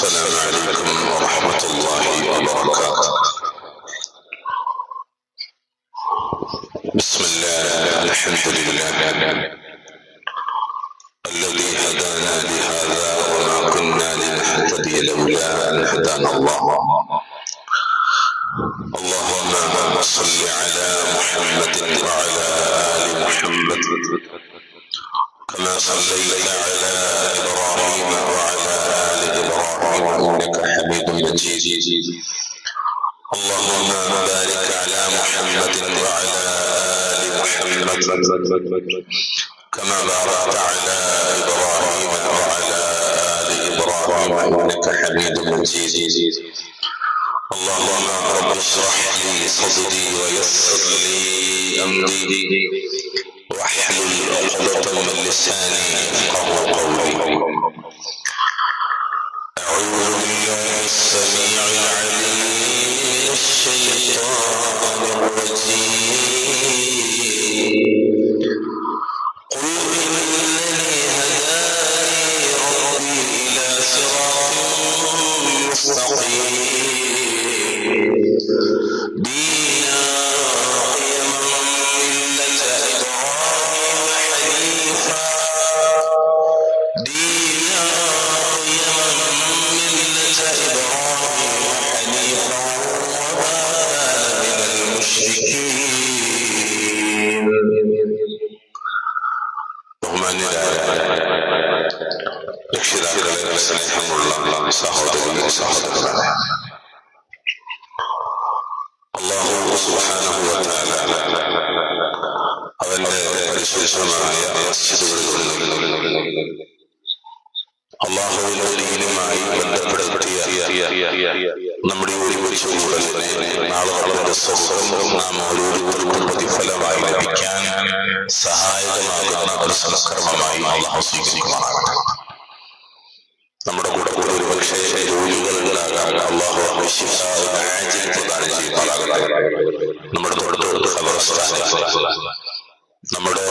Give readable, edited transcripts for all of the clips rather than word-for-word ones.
السلام عليكم ورحمة الله وبركاته. بسم الله، الحمد لله الذي هدانا لهذا وما كنا لنهتدي لولا أن هدانا الله. اللهم صل على محمد وعلى آل محمد كما صليت على إبراهيم وعلى آل إبراهيم إنك حميد مجيد. اللهم بارك على محمد وعلى آل محمد كما باركت على إبراهيم وعلى آل إبراهيم إنك حميد مجيد. اللهم رب اشرح لي صدري ويسر لي أمري واحلل عقدة من لساني يفقهوا قولي. أعوذ بالله السميع العليم من الشيطان الرجيم. قل إنني هداني ربي إلى صراط مستقيم دينا قيما ملة إبراهيم حنيفا وما كان من المشركين. രക്ഷിതാക്കളെ സ്നേഹമുള്ള സഹോദരി സഹോദരന്മാരെ, അല്ലാഹു സുബ്ഹാനഹു വ തആല അവന്റെ പരിശുദ്ധമായ മസ്ജിദുകളിൽ അല്ലാഹുവിന്റെ ദീനുമായി ബന്ധപ്പെടുത്തിയ നമ്മുടെ ഒരുമിച്ച് കൂടലിനെ നാളെ വളരെ സ്വന്തം നാം ഓരോരുത്തർക്കും പ്രതിഫലമായി ലഭിക്കാൻ സഹായകമാകുന്ന ഒരു സൽക്കർമ്മമായി അല്ലാഹു സ്വീകരിക്കുമാറാകട്ടെ. നമ്മുടെ കൂടെ കൂടെ ഒരു പക്ഷേ ജോലികൾ ഉണ്ടാകാൻ അല്ലാഹു പ്രദാനം ചെയ്യുമാറാകട്ടെ. നമ്മുടെ തൊട്ടടുത്ത് ഖബർസ്ഥാനിൽ നമ്മുടെ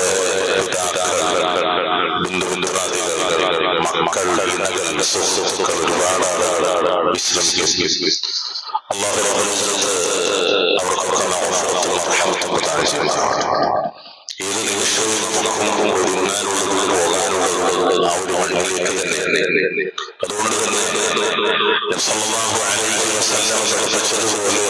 ബന്ധുബന്ധുറാദികൾ, മക്കൾ, ഇണകൾ, സുഹൃത്തുക്കൾ ഒരുപാട് ആളുകൾ വിശ്രമിക്കും. അല്ലാഹു അവർക്കൊക്കെ പ്രദാനം ചെയ്യുമാറാകട്ടെ. ഏത് നിമിഷവും നമുക്കും ഒരുങ്ങാനുള്ളത് പോകാനുള്ളത് ആ ഒരു വഴിയിലേക്ക് തന്നെ. അതുകൊണ്ട് തന്നെ സല്ലല്ലാഹു അലൈഹി വസല്ലം പഠിപ്പിച്ചതുപോലെ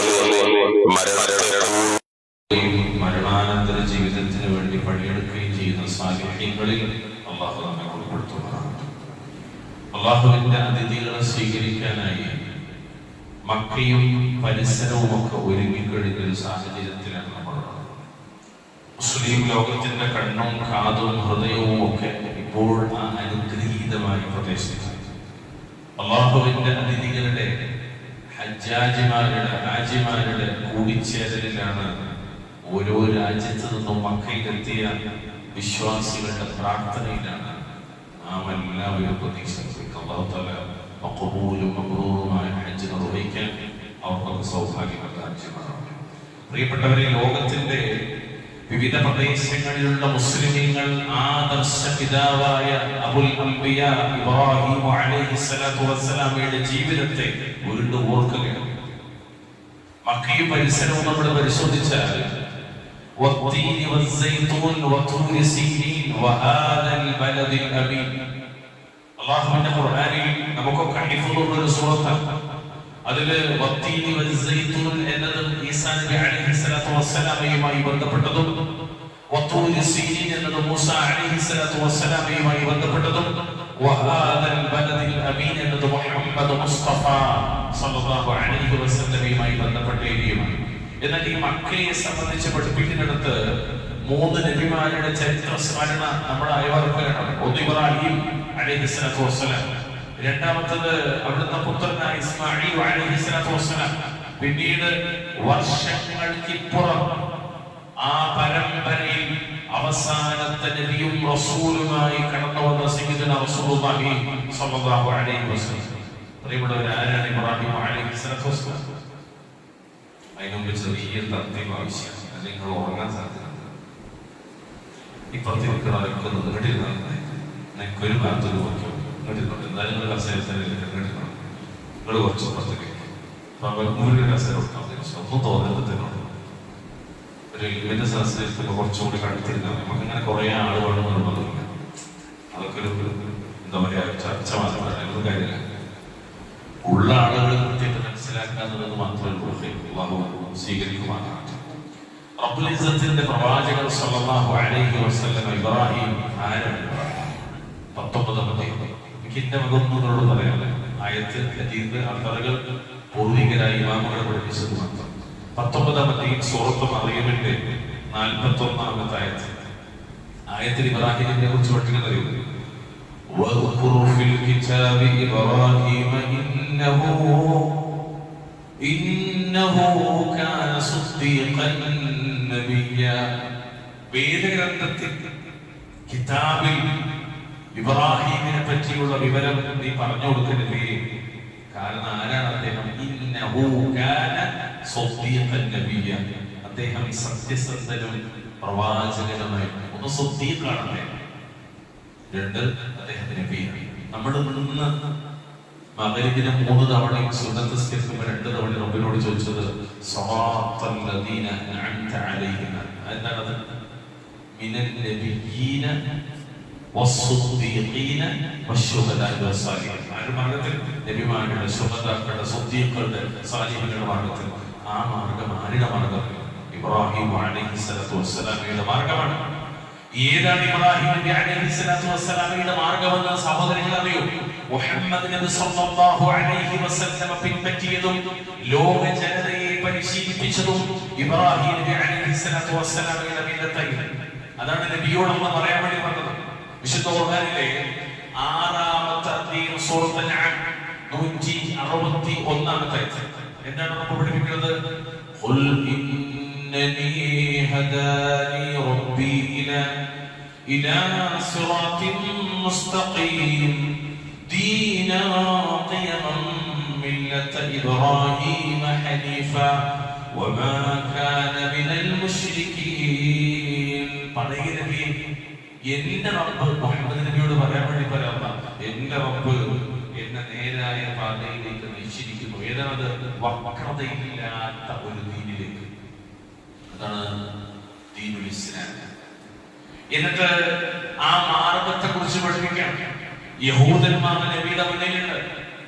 മരണാനന്തര ജീവിതത്തിന് വേണ്ടി പണിയെടുക്കുകയും ചെയ്യുന്ന സാലിഹ്യങ്ങളിൽ അല്ലാഹു നമ്മെ ഉൾപ്പെടുത്തുമാറാകട്ടെ. അല്ലാഹുവിന്റെ അതിഥികളെ സ്വീകരിക്കാനായി മക്കയും പരിസരവും ഒക്കെ ഒരുങ്ങിക്കഴിഞ്ഞ ഒരു സാഹചര്യത്തിലാണ് നമ്മളുള്ളത്. മുസ്ലിം ലോകത്തിന്റെ കണ്ണും കാതും ഹൃദയവും ഒക്കെ ഇപ്പോൾ ആ അനുഗ്രഹീതമായ പ്രദേശത്ത് അല്ലാഹുവിന്റെ അതിഥികളുടെ ഹാജിമാരുടെ കൂടിച്ചേരലിലാണ്. ഓരോ രാജ്യത്ത് നിന്നും മക്കയിലെത്തിയ വിശ്വാസികളുടെ പ്രാർത്ഥനയിലാണ് നാം എല്ലാവരും പ്രതീക്ഷിക്കുന്നത്. അല്ലാഹു തആല മഖബൂലും മബ്റൂറുമായ ഹജ്ജ് നിർവഹിക്കാൻ അവർക്കൊക്കെ സൗഭാഗ്യം പ്രദാനം ചെയ്യുമാറാകട്ടെ. പ്രിയപ്പെട്ടവരെ, ലോകത്തിന്റെ വിവിധ പ്രദേശങ്ങളിലുള്ള മുസ്ലിമീങ്ങൾ ആദർശ പിതാവായ അബുൽ അംബിയ ഇബ്രാഹിം അലൈഹിസ്സലാത്തു വസ്സലാമയുടെ ജീവിതത്തെ വീണ്ടും ഓർക്കുകയാണ്. മക്കയും പരിസരവും നമ്മൾ പരിശോധിച്ചാൽ والتين والزيتون وطور سينين وهذا البلد الأمين. അല്ലാഹുവിന്റെ ഖുർആനിൽ നമുക്കൊക്കെ ഹിഫ്ളുള്ള ഒരു സൂറത്താണ്. അതിൽ വത്തീനി വസ്സൈതൂൻ എന്നത് ഈസാ നബി അലൈഹിസ്സലാത്തു വസ്സലാമയുമായി ബന്ധപ്പെട്ടതും വത്തൂരി സീനീൻ എന്നത് മൂസ അലൈഹിസ്സലാത്തു വസ്സലാമയുമായി ബന്ധപ്പെട്ടതും വഹാദൽ ബലദിൽ അമീൻ എന്നത് മുഹമ്മദ് മുസ്തഫ സല്ലല്ലാഹു അലൈഹി വസല്ലമയുമായി ബന്ധപ്പെട്ട ഏരിയയുമാണ്. എന്നാൽ ഈ മക്കയെ സംബന്ധിച്ച് പഠിപ്പിക്കുന്നിടത്ത് 3 നബിമാരുടെ ചരിത്ര സ്മരണ നമ്മുടെ അയവർക്കുകയാണ്. ഒന്ന് ഇബ്രാഹിം അലൈഹിസ്സലാത്തു വസ്സലാം, രണ്ടാമത്തത് അവിടുത്തെ പുത്രനായ ഇസ്മാഈൽ അലൈഹിസ്സലാത്തു വസ്സലാം, പിന്നീട് വർഷങ്ങൾക്കിപ്പുറം ആ പരമ്പരയിൽ അവസാനത്തെ നബിയും റസൂലുമായി കടന്നു വന്ന സയ്യിദുനാ റസൂലുള്ളാഹി സ്വല്ലല്ലാഹു അലൈഹി വസല്ലം. പ്രിയപ്പെട്ടവരെ, ആരാണ് ഇബ്രാഹിം അലൈഹിസ്സലാത്തു വസ്സലാം? അതിനുമുമ്പ് ചെറിയ തർത്തീബ് ആവശ്യമാണ്, അല്ലെങ്കിൽ ഉറങ്ങാൻ സാധ്യതയുണ്ട്. ഇപ്പുറത്ത് വെക്കണവരൊക്കെ കേട്ടിരുന്ന എനിക്കൊരു ഭാഗത്തൊരു വയ്ക്കും കേട്ടിട്ടുണ്ട്. എന്തായാലും കർഷകത്തിന് കേട്ടിട്ടുണ്ട്. നിങ്ങൾ കുറച്ച് പുറത്തേക്ക് ഒരു രസം ഒന്നും തോന്നരുത്. ഒരു ലിമിറ്റ് സംസ്ഥാനത്തിൽ കുറച്ചുകൂടി കടുത്തിരുന്നാൽ നമുക്ക് ഇങ്ങനെ കുറേ ആളുകളും നിർബന്ധമില്ല. അതൊക്കെ ഒരു എന്താ പറയുക ചർച്ച മാത്രമല്ല, ഒരു കാര്യമില്ല. ഉള്ള ആളുകൾ കൃത്യമായിട്ട് മനസ്സിലാക്കാന്നുള്ളത് മാത്രമേ സ്വീകരിക്കുമാറാകട്ടെ. റബ്ബുൽ ഇസ്സത്തിന്റെ പ്രവാചകർ സ്വല്ലല്ലാഹു അലൈഹി വസല്ലം ഇബ്രാഹിം ആരാണ്? 19 എനിക്ക് എന്റെ മകനോട് പറയാം. ആയത്ത് ഹദീസ് അർത്ഥകൾ പൂർവികരായ ഇമാമുകളെ പഠിപ്പിച്ചത് മാത്രം. 19 സൂറത്ത് മറിയമിന്റെ 41 ആയത്തിൽ ഇബ്രാഹിമിനെ കുറിച്ച് പഠിക്കുന്നത് അറിയുന്നു. واذكر في الكتاب إبراهيم إنه كان صديقا نبيا. വേദഗ്രന്ഥത്തിൽ കിതാബിൽ ഇബ്രാഹിമിനെ പറ്റിയുള്ള വിവരം നീ പറഞ്ഞു കൊടുക്കുന്നില്ലേ? കാരണം ആരാണ് അദ്ദേഹം? ഇന്നഹു കാന സ്വദ്ദീഖൻ നബിയ്യ. അദ്ദേഹം സത്യസന്ധനും പ്രവാചകനുമായിരുന്നു. ഒന്ന് സ്വദ്ദീഖാണ് അദ്ദേഹം, രണ്ട് അദ്ദേഹത്തിന് നബിയാണ്. നമ്മൾ നിന്ന് മഗ്‌രിബിനെ 3 തവണയും സുന്നത്ത് നിസ്കരിക്കുമ്പോൾ 2 തവണ റബ്ബിനോട് ചോദിച്ചത് സ്വറാത്തൽ ലദീന അൻഅംത അലൈഹിം. എന്താണ്? മിനൽ നബിയ്യീന വസ്സുദ്ദീഖീന വശുഹദാഇ വസ്സാലിഹീൻ. ആ മാർഗ്ഗത്തിൽ നബിമാരുടെ, ശുഹദാക്കളുടെ, സുദ്ദീഖുകളുടെ, സാലിഹീങ്ങളുടെ മാർഗ്ഗത്തിൽ. ആ മാർഗ്ഗം ആരുടെ മാർഗ്ഗം? ഇബ്രാഹിം അലൈഹിസ്സലാത്തു വസ്സലാമയുടെ മാർഗ്ഗമാണ്. ഏതാണ് ഇബ്രാഹിം നബി അലൈഹിസ്സലാത്തു വസ്സലാമയുടെ മാർഗ്ഗമെന്ന് സഹോദരങ്ങൾ അറിയൂ? മുഹമ്മദ് നബി സല്ലല്ലാഹു അലൈഹി വസല്ലം പിൻപറ്റിയതും ലോക ജനതയെ പരിശീലിപ്പിച്ചതും ഇബ്രാഹിം നബി അലൈഹിസ്സലാത്തു വസ്സലാമയുടെ മില്ലത്തായിരുന്നു. അതാണ് നബിയോട് നമ്മൾ പറയാൻ വേണ്ടി പറഞ്ഞത്. വിശുദ്ധ ഖുർആനിലെ 6-ാമത്തെ അധ്യായം സൂറത്തുൽ അൻആം 161 ആയത്ത് എന്താണ് നമ്മൾ പഠിപ്പിക്കുന്നത്? ഖുൽ ഇന്നനി ഹദാനി റബ്ബി ഇലാ സിറാത്തിൻ മുസ്തഖീം ദീനാ ഖിയമൻ മില്ലത ഇബ്രാഹീമ ഹനീഫാ വമാ കാന മിനൽ മുശ്രികീൻ. പറയുക നബിയെ, എന്റെ റബ്ബ് മുഹമ്മദ് നബിയോട് പറയാൻ വേണ്ടി പറയാം, എന്റെ റബ്ബ് എന്നെ നേരായ പാതയിലേക്ക് നയിച്ചിരിക്കുന്നു. ഏതാണത്? വക്രതയില്ലാത്ത ഒരു ദീനിലേക്ക്. അതാണ് ദീനുൽ ഇസ്ലാം. എന്നിട്ട് ആ മാർഗത്തെ കുറിച്ച് പഠിപ്പിക്കാം. യഹൂദന്മാർ നബിയുടെ മുന്നിലുണ്ട്,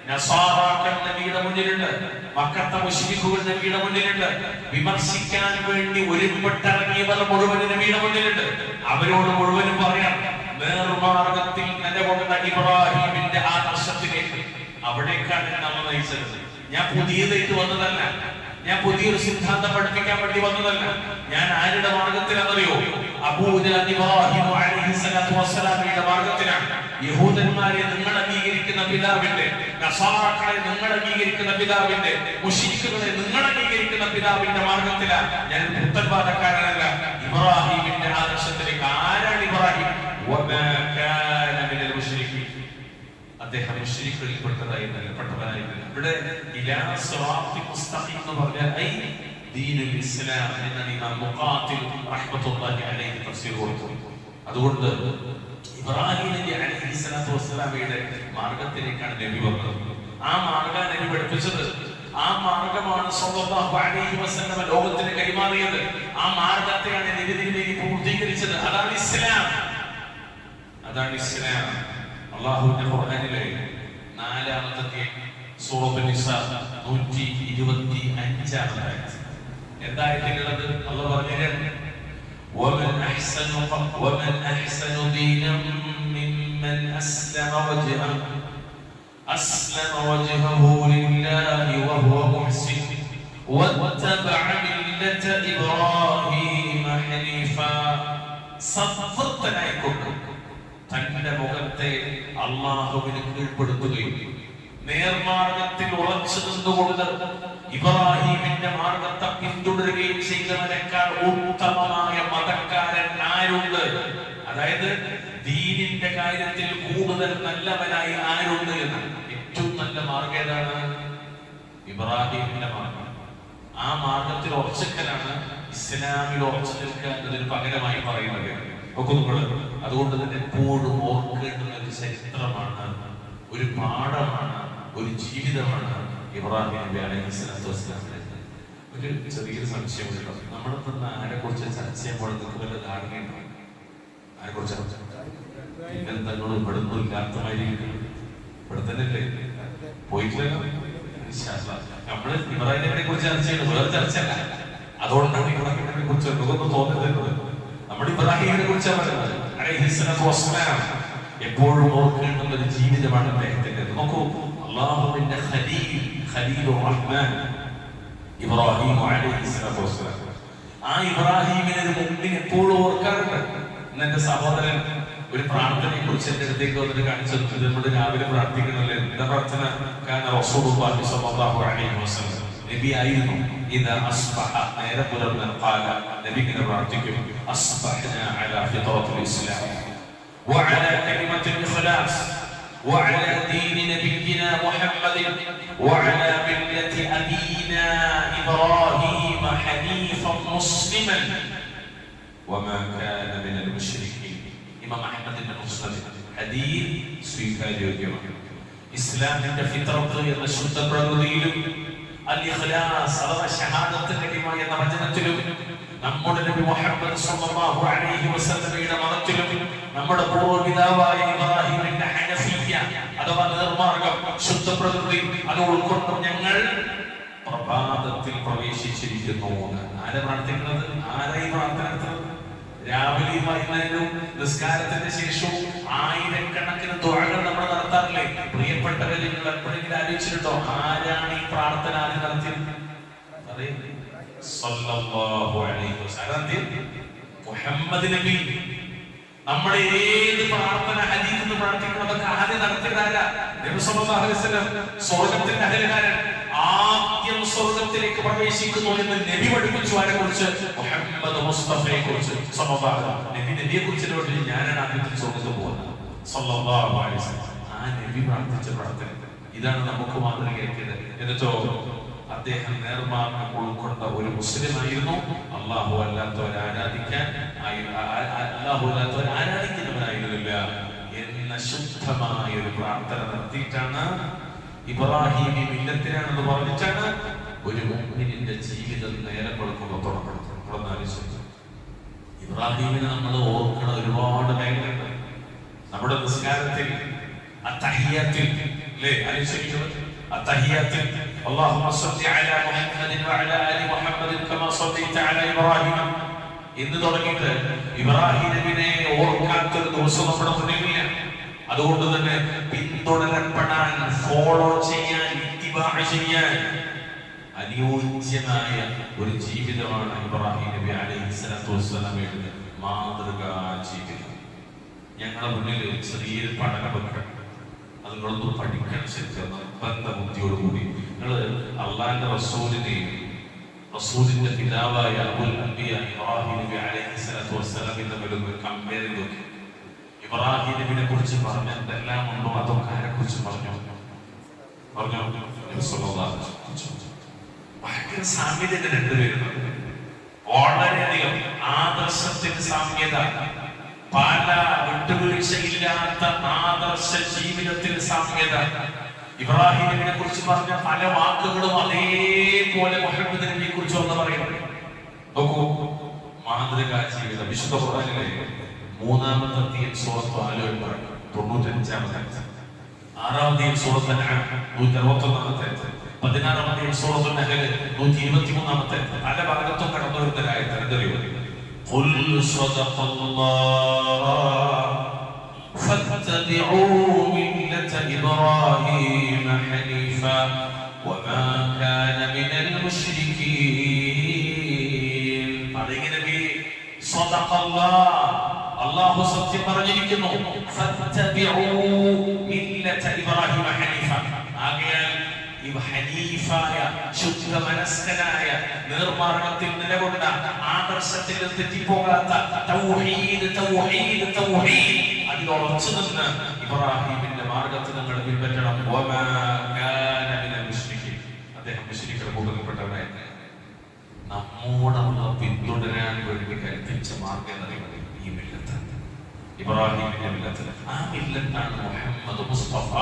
നസാറാക്കൾ നബിയുടെ മുന്നിലുണ്ട്, മക്കത്തെ മുശ്രിക്കുകൾ നബിയുടെ മുന്നിലുണ്ട്, വിമർശിക്കാൻ വേണ്ടി ഒരുപെട്ടിറങ്ങിയവർ മുഴുവൻ നബിയുടെ മുന്നിലുണ്ട്. അവരോട് മുഴുവനും പറയാം, നേർമാർഗത്തിൽ നിലകൊണ്ട ഇബ്രാഹിമിന്റെ ആദർശത്തിലേക്ക്, അവിടേക്കാണ് നമ്മൾ നയിച്ചത്. ഞാൻ പുതിയതായിട്ട് വന്നതല്ല, ഞാൻ പുതിയൊരു സിദ്ധാന്തം പഠിപ്പിക്കാൻ വേണ്ടി വന്നതല്ല. ഞാൻ ആരുടെ മാർഗത്തിലാണെന്നറിയോ? അബൂജഹൽ ഇബ്രാഹിം അലൈഹിസ്സലാത്തു വസ്സലാമയുടെ മാർഗത്തിലാണ്. യഹൂദന്മാരെ നിങ്ങൾ അംഗീകരിക്കുന്ന പിതാവിന്റെ, നസാറാക്കളെ നിങ്ങൾ അംഗീകരിക്കുന്ന പിതാവിന്റെ, മുശ്രിക്കുകളെ നിങ്ങൾ അംഗീകരിക്കുന്ന പിതാവിന്റെ മാർഗത്തിലാണ്. ഞാൻ പുത്തൻവാദക്കാരനല്ല, ഇബ്രാഹിമിന്റെ ആദർശത്തിലേക്ക്. ആരാണ് ഇബ്രാഹിം? വമാ കാന മിനൽ മുശ്രികീൻ. അദ്ദേഹം മുശ്രിക്കുകളിൽ പെട്ടവനായിരുന്നില്ല. ഇവിടെ ഇലാ സിറാത്തിൽ മുസ്തഖീം എന്ന് പറഞ്ഞാൽ ദീനുൽ ഇസ്ലാം എന്നാണ് ഇമാം മുഖാത്തിൽ റഹ്മത്തുള്ളാഹി അലൈഹി തഫ്സീർ കൊടുത്തത്. അതുകൊണ്ട് ഇബ്രാഹിം നബി അലൈഹിസ്സലാത്തു വസ്സലാമയുടെ മാർഗത്തിലേക്കാണ് നബി വന്നത്. ആ മാർഗ്ഗം നബി പഠിപ്പിച്ചത്. ആ മാർഗമാണ് സ്വല്ലല്ലാഹു അലൈഹി വസല്ലം ലോകത്തിന് കൈമാറിയത്. ആ മാർഗത്തെയാണ് നബി തിരുമേനി പൂർത്തീകരിച്ചത്. അതാണ് ഇസ്ലാം, അതാണ് ഇസ്ലാം. അല്ലാഹുവിന്റെ ഖുർആനിലെ 4-ാമത്തെ സൂറത്തുൽ നിസാ 125 ആയത്ത് എന്തായിട്ടുള്ളത്? അല്ലാഹു പറഞ്ഞിട്ടുണ്ട്, ومن أحسن دينا ممن أسلم وجهه لله وهو محسن واتبع ملة إبراهيم حنيفا. തന്റെ മുഖത്തെ അല്ലാഹുവിന് കീഴ്പ്പെടുത്തുകയും നേർമാർഗത്തിൽ ഉറച്ചു നിന്നുകൊണ്ട് ഇബ്രാഹിമിന്റെ മാർഗത്തെ പിന്തുടരുകയും ചെയ്തവനേക്കാൾ ഉത്തമമായ മതക്കാരൻ ആരുണ്ട്? അതായത് ദീനിന്റെ കാര്യത്തിൽ കൂടുതൽ നല്ലവനായി ആരുണ്ട് എന്ന്. ഏറ്റവും നല്ല മാർഗം ഏതാണ്? ഇബ്രാഹിമിന്റെ മാർഗം. ആ മാർഗത്തിൽ ഉറച്ചിക്കലാണ് ഇസ്ലാമിൽ ഉറച്ചു നിൽക്കുക എന്നതിന് പകരമായി പറയുന്നത്. അതുകൊണ്ട് തന്നെ എപ്പോഴും ഓർക്കേണ്ടുന്ന ഒരു ചരിത്രമാണ്, ഒരു പാഠമാണ്, ഒരു ജീവിതമാണ് ഇബ്രാഹിം നബി അലൈഹിസ്സലാത്തു വസ്സലാമിനെ ഒരു ചെറിയൊരു സംശയമുണ്ടോ? നമ്മുടെ തന്നെ ആരെ കുറിച്ച് ചർച്ച ചെയ്യുമ്പോൾ നിങ്ങൾക്ക് വല്ല ധാരണയുണ്ടോ? ആരെ കുറിച്ചാണ് തന്നോട് ഇവിടുന്നും ഇല്ലാത്ത മാതിരി ഇവിടെ തന്നെ അല്ലേ പോയിട്ടില്ലല്ലോ. നമ്മള് ഇബ്രാഹിം നബിയെ കുറിച്ച് ചർച്ച ചെയ്യുന്നത് വേറെ ചർച്ചയല്ല. അതുകൊണ്ടാണ് ഇബ്രാഹിം നബിയെ കുറിച്ച് നമുക്കൊന്നും തോന്നുന്നത്. നമ്മൾ ഇബ്രാഹിമിനെ കുറിച്ചാണ് പറയുന്നത്. അലൈഹിസ്സലാത്തു വസ്സലാം എപ്പോഴും ഓർക്കേണ്ടുന്ന ഒരു ജീവിതമാണ് അദ്ദേഹത്തിന്റെ. നോക്കൂ, അല്ലാഹുവിന്റെ ഖലീലുർ റഹ്മാൻ ഇബ്രാഹിം അലൈഹിസ്സലാത്തു വസ്സലാം. ആ ഇബ്രാഹിമിനെ ഒരു മുഅ്മിൻ എപ്പോഴും ഓർക്കാറുണ്ട്. എന്റെ സഹോദരൻ ഒരു പ്രാർത്ഥനയെ കുറിച്ച് എന്റെ അടുത്തേക്ക് വന്നിട്ട് കാണിച്ചു തന്നു. നമ്മൾ രാവിലെ പ്രാർത്ഥിക്കണല്ലേ, എന്താ പ്രാർത്ഥന? കാന റസൂലുള്ളാഹി സ്വല്ലല്ലാഹു അലൈഹി വസല്ലം നബി ആയിരുന്നു ഇദാ അസ്ബഹ, നേരെ പുലർന്നാൽ ഖാല, നബി ഇങ്ങനെ പ്രാർത്ഥിക്കും, അസ്ബഹനാ അലാ ഫിത്രത്തിൽ ഇസ്ലാം وعلى كلمة الإخلاص وعلى دين نبينا محمد وعلى ملة أبينا إبراهيم حنيفا مسلما وما كان من المشركين. إمام أحمد بن مسلم حديث സ്വീകാര്യോഗ്യം. ഇസ്ലാമിന്റെ ഫിത്രത്ത് എന്ന ശുദ്ധ പ്രകൃതിയിലും അൽ-ഇഖ്ലാസ് അഥവാ ഷഹാദത്ത് കലിമ എന്ന വചനത്തിലും നമ്മുടെ നബി മുഹമ്മദ് സ്വല്ലല്ലാഹു അലൈഹി വസല്ലമയുടെ മതത്തിലും നമ്മുടെ പൂർവ്വപിതാവായ ഇബ്രാഹിമിന്റെ ഹനഫിയ്യ അഥവാ നിർമാർഗം ശുദ്ധ പ്രകൃതി അത് ഉൾക്കൊണ്ടും ഞങ്ങൾ പ്രഭാതത്തിൽ പ്രവേശിച്ചിരിക്കുന്നു. ആരെ പ്രാർത്ഥിക്കുന്നത്? ആരായി പ്രാർത്ഥന? രാവിലെയും വൈകുന്നേരവും നിസ്കാരത്തിന്റെ ശേഷവും ആയിരക്കണക്കിന് ദുആകൾ നമ്മൾ നടത്താറില്ലേ? പ്രിയപ്പെട്ടവരെ, നിങ്ങൾ എപ്പോഴെങ്കിലും ആലോചിച്ചിട്ടുണ്ടോ ആരാണ് ഈ പ്രാർത്ഥന ആദ്യം നടത്തിയത്? സല്ലല്ലാഹു അലൈഹി വസല്ലം മുഹമ്മദ് നബി. നമ്മുടെ ഏത് പ്രാർത്ഥന ഹദീസിൽ പ്രാർത്ഥിക്കുന്നതൊക്കെ ആദ്യം നടത്തിയതാരാ? നബി സല്ലല്ലാഹു അലൈഹി വസല്ലം. സ്വർഗ്ഗത്തിന്റെ അഹലുകാരൻ ആദ്യം സ്വർഗ്ഗത്തിലേക്ക് പ്രവേശിക്കുന്നു എന്ന് നബി പഠിപ്പിച്ചു. ആരെ കുറിച്ച്? മുഹമ്മദ് മുസ്തഫയെ കുറിച്ച്. നബിയെ കുറിച്ച് ഞാനാണ് ആദ്യത്തിൽ സ്വർഗ്ഗത്തിൽ പോകുന്നത്. സല്ലല്ലാഹു അലൈഹി വസല്ലം. ആ നബി പ്രാർത്ഥിച്ച പ്രാർത്ഥന ഇതാണ് നമുക്ക് മാതൃകയാക്കിയത്. എന്നിട്ടോ അദ്ദേഹം നേർമാർഗം ഉൾക്കൊണ്ട ഒരു മുസ്ലിം ആയിരുന്നു. അല്ലാഹു അല്ലാത്തവരെ ആരാധിക്കുന്നവനായിരുന്നില്ല എന്ന ശുദ്ധമായ ഒരു പ്രാർത്ഥന നടത്തിയിട്ടാണ്, ഇബ്രാഹിമി മില്ലത്തിനാണെന്ന് പറഞ്ഞിട്ടാണ് ഒരു മുഅ്മിനിന്റെ ജീവിതം നേരം കൊടുക്കുമ്പോൾ തുടങ്ങുന്നത്. ഇബ്രാഹിമിനെ നമ്മൾ ഓർക്കണ ഒരുപാട് മേഖലയുണ്ട്. നമ്മുടെ നിസ്കാരത്തിൽ അത്തഹിയ്യാത്തിൽ അല്ലേ അനുസരിക്കുന്നത്? അത്തഹിയ്യാത്തിൽ اللهم صل على محمد وعلى ال محمد كما صليت على ابراهيم എന്ന് തുടങ്ങിയിട്ട് ഇബ്രാഹിം നബിയെ ഓർക്കാത്തൊരു ദിവസം നമ്മുടെ മുന്നിലില്ല. അതുകൊണ്ട് തന്നെ പിന്തുടരപ്പെടാൻ, ഫോളോ ചെയ്യാൻ, ഇത്തിബാഅ് ചെയ്യാൻ അനുയോജ്യമായ ഒരു ജീവിതമാണ് ഇബ്രാഹിം നബി അലൈഹിസ്സലാത്തു വസ്സലാമയുടെ മാതൃകാ ജീവിതം. ഞങ്ങളുടെ മുന്നിൽ ചെറിയൊരു പഠനപത്രം അത് നിങ്ങളൊന്ന് പഠിക്കാൻ ശ്രമിക്കുന്ന ബന്ധബുദ്ധിയോടുകൂടി നിങ്ങൾ അള്ളാന്റെ റസൂലിന്റെ പിതാവായ അബുൽ അംബിയ ഇബ്രാഹിം നബി അലൈഹിസ്സലാത്തു വസ്സലാമിനെ തമ്മിൽ കമ്പയർ ചെയ്തു. ഇബ്രാഹിം നബിയെ കുറിച്ച് പറഞ്ഞ എന്തെല്ലാം ഉണ്ടോ അതൊക്കെ ആരെ കുറിച്ച് പറഞ്ഞു? ഭയങ്കര സാമ്യത രണ്ടുപേരും, വളരെയധികം ആദർശത്തിന്റെ സാമ്യത, പല വിട്ടുവീഴ്ചയില്ലാത്ത ആദർശ ജീവിതത്തിൽ സാമ്യത. ഇബ്രാഹിം നബിയെ കുറിച്ച് പറഞ്ഞ പല വാക്കുകളും അതേപോലെ മുഹമ്മദ് നബിയെ കുറിച്ച് ഒന്ന് പറയുന്നത്. നോക്കൂ, മാതൃകാ ജീവിതം. വിശുദ്ധ ഖുർആനിലെ 3-ാമത്തെ സൂറത്ത് ആലുവിൽ പറഞ്ഞു, 95-ാമത്തെ, 6-ാമത്തെ സൂറത്ത് അൻആം 161-ാമത്തെ, 16-ാമത്തെ സൂറത്ത് നഹ്ൽ 123-ാമത്തെ, പല ഭാഗത്തും കടന്നു വരുന്ന ആയത്തറിയോ? ഖുൽ സ്വദഖല്ലാഹ് ഫത്തബിഊ മില്ലത ഇബ്രാഹീമ ഹനീഫാ വമാ കാന മിനൽ മുശ്രികീൻ. പറയുന്ന നബി സ്വദഖല്ലാഹ്, അല്ലാഹു സത്യം പറഞ്ഞിരിക്കുന്നു. ഫത്തബിഊ മില്ലത ഇബ്രാഹീമ ഹനീഫാ. ആകയാൽ ഹനീഫായ ശുദ്ധ മനസ്കനായ നേർമാർഗത്തിൽ നിലകൊണ്ട ആദർശത്തിൽ തെറ്റിപ്പോകാത്ത തൗഹീദ് തൗഹീദ് തൗഹീദ് അതിലുറച്ചു നിന്ന് ഇബ്രാഹിമിന്റെ മാർഗത്തിൽ നമ്മൾ പിൻപറ്റണം. വമാ കാന മിനൽ മുശ്രികീൻ. അദ്ദേഹം മുശ്രിക്കുകളുടെ കൂട്ടത്തിൽപ്പെട്ടവനായിരുന്നു. നമ്മോട് പിന്തുടരാൻ വേണ്ടി കൽപ്പിച്ച മാർഗം എന്നറിയുന്നത് ഈ മില്ലത്താണ്, ഇബ്രാഹിമിന്റെ മില്ലത്ത്. ആ മില്ലത്താണ് മുഹമ്മദ് മുസ്തഫ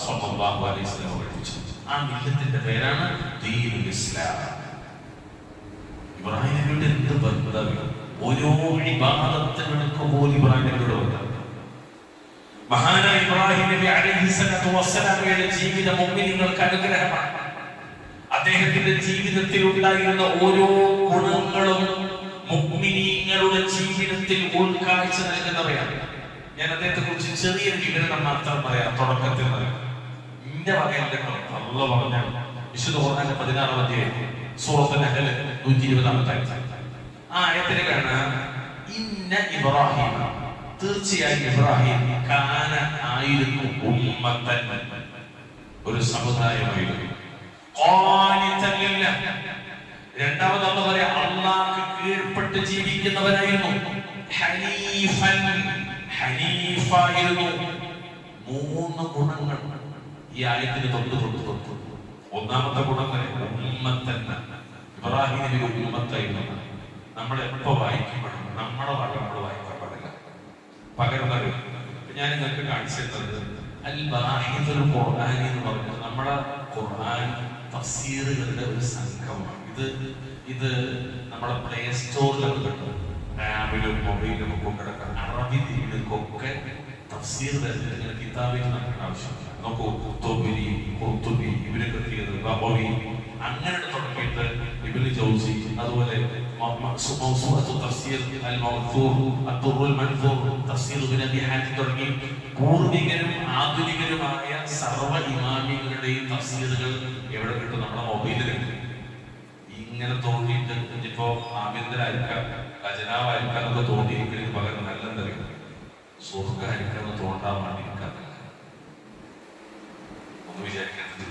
സ്വല്ലല്ലാഹു അലൈഹി വസല്ലം പഠിപ്പിച്ചത്. ആ ആ മില്ലത്തിന്റെ പേരാണ് ദീനുൽ ഇസ്ലാം. ഇബ്രാഹിം നബിയുടെ എന്ത് ബന്ധം! ഓരോ ഇബാദത്തുകൾക്ക് പോലും ഇബ്രാഹിം നബിയുടെ ബന്ധം. മഹാനായ ഇബ്രാഹിം നബി അലൈഹിസ്സലാത്തു വസ്സലാമയുടെ ജീവിതം മുഅ്മിനീങ്ങൾക്ക് അനുഗ്രഹമാണ്. അദ്ദേഹത്തിന്റെ ജീവിതത്തിൽ ഉണ്ടായിരുന്ന ഓരോ ഗുണങ്ങളും മുഅ്മിനീങ്ങളുടെ ജീവിതത്തിൽ ഉൾക്കാഴ്ച നൽകുന്നവയാണ്. ഞാൻ അദ്ദേഹത്തെ കുറിച്ച് ചെറിയൊരു വിവരണം മാത്രം പറയാം. തുടക്കത്തിൽ എന്റെ വകയല്ല, അല്ലാഹു പറഞ്ഞു വിശുദ്ധ ഖുർആനിലെ 16-ാം അധ്യായം സൂറത്തുൽ നഹ്ൽ 120-ാമത്തെ ആ ആയത്തിലെ കാണാം, ഇന്ന ഇബ്രാഹിം, തീർച്ചയായും ഇബ്രാഹിം കാന ആയിരുന്നു ഉമ്മത്തൻ, ഒരു സമുദായമായിരുന്നു. ഖാനിതൻ ലില്ലാഹ്, രണ്ടാമത് അല്ലാഹു പറയാ അല്ലാഹുവിന് കീഴ്പ്പെട്ട് ജീവിക്കുന്നവനായിരുന്നു. ഹനീഫൻ, ഹനീഫായിരുന്നു. 3 ഗുണങ്ങൾ ഈ ആയത്തിന് തൊട്ട്. ഒന്നാമത്തെ ഗുണം ഉമ്മത്തൻ, ഇബ്രാഹിം നബി ഉമ്മത്തായിരുന്നു. നമ്മൾ എപ്പോ വായിക്കുമ്പോഴും നമ്മുടെ നമ്മൾ വായിക്കാൻ പാടില്ല. പകരം ഞാൻ നിങ്ങൾക്ക് കാണിച്ചു തന്നത് അൽ ബാഹിദുൽ ഖുർആൻ എന്ന് പറഞ്ഞാൽ നമ്മുടെ ഖുർആൻ തഫ്സീറുകളുടെ ഒരു സംഘമാണ്. ഇത് നമ്മുടെ പ്ലേ സ്റ്റോറിലൊക്കെ കിട്ടും. ആപ്പിലും മൊബൈലിലും ഒക്കെ കിടക്കാം. അറബി ദീനിലൊക്കെ തഫ്സീർ വരുന്ന കിതാബിൽ നമുക്ക് ആവശ്യമില്ല. നോക്കൂ, ഖുർത്തുബി, ഇവരൊക്കെ എത്തിയത് ബഗവി, അങ്ങനെ തുടങ്ങിയിട്ട് ഇബ്നു ജൗസി, അതുപോലെ മൗസൂഅത്തു തഫ്സീർ അൽ മൗസൂർ, അദ്ദുറുൽ മൻസൂർ, തഫ്സീർ ഇബ്നു അബീ ഹാതിം തുടങ്ങി പൂർവികരും ആധുനികരുമായ സർവ്വ ഇമാമികളുടെയും തഫ്സീറുകൾ എവിടെ കിട്ടും? നമ്മുടെ മൊബൈലിൽ കിട്ടും. ഇങ്ങനെ തോന്നിയിട്ട് ഇപ്പോ ആഭ്യന്തരായിരിക്കാം, ഖജനാവായിരിക്കാനൊക്കെ തോന്നിയിരിക്കുന്നതിന് പകരം നല്ലതറിയും സുഹൃത്തായിരിക്കാന്ന് തോണ്ടാൻ വേണ്ടിയിരിക്കാറില്ല. ഒന്ന് വിചാരിക്കുന്നത്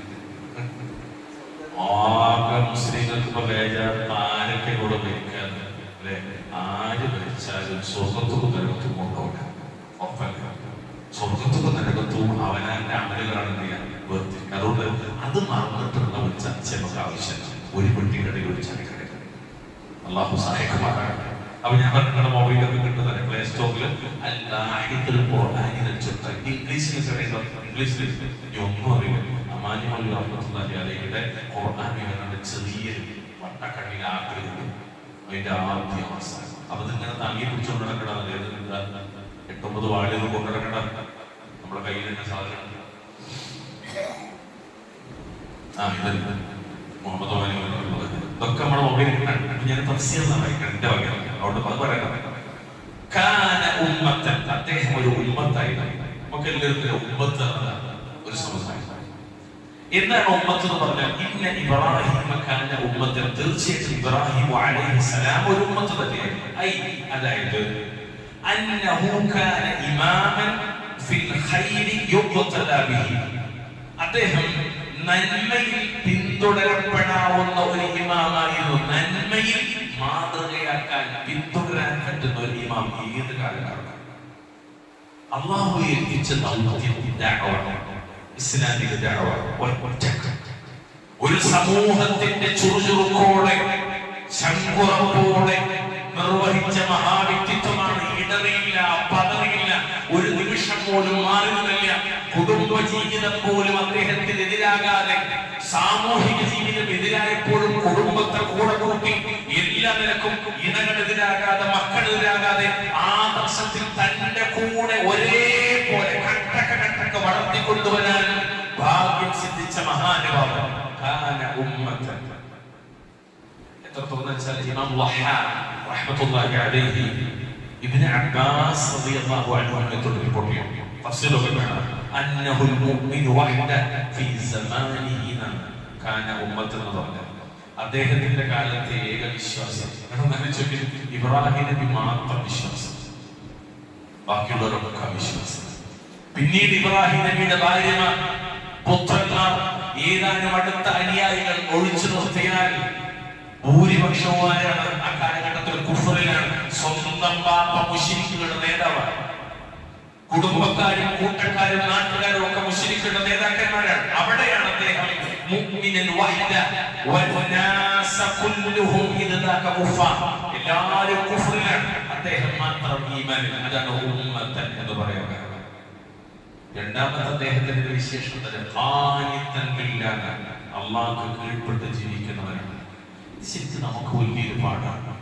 ആകെ മുസ്ലിങ്ങൾക്ക് ഇപ്പൊ ബേജാറ് ആരൊക്കെ കൂടെ ഭരിക്കാന്ന് അല്ലെ? ആര് ഭരിച്ചാലും സ്വർഗത്തും നരകത്തും കൊണ്ടുപോകാം. ഒപ്പല്ല, സ്വർഗത്തും നരകത്തും അവനാന്റെ അമലുകളാണ് വേർതിരിക്കുക. അതുകൊണ്ട് അത് മറന്നിട്ടുള്ള ഒരു ചർച്ച നമുക്ക് ആവശ്യമില്ല. ഒരു പെട്ടിക്കടയിൽ ഒരു ചരക്കടയിൽ അള്ളാഹു സഹായിക്കുമാറാണ്. അപ്പൊ ഞാൻ പറഞ്ഞ മൊബൈലൊക്കെ കിട്ടുന്നത് പ്ലേ സ്റ്റോറിൽ ഇംഗ്ലീഷിൽ ഒന്നും അറിയില്ല. അമാനിമൗലി റഹ്മത്തുള്ളാഹി അലൈഹിയുടെ ഖുർആൻ വിവരണ ചെറിയൊരു വട്ടക്കണ്ണിൽ ആഗ്രഹിക്കും അതിന്റെ ആദ്യ അവസ്ഥ. അപ്പൊ ഇതിങ്ങനെ താങ്ങി പിടിച്ചുകൊണ്ട് നടക്കണം. 8-9 വാളുകൾ കൊണ്ടു നടക്കണം. നമ്മുടെ കയ്യിൽ തന്നെ സാധനം ഇതല്ല മുഹമ്മദ് അമാനിമൗലി, ഇതൊക്കെ നമ്മുടെ മൊബൈലിൽ കിട്ടാൻ ഞാൻ തഫ്സീറിലാണ് വായിക്കണം. എന്റെ വകയാണ്, അതുകൊണ്ട് അത് പറയാം. കാന ഉമ്മത്തൻ, അദ്ദേഹം ഒരു ഉമ്മത്തായിരുന്നു. നമുക്ക് എല്ലാവർക്കും ഉമ്മത്ത് ഒരു സമുദായം. എന്താണ് ഉമ്മത്ത് എന്ന് പറഞ്ഞാൽ? ഇന്ന ഇബ്രാഹിം കാന ഉമ്മത്തൻ, തീർച്ചയായിട്ടും ഇബ്രാഹിം അലൈഹിസ്സലാം ഒരു ഉമ്മത്ത് തന്നെയായിരുന്നു. അതായത് അന്നഹു കാന ഇമാമൻ ഫിൽ ഖൈരി യുഖ്തദാ ബിഹി, അദ്ദേഹം നന്മയിൽ പിന്തുടരപ്പെടാവുന്ന ഒരു ഇമാമായിരുന്നു. നന്മയിൽ മാതൃകയാക്കാൻ പിന്തുടരാൻ പറ്റുന്ന ഒരു ഇമാം ഏത് കാലത്താണ്? അള്ളാഹു എത്തിച്ച ഇസ്ലാമിക ദഅവ ഒരു സമൂഹത്തിന്റെ ചുറുചുറുക്കോടെ ശങ്കുറപ്പോടെ നിർവഹിച്ച മഹാവ്യക്തിത്വമാണ്. ഇടറിയില്ല, പതറിയില്ല, ഒരു നിമിഷം പോലും മാറുന്നില്ല. കുടുംബ ജീവിതം പോലും അദ്ദേഹത്തിനെതിരാകാതെ, സാമൂഹിക ജീവിതം എതിരായപ്പോഴും കുടുംബത്തെ കൂടെ കൂട്ടി എല്ലാ നിലക്കും ഇണകളെതിരാകാതെ, മക്കളെതിരാകാതെ ആദർശത്തിൽ തന്റെ കൂടെ ഒരേപോലെ കട്ടക്ക വളർത്തിക്കൊണ്ടുവരാൻ ഭാഗ്യം സിദ്ധിച്ച മഹാനുഭാവൻ. എത്രത്തോളം വെച്ചാൽ ഇമാം റഹ്മത്തുള്ളാഹി അലൈഹി ഇബ്നു അബ്ബാസ് റളിയല്ലാഹു അൻഹു റിപ്പോർട്ട് ചെയ്യുന്നു. തഫ്സീറൊക്കെ കാണാം. അന്നഹുൽ മുഅ്മിനു വഹദ ഫീ സമാനിഹി കാന ഉമ്മത്തൻ എന്ന് പറഞ്ഞാൽ അദ്ദേഹത്തിന്റെ കാലത്തെ ഏക വിശ്വാസം. ഇബ്രാഹിം നബി മാത്രം വിശ്വാസം, ബാക്കിയുള്ളവരൊക്കെ അവിശ്വാസം. പിന്നീട് ഇബ്രാഹിം നബിയുടെ ഭാര്യമാർ, പുത്രന്മാർ, ഏതാനും അടുത്ത അനുയായികൾ ഒഴിച്ചു നിർത്തിയാൽ ഭൂരിപക്ഷവും ആരാണ്? ആ കാലഘട്ടത്തിൽ കുഫറിലാണ്. സ്വന്തം പാപ്പ മുശ്രിക്കുകളുടെ നേതാവാണ്. കുടുംബക്കാരും കൂട്ടക്കാരും നാട്ടുകാരും ഒക്കെ മുശ്രിക്കുകളുടെ നേതാക്കന്മാരാണ്. അവിടെയാണ് അദ്ദേഹം മുഅ്മിനൻ വഹദ വന്നാസ കുല്ലുഹും ഇദാക കുഫാർ, എല്ലാവരും കുഫറിലാണ്, അദ്ദേഹം മാത്രം ഈമാനിൽ. അതാണ് ഉമ്മത്തൻ എന്ന് പറയുന്നത്. രണ്ടാമത്തെ അദ്ദേഹത്തിന്റെ വിശേഷത അള്ളാഹ്ക്ക് കീഴ്പ്പെട്ട് ജീവിക്കുന്നവരാണ്. ശരിക്കും നമുക്ക് വലിയൊരു പാടാണ്.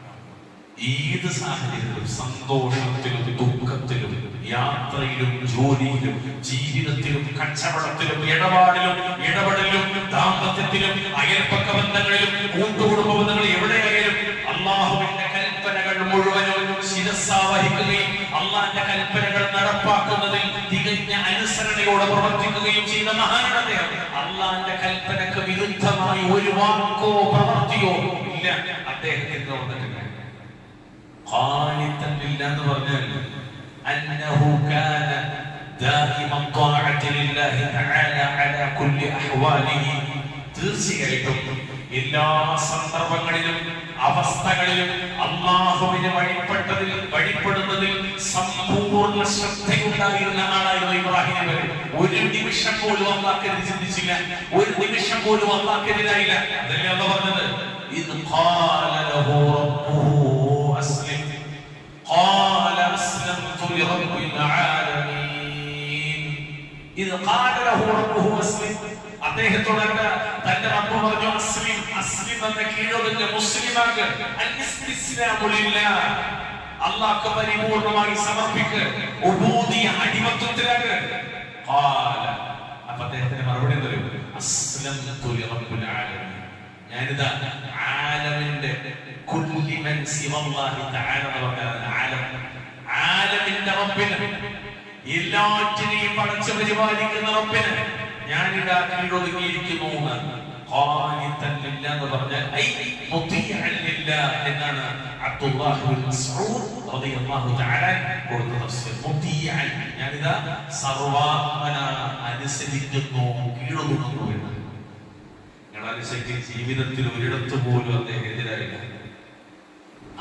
ഏത് സാഹചര്യത്തിലും, സന്തോഷത്തിലും ദുഃഖത്തിലും, യാത്രയിലും ജോലിയിലും ജീവിതത്തിലും കച്ചവടത്തിലും ഇടപെടലിലും ദാമ്പത്യത്തിലും അയൽപ്പക്ക ബന്ധങ്ങളിലും കൂട്ടുകുടുംബ ബന്ധങ്ങളിൽ എവിടെയായാലും അള്ളാഹുവിന്റെ കൽപ്പനകൾ മുഴുവനും ശിരസാവഹിക്കുകയും അള്ളാഹിന്റെ കൽപ്പനകൾ നടപ്പാക്കുന്നതിൽ തികഞ്ഞ അനുസരണയോടെ പ്രവർത്തിക്കുകയും ചെയ്ത മഹാനാണ്. അള്ളാഹിന്റെ കൽപ്പനക്ക് വിരുദ്ധമായി ഒരു വാക്കോ പ്രവൃത്തിയോ ഇല്ല അദ്ദേഹത്തിന്റെ വന്നിട്ടില്ല. ഖാനിതൻ ലില്ലാഹ് എന്ന് പറഞ്ഞാൽ അന്നഹു കാന ദായിമൻ ത്വാഅത്തി ലില്ലാഹി തആല അലാ കുല്ലി അഹ്വാലിഹി. തീർച്ചയായിട്ടും എല്ലാ സന്ദർഭങ്ങളിലും അവസ്ഥകളിലും അല്ലാഹുവിനെ വഴിപ്പെടുന്നതിൽ സമ്പൂർണ്ണ ശ്രദ്ധയുണ്ടായിരുന്ന ആളായിരുന്നു ഇബ്രാഹിം നബി. ഒരു നിമിഷം പോലും അല്ലാഹുവിനെ ചിന്തിച്ചില്ല, ഒരു നിമിഷം പോലും അല്ലാഹുവിനെതിരായില്ല. അതല്ലേ അല്ലാഹു പറഞ്ഞത്, ഇദ് ഖാല ലഹു റബ്ബുഹു അസ്ലിം ഖാല അസ്ലംതു ലിറബ്ബിൽ ആലമീൻ. ഇദ് ഖാല ലഹു റബ്ബുഹു അസ്ലിം, അദ്ദേഹത്തോട് തന്റെ റബ്ബ് പറഞ്ഞു അസ്ലിം, അസ്ലിം എന്ന കീഴൊതുങ്ങ്, മുസ്ലിമാക്ക്, അൽ-ഇസ്തിസ്ലാമു ലില്ലാഹ്, അല്ലാഹുക്ക് പരിപൂർണമായി സമർപ്പിക്ക്, ഉബൂദിയ അടിമത്വത്തിലാക്ക്. ഖാല, അപ്പോൾ അദ്ദേഹത്തിന് മറുപടി തരും, അസ്ലംതു ലിറബ്ബിൽ ആലമീൻ, ഞാനിതാ ആലമിന്റെ കുല്ലി മൻ സിവല്ലാഹി തആല എന്ന് പറഞ്ഞാൽ ആലമിന്റെ റബ്ബിന്, എല്ലാറ്റിനെയും പടച്ചു പരിപാലിക്കുന്ന റബ്ബിന് ഞാനിതാ കീഴൊതുങ്ങിയിരിക്കുന്നു എന്ന് പറഞ്ഞാൽ എന്നാണ് അബ്ദുല്ലാഹ് ഇബ്നു മസ്ഊദ് റളിയല്ലാഹു തആല കൊടുത്ത തഫ്സീർ. മുതിഅൻ, ഞാനിതാ സർവാത്മന അനുസരിക്കുന്നു, കീഴൊതുങ്ങുന്നു എന്ന്. ഞങ്ങളനുസരിച്ച് ജീവിതത്തിൽ ഒരിടത്ത് പോലും അദ്ദേഹം എതിരായില്ല.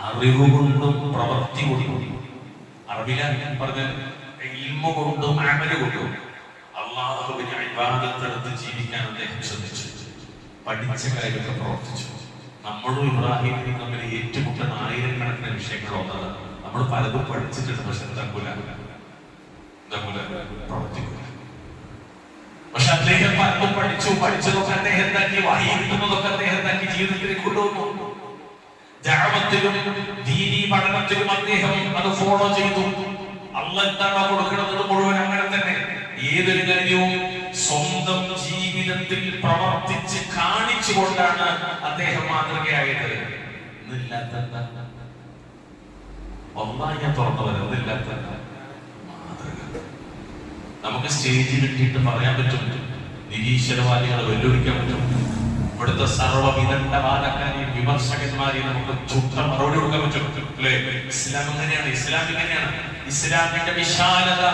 അറിവ് കൊണ്ടും പ്രവൃത്തി കൊണ്ടും, അറിവില്ല പറഞ്ഞാൽ ഇൽമു കൊണ്ടും അമല് കൊണ്ടും അല്ലാഹുവിനെ ഇബാദത്തെടുത്ത് ജീവിക്കാൻ അദ്ദേഹം ശ്രദ്ധിച്ചു. പഠിച്ച കാര്യമൊക്കെ പ്രവർത്തിച്ചു. നമ്മളും ഇബ്രാഹിമും തമ്മിൽ ഏറ്റുമുട്ടുന്ന ആയിരക്കണക്കിന് വിഷയങ്ങൾ വന്നത് നമ്മൾ പലതും പഠിച്ചിട്ടുണ്ട്, പക്ഷെ എന്താക്കൂല പ്രവർത്തിക്കൂല. പക്ഷെ അദ്ദേഹം പലതും പഠിച്ചതൊക്കെ അദ്ദേഹം എന്താക്കി, വഹി കിട്ടുന്നതൊക്കെ അദ്ദേഹം എന്താക്കി ജീവിതത്തിലേക്ക് കൊണ്ടുവന്നു. ദഅവത്തിലും ദീനീ പഠനത്തിലും അദ്ദേഹം അത് ഫോളോ ചെയ്തു. അല്ലാഹ് എന്താണോ കൊടുക്കുന്നത് മുഴുവൻ അങ്ങനെ തന്നെ. ഏതൊരു കാര്യവും സ്വന്തം ജീവിതത്തിൽ പ്രവർത്തിച്ച് കാണിച്ചുകൊണ്ടാണ് അദ്ദേഹം മാതൃകയായത്. ഇന്നില്ലാത്ത ഒന്നായി ഞാൻ തുറന്നു വരാം, ഒന്നില്ലാത്ത മാതൃക നമുക്ക് സ്റ്റേജിൽ കിട്ടിയിട്ട് പറയാൻ പറ്റും, നിരീശ്വരവാദികളെ വെല്ലുവിളിക്കാൻ പറ്റും. ഇവിടുത്തെ സർവ്വവിദഗ്ധവാദക്കാരെയും വിമർശകന്മാരെയും നമുക്ക് ചുട്ട മറുപടി കൊടുക്കാൻ പറ്റും, അല്ലേ? ഇസ്ലാം എങ്ങനെയാണ്? ഇസ്ലാം ഇങ്ങനെയാണ്. ഇസ്ലാമിന്റെ വിശാലത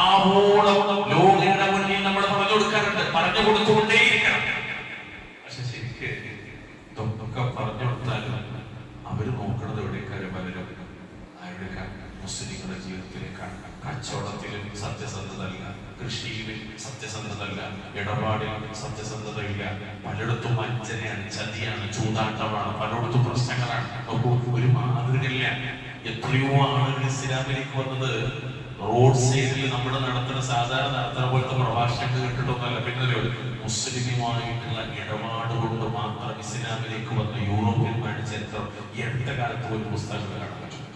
ആവോളം ലോകങ്ങളുടെ മുന്നിൽ നമ്മൾ പറഞ്ഞു കൊടുക്കാറുണ്ട്, പറഞ്ഞു കൊടുത്തുകൊണ്ടേയിരിക്കണം. പക്ഷെ ശരിക്ക് ഇതൊക്കെ പറഞ്ഞു കൊടുത്താലും അവര് നോക്കുന്നത് എവിടേക്കാര്? പലരും അവരുടെയൊക്കെ മുസ്ലിങ്ങളുടെ ജീവിതത്തിലേക്കാണ്. കച്ചവടത്തിലും സത്യസന്ധതല്ല, കൃഷിയിലും സത്യസന്ധതല്ല, ഇടപാടിലും സത്യസന്ധതയില്ല. പലയിടത്തും വഞ്ചനയാണ്, ചതിയാണ്, ചൂതാട്ടമാണ്, പലയിടത്തും പ്രശ്നങ്ങളാണ്. ഒരു മാതൃകയില്ല. എത്രയോ ആളുകൾ ഇസ്ലാമിലേക്ക് വന്നത് റോഡ് സൈഡിൽ നമ്മൾ നടത്തുന്ന സാധാരണ നടത്തുന്ന പോലത്തെ പ്രഭാഷണങ്ങൾ കേട്ടിട്ടൊന്നുമല്ല. പിന്നെ മുസ്ലിമുമായിട്ടുള്ള ഇടപാട് കൊണ്ട് മാത്രം ഇസ്ലാമിലേക്ക് വന്ന യൂറോപ്യന്മാരുടെ ചരിത്രം ഈ അടുത്ത കാലത്ത് ഒരു പുസ്തകങ്ങൾ കാണാൻ പറ്റും.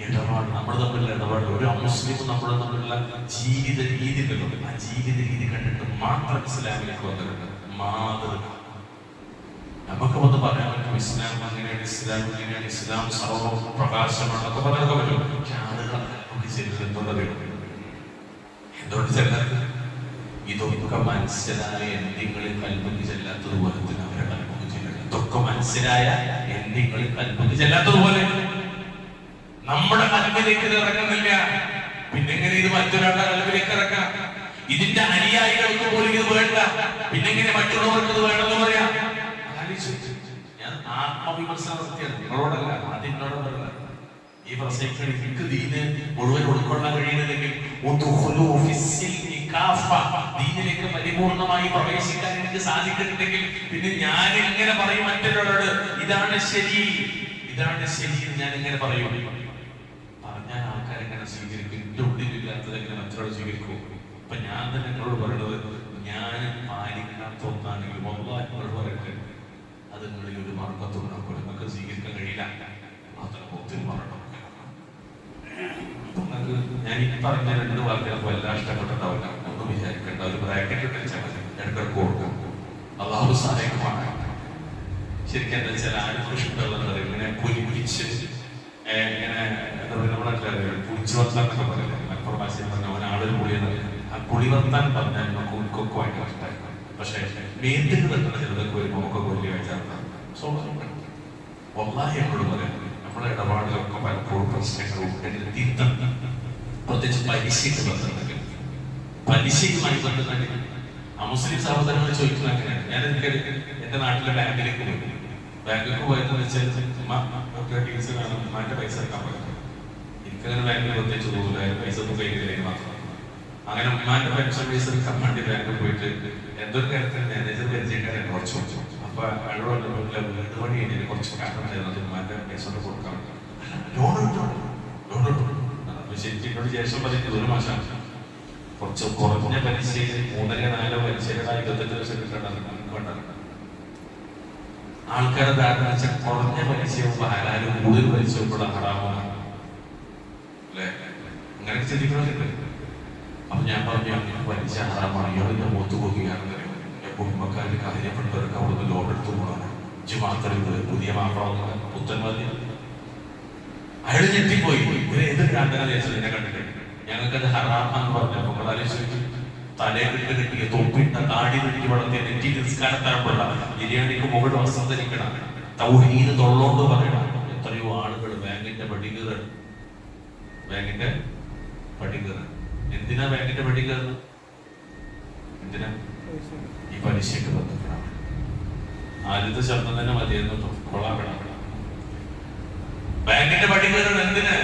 ഇടപാട്, നമ്മൾ തമ്മിലുള്ള ഇടപാട്, ഒരു അമുസ്ലിം നമ്മൾ തമ്മിലുള്ള ജീവിത രീതികളുണ്ട്. ആ ജീവിത രീതി കണ്ടിട്ട് മാത്രം ഇസ്ലാമിലേക്ക് വന്നിട്ടുണ്ട്. മാതൃക നമുക്ക് വന്ന് പറയാൻ പറ്റും, ഇസ്ലാം അങ്ങനെയാണ്, ഇസ്ലാം അങ്ങനെയാണ്, ഇസ്ലാം സർവ്വ പ്രകാശമാണെന്നൊക്കെ പറയാനൊക്കെ പറ്റും. പക്ഷെ ആളുകൾ നമുക്ക് ചെല്ലുന്നത് എന്തുകൊണ്ട് ചെല്ലാത്ത? ഇതൊക്കെ മനസ്സിലായ എന്തെങ്കിലും കൽപ്പന ചെല്ലാത്തതുപോലെ തന്നെ അവരുടെ കൽപ്പന ചെല്ലില്ല. ഇതൊക്കെ മനസ്സിലായ എന്തെങ്കിലും കൽപ്പന ചെല്ലാത്തതുപോലെ നമ്മുടെ കൽപ്പിലേക്ക് ഇത് ഇറങ്ങുന്നില്ല. പിന്നെങ്ങനെ ഇത് മറ്റൊരാളുടെ കൽപ്പിലേക്ക് ഇറക്കാം? ഇതിന്റെ അനുയായികൾക്ക് പോലും ഇത് വേണ്ട, പിന്നെങ്ങനെ മറ്റുള്ളവർക്ക് ഇത് വേണമെന്ന് പറയാം? ഞാൻ ആത്മവിമർശനം നടത്തിയാണ്, നിങ്ങളോടല്ല, അതിനോടല്ല. ഈ പ്രസംഗത്തിൽ എനിക്ക് ദീന് മുഴുവൻ ഉൾക്കൊള്ളാൻ കഴിയുന്നില്ലെങ്കിൽ ദീനിലേക്ക് പരിപൂർണമായി പ്രവേശിക്കാൻ എനിക്ക് സാധിക്കുന്നുണ്ടെങ്കിൽ പിന്നെ ഞാൻ എങ്ങനെ പറയും മറ്റൊരാളോട് ഇതാണ് ശരി, ഇതാണ് ശരി എന്ന് ഞാൻ എങ്ങനെ പറയും? പറഞ്ഞാൽ ആൾക്കാരെങ്ങനെ സ്വീകരിക്കും? എന്റെ ഉള്ളിലില്ലാത്തത് എങ്ങനെ മറ്റൊരാൾ സ്വീകരിക്കും? ഞാൻ തന്നെ നിങ്ങളോട് പറയുന്നത്, ഞാൻ പാലിക്കാത്ത ഒന്നാണെങ്കിൽ വല്ലാഹി നിങ്ങൾ പറയട്ടെ, അത് നിങ്ങളിൽ ഒരു മാർഗത്തും നിങ്ങൾക്ക് സ്വീകരിക്കാൻ കഴിയില്ല. അത്ര ഒത്തിരി പറയണം. നിങ്ങൾക്ക് ഞാൻ ഈ പറഞ്ഞ 2 വാക്കുകൾ എല്ലാം ഇഷ്ടപ്പെട്ടിട്ടുണ്ടാവില്ല, ഒന്നും വിചാരിക്കേണ്ട. ഒരു ബ്രാക്കറ്റ് വെച്ചാൽ മതി, ഇടക്കിടക്ക് കൊടുക്കും. അള്ളാഹു സഹായിക്കുമാണ്. ശരിക്കും എന്താ വെച്ചാൽ ആരും ഇഷ്ടമുള്ളത് ഇങ്ങനെ കുലിച്ച് ഇങ്ങനെ എന്താ പറയുക, നമ്മളെ പുളിച്ചു വർത്താൻ എന്നൊക്കെ പറയില്ല, മലപ്പുറം ഭാഷയിൽ പറഞ്ഞ ഒരാളൊരു പുളിയെന്ന് ആ പുളി വർത്താൻ പറഞ്ഞാൽ നമുക്ക് ഉൾക്കൊക്കെ ഭയങ്കര ഇഷ്ടമായിരുന്നു. പക്ഷേ മേന്തിന് തട്ടുന്ന ചെറുതൊക്കെ വരുമ്പോൾ നമുക്കൊക്കെ വലിയ വേചാറുണ്ടാകും. വല്ലാഹി എന്നോട് പറയാം, നമ്മളെ ഇടപാടുകളൊക്കെ പലപ്പോഴും പ്രശ്നങ്ങളും തിരുത്തണം. പ്രത്യേകിച്ച് പലിശയ്ക്ക് ബന്ധപ്പെട്ട്, പലിശയുമായി ബന്ധപ്പെട്ട് മുസ്ലിം സഹോദരങ്ങൾ ചോദിക്കുന്നത് അങ്ങനെയാണ്. ഞാൻ എന്റെ നാട്ടിലെ ബാങ്കിലേക്ക് പോയി. ബാങ്കിലേക്ക് പോയതെന്ന് വെച്ചാൽ ഉമ്മാന്റെ പൈസ എടുക്കാൻ പറ്റും. എനിക്കങ്ങനെ ബാങ്കിൽ പ്രത്യേകിച്ച് തോന്നില്ല, പൈസ ഒന്നും കയ്യിലേക്ക് മാത്രം. അങ്ങനെ ഉമ്മാന്റെ പെൻഷൻ പൈസ എടുക്കാൻ വേണ്ടി ബാങ്കിൽ പോയിട്ട് എന്തൊരു കാര്യത്തിൽ മാനേജർ പരിചയക്കാരെ കുറച്ച് വെച്ചു. അപ്പൊ അയാളോട് വീട് പണി കഴിഞ്ഞാൽ കുറച്ച് കാരണം ചെയ്യുന്നത് ഉമ്മാന്റെ പൈസ കൊണ്ട് കൊടുക്കാൻ ലോൺ കിട്ടും. ശരിക്കും എന്നോട് ശേഷം പറയുന്നത് 1 മാസം കുറച്ച് കുറഞ്ഞ പലിശയിൽ 3-4 പലിശയുടെ 25 ലക്ഷം കിട്ടേണ്ടത് ആൾക്കാരുടെ ധാരണ വെച്ചാൽ കുറഞ്ഞ പലിശയും ഹലാലും കൂടുതൽ പലിശയും കൂടെ ഹറാമാണ് അല്ലെ? അങ്ങനെ ചിന്തിക്കണമെന്നില്ല. അപ്പൊ ഞാൻ പറഞ്ഞു, പലിശ ഹറാമാണ്, ഇയാളിന്റെ മൂത്ത് പോകുകയാണെന്ന് കുടുംബക്കാർക്ക് കാര്യപ്പെട്ടവർക്ക് അവിടുന്ന് ലോൺ എടുത്തു പോകണം. ഇജ്ജ് മാത്രം ഇത് പുതിയ മാപ്പിള പുത്തൻവാദി. അയാൾ ഞെട്ടിപ്പോയി. ഇവരെ ഏത് ഭ്രാന്തന ദേശം എന്നെ കണ്ടിട്ട് ഞങ്ങൾക്കത് ഹറാമെന്ന് പറഞ്ഞപ്പോൾ ആലോചിച്ചു. തലയിലിട്ട് കിട്ടിയ തൊപ്പിട്ട താടി വെട്ടി വളർത്തിയ നെറ്റി നിസ്കാരത്താഴപ്പുള്ള ബിരിയാണിക്ക് മുകളിൽ വസ്ത്രം ധരിക്കണം, തൗഹീദ് തൊള്ളോണ്ട് പറയണം. എത്രയോ ആളുകൾ ബാങ്കിന്റെ പടികേറാണ്. എന്തിനാ ബാങ്കിന്റെ പടികേറുന്നത്? എന്തിനാ? ഈ പലിശയ്ക്ക് ബന്ധപ്പെടാം. ആദ്യത്തെ ശബ്ദം തന്നെ മതിയെന്ന് കൊള്ളാക്കണം. ബാങ്കിന്റെ പടികേറാണ് എന്തിന്?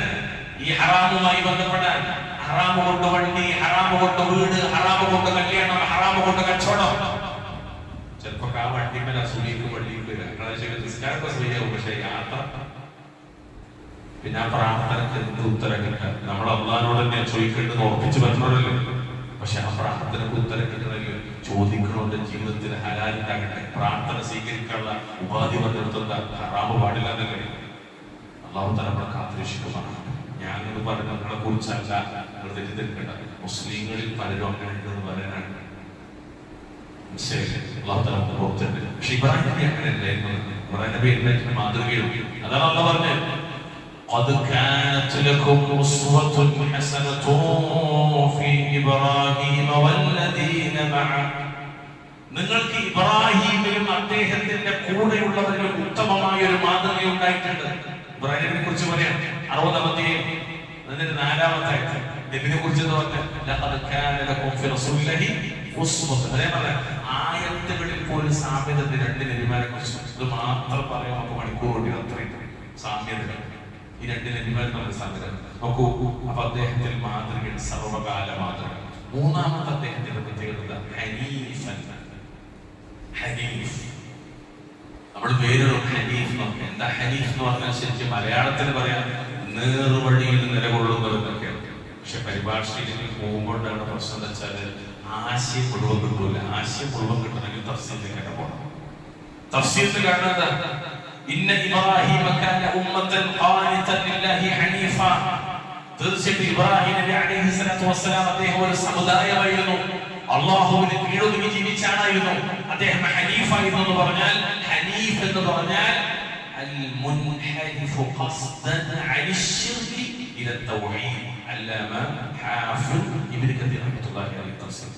ഈ ഹറാമുമായി ബന്ധപ്പെടാൻ. ഹറാമ് കൊണ്ട് വണ്ടി, ഹറാമ് കൊണ്ട് വീട്, ഹറാമ് കൊണ്ട് കല്യാണം, ഹറാമ് കൊണ്ട് കച്ചവടം. ചിലപ്പോ ആ വണ്ടിമേൽ അസൂയിക്ക് വണ്ടിയുണ്ട്, നിസ്കാരത്തെ അസൂയാവും. പക്ഷെ യാത്ര പിന്നെ ആ പ്രാർത്ഥനക്ക് എന്ത് ഉത്തരം കിട്ടാൻ നമ്മൾ അള്ളാഹിനോട് തന്നെ ചോദിക്കേണ്ടത് ഉറപ്പിച്ച് പറ്റുന്നതല്ലോ. പക്ഷെ ആ പ്രാർത്ഥനക്ക് ഉത്തരം കിട്ടണമെങ്കിൽ ചോദിക്കണോന്റെ ജീവിതത്തിൽ ഹലാലിണ്ടാകട്ടെ. പ്രാർത്ഥന സ്വീകരിക്കാനുള്ള ഉപാധി പറഞ്ഞെടുത്ത ഹറാമ് പാടില്ല എന്നല്ലേ അള്ളാഹു തആല നമ്മളെ കാത്തുരക്ഷിക്കുമാണ്. ഞാനിത് പറഞ്ഞ നിങ്ങളെ കുറിച്ചല്ല, നിങ്ങൾ തെറ്റിദ്ധരിക്കേണ്ട. മുസ്ലിങ്ങളിൽ പലരും അങ്ങനെ ഉണ്ടെന്ന് പറയാനാണ്. പക്ഷെ ഇബ്രാഹിം നബി അങ്ങനെയല്ലായിരുന്നു. ഇബ്രാഹിം നബി എല്ലാറ്റിനും മാതൃകയും. അതാണ് അള്ളാഹു പറഞ്ഞത്, ഖദ് കാനത് ലകും ഉസ്വത്തുൻ ഹസനത്തുൻ ഫീ ഇബ്രാഹീമ വല്ലദീന മഅ. നിങ്ങൾക്ക് ഇബ്രാഹീമിലും അദ്ദേഹത്തിന്റെ കൂടെയുള്ളവരിലും ഉത്തമമായ ഒരു മാതൃക ഉണ്ടായിട്ടുണ്ട്. ഇബ്രാഹിമിനെ കുറിച്ച് പറയാം 60-ാമത്തെ അതിന്റെ 4-ാമത്തെ ആയത്ത്. നബിയെ കുറിച്ച് ആയത്തുകളിൽ പോലും സാമ്യത 2 നബിമാരെ കുറിച്ച്. ഇത് മാത്രം പറയാൻ നമുക്ക് മണിക്കൂർ കൂടി അത്രയും സാമ്യതകൾ. ഈ 2 നബിമാർ നമ്മൾ സാമ്യത നോക്കൂ. അപ്പൊ അദ്ദേഹത്തിൽ മാതൃകയുടെ സർവകാല മാതൃക. 3-ാമത്തെ അദ്ദേഹത്തിന്റെ പ്രത്യേകത ഹനീഫൻ. ഹനീഫ് നമ്മൾ പേരിടും ഹനീഫ്. എന്താ ഹനീഫ് എന്ന് പറഞ്ഞാൽ ശരിക്കും മലയാളത്തിൽ പറയാൻ നേർവഴിയിൽ നിലകൊള്ളുന്നതെന്നൊക്കെയാണ്. പക്ഷെ പരിഭാഷയിൽ പോകുമ്പോഴാണ് പ്രശ്നം എന്ന് വെച്ചാല് ആശയം മുഴുവൻ കിട്ടൂല. ആശയം മുഴുവൻ കിട്ടണമെങ്കിൽ തഫ്സീറിലേക്ക് പോകണം. തഫ്സീറിൽ കാണുന്നത് ഇന്ന ഇബ്രാഹീമ കാന ഉമ്മത്തൻ ഖാനിതൻ ലില്ലാഹി ഹനീഫ. തീർച്ചയായിട്ടും ഇബ്രാഹിം നബി അലൈഹി സ്വലാത്തു വസ്സലാം അദ്ദേഹം ഒരു സമുദായമായിരുന്നു, അല്ലാഹുവിനെ കീഴൊതുങ്ങി ജീവിച്ചായിരുന്നു. അദ്ദേഹം ഹനീഫായിരുന്നു എന്ന് പറഞ്ഞാൽ, ഹനീഫ് എന്ന് പറഞ്ഞാൽ അൽ മുൻഹരിഫു ഖസ്ദൻ അനി ശിർകി ഇല തൗഹീദ്. അല്ലാമ ഹാഫിദ് ഇബ്നു കതീർ റഹ്മത്തുള്ളാഹി അലൈഹി തഫ്സീർ.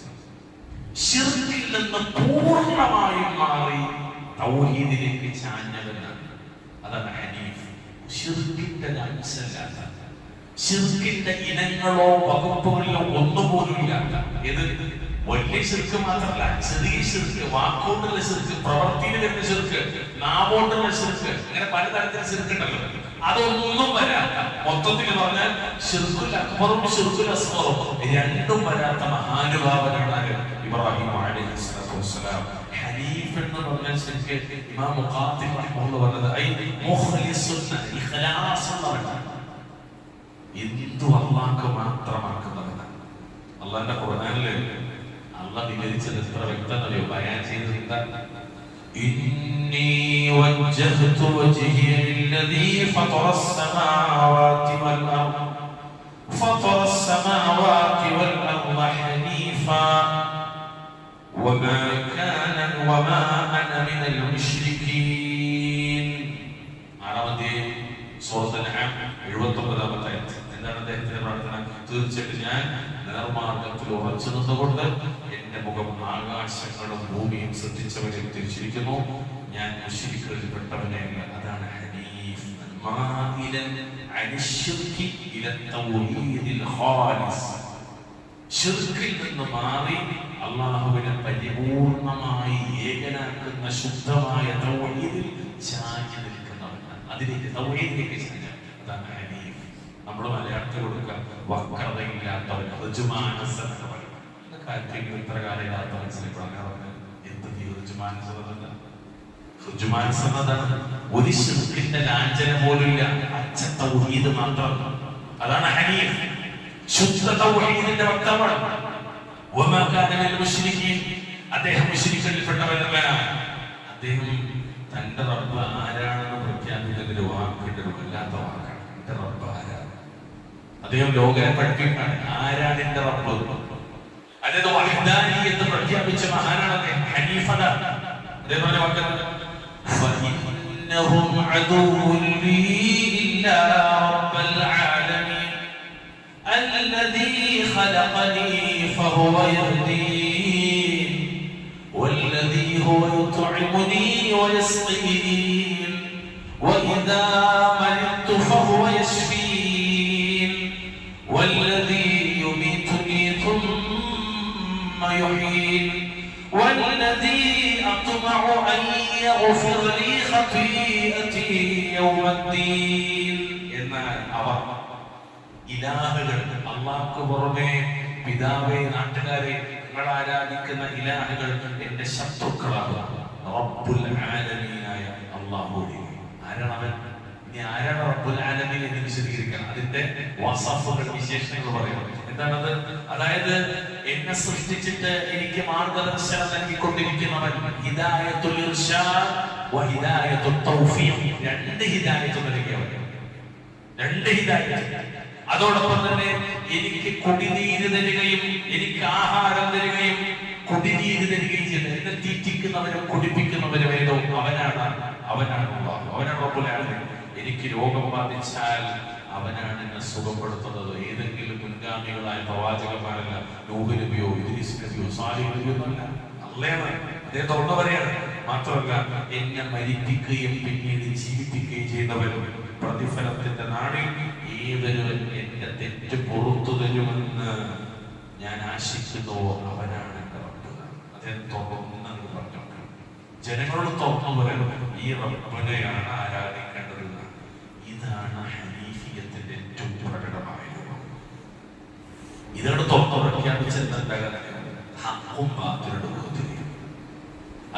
ശിർക്കിൽ നിന്ന് പൂർണ്ണമായും മാറി തൗഹീദിലേക്ക് ചാഞ്ഞവനാണ്. അതാണ് ഹനീഫ്. ശിർക്കിന്റെ അംശമില്ലാത്ത, ശിർക്കിന്റെ ഇനങ്ങളോ വകുപ്പുകളിലോ ഒന്നുപോലും ഇല്ലാത്ത. ഇത് വലിയ ശിർക്ക് മാത്രമല്ല, ചെറിയ ശിർക്ക്, വാക്കോട്ടുള്ള ശിർക്ക്, പ്രവൃത്തിയിൽ വരുന്ന ശിർക്ക്, നാവോട്ടുള്ള ശിർക്ക്, ഇങ്ങനെ പലതരത്തിലുള്ള ശിർക്കുണ്ടല്ലോ. അതൊന്നും വരാത്ത, മൊത്തത്തിൽ പറഞ്ഞാൽ ശിർക്കുൽ അക്ബറും ശിർക്കുൽ അസ്ഗറും രണ്ടും വരാത്ത മഹാനുഭാവനാണ് ഇബ്രാഹിം അലൈഹിസ്സലാത്തു വസ്സലാം. ഹനീഫ് എന്ന് പറഞ്ഞാൽ ശരിക്ക് ഇമാം മുഖാത്തിബ് റഹിമഹുല്ലാഹ് പറഞ്ഞത് ഐ മുഖ്ലിസുൻ, ഇഖ്ലാസ് എന്നതാണ്. എന്തു അല്ലാഹുക്ക് മാത്രമാക്കുന്നവനാണ്. അല്ലാഹുവിന്റെ ഖുർആനിൽ അള്ളാഹ് വിവരിച്ചത് എത്ര വ്യക്തതയോ ബയാൻ ചെയ്തത് എന്താ? ഇന്നി വജ്ജഹ്തു വജ്ഹിയ ലില്ലദീ ഫതറസ് സമാവാതി വൽ അർദ് ഫതറസ് സമാവാതി വൽ അർദ് ഹനീഫാ വമാ അന മിനൽ മുശ്രികീൻ. ആറാമത്തെ സൂറത്തുൽ അൻആം 79-ാമത്തെ ആയത്ത്. എന്താണ് അദ്ദേഹത്തിന്റെ പ്രാർത്ഥന? തീർച്ചയായിട്ടും ഞാൻ നേർമാർഗത്തിൽ ഉറച്ചു നിന്നുകൊണ്ട് എന്റെ മുഖം ആകാശങ്ങളും ഭൂമിയും സൃഷ്ടിച്ചവരെ തിരിച്ചിരിക്കുന്നു. ഞാൻ മുശ്രിക്കുകളിൽപ്പെട്ടവനെയല്ല. അതാണ് ഹനീഫ്. ശിർക്കിൽ നിന്ന് മാറി അല്ലാഹുവിനെ പരിപൂർണമായി ഏകനാക്കുന്ന ശുദ്ധമായ തൗഹീദിൽ ചാഞ്ഞു നിൽക്കുന്നവനാണ്. അതിലേക്ക് തൗഹീദിലേക്ക് ചാഞ്ഞ അതാണ് ഹനീഫ്. നമ്മൾ മലയാളത്തിൽ കൊടുക്കുക വക്രതയില്ലാത്തവൻ, ഋജുമാനസൻ എന്ന് പറയും. കാര്യത്തിൽ ഇത്ര കാലമില്ലാത്ത മനസ്സിലാക്കാൻ എന്ത് ഋജുമാനസത? ഋജുമാനസൻ അതാണ് ഒരു ശിർക്കിന്റെ ലാഞ്ചന പോലുമില്ല, അച്ഛ തൗഹീദ് മാത്രം. അതാണ് ഹനീഫ്, ശുദ്ധ തൗഹീദിന്റെ വക്താവാണ്. വമാ കാന മിനൽ മുശ്രികീൻ. അദ്ദേഹം മുശ്രിക്കുകളിൽപ്പെട്ടവനല്ല. അദ്ദേഹം തന്റെ റബ്ബ് ആരാണെന്ന് പ്രഖ്യാപിക്കുന്നതിന് വാക്കിന്റെ ഒരു വല്ലാത്ത വാക്കാണ്. എന്റെ റബ്ബ് ആരാണ്? അദ്ദേഹം ലോകരെ പഠിപ്പിക്കാണ് ആരാണ് എന്റെ റബ്ബ്. അതായത് വഹ്ദാനിയത്ത് പ്രഖ്യാപിച്ച മഹാനാണ് അദ്ദേഹം. ഹനീഫത. അതേപോലെ ഫഇന്നഹും അദുവ്വുൻ ലീ ഇല്ലാ റബ്ബൽ ആലമീൻ الذي خلقني فهو يهدين والذي هو يطعمني ويسقين وإذا مرضت فهو يشفين والذي يميتني ثم يحيين والذي أطمع أن يغفر لي خطيئتي يوم الدين. എന്നാൽ അവർ ഇലാഹുകൾ, അള്ളാഹ്ക്ക് പുറമെ പിതാവേ, നാട്ടുകാരെ, നിങ്ങൾ ആരാധിക്കുന്ന ഇലാഹുകൾ എന്റെ ശത്രുക്കളാണ്. റബ്ബുൽ ആലമീനായ അല്ലാഹു. ആരാണ് അവൻ? ഇനി ആരാണ് റബ്ബുൽ ആലമീൻ എന്ന് വിശദീകരിക്കണം. അതിന്റെ വസഫുകൾ, വിശേഷണങ്ങൾ പറയണം. എന്താണത്? അതായത് എന്നെ സൃഷ്ടിച്ചിട്ട് എനിക്ക് മാർഗദർശനം നൽകിക്കൊണ്ടിരിക്കുന്നവൻ. ഹിദായത്തുൽ ഇർശാദ് വ ഹിദായത്തുൽ തൗഫീഖ്. രണ്ട് ഹിദായത്ത് നൽകിയവൻ, രണ്ട് ഹിദായത്ത്. അതോടൊപ്പം തന്നെ എനിക്ക് കുടിനീര് തരികയും എനിക്ക് ആഹാരം തരികയും കുടിനീര് തരികയും ചെയ്യുന്ന, എന്നെ തീറ്റിക്കുന്നവരും കുടിപ്പിക്കുന്നവരും ഏതോ അവനാണ്. അവനാണ് റബ്ബുൽ ആലമീൻ. എനിക്ക് രോഗം ബാധിച്ചാൽ അവനാണ് എന്നെ സുഖപ്പെടുത്തുന്നത്. ഏതെങ്കിലും മുൻഗാമികളായ പ്രവാചകന്മാരല്ല. നൂഹ് നബിയോ ഇദ്രീസ് നബിയോ സാലിഹ് നബിയോ ഒന്നല്ല. അല്ലാഹുവാണ്. അദ്ദേഹം തുറന്നു പറയാണ്. മാത്രമല്ല എന്നെ മരിപ്പിക്കുകയും പിന്നീട് ജീവിപ്പിക്കുകയും ചെയ്യുന്നവരും പ്രതിഫലത്തിന്റെ നാളിൽ ഏതൊരുവൻ എന്റെ തെറ്റ് പുറത്തു തരുമെന്ന് ഞാൻ ആശിക്കുന്നുവോ അവനാണ് എന്റെ റബ്ബ്. അദ്ദേഹം തുറന്നു പറഞ്ഞു. ജനങ്ങളോട് തുറന്നു പറയണം, ഈ റബ്ബിനെയാണ് ആരാധിക്കേണ്ടത്. ഇതാണ് ഹനീഫിയത്തിന്റെ ഏറ്റവും പ്രകടമായ രൂപം. ഇതോട് തുറന്നു പ്രഖ്യാപിച്ചത് ഹഖും ബാത്തിലും.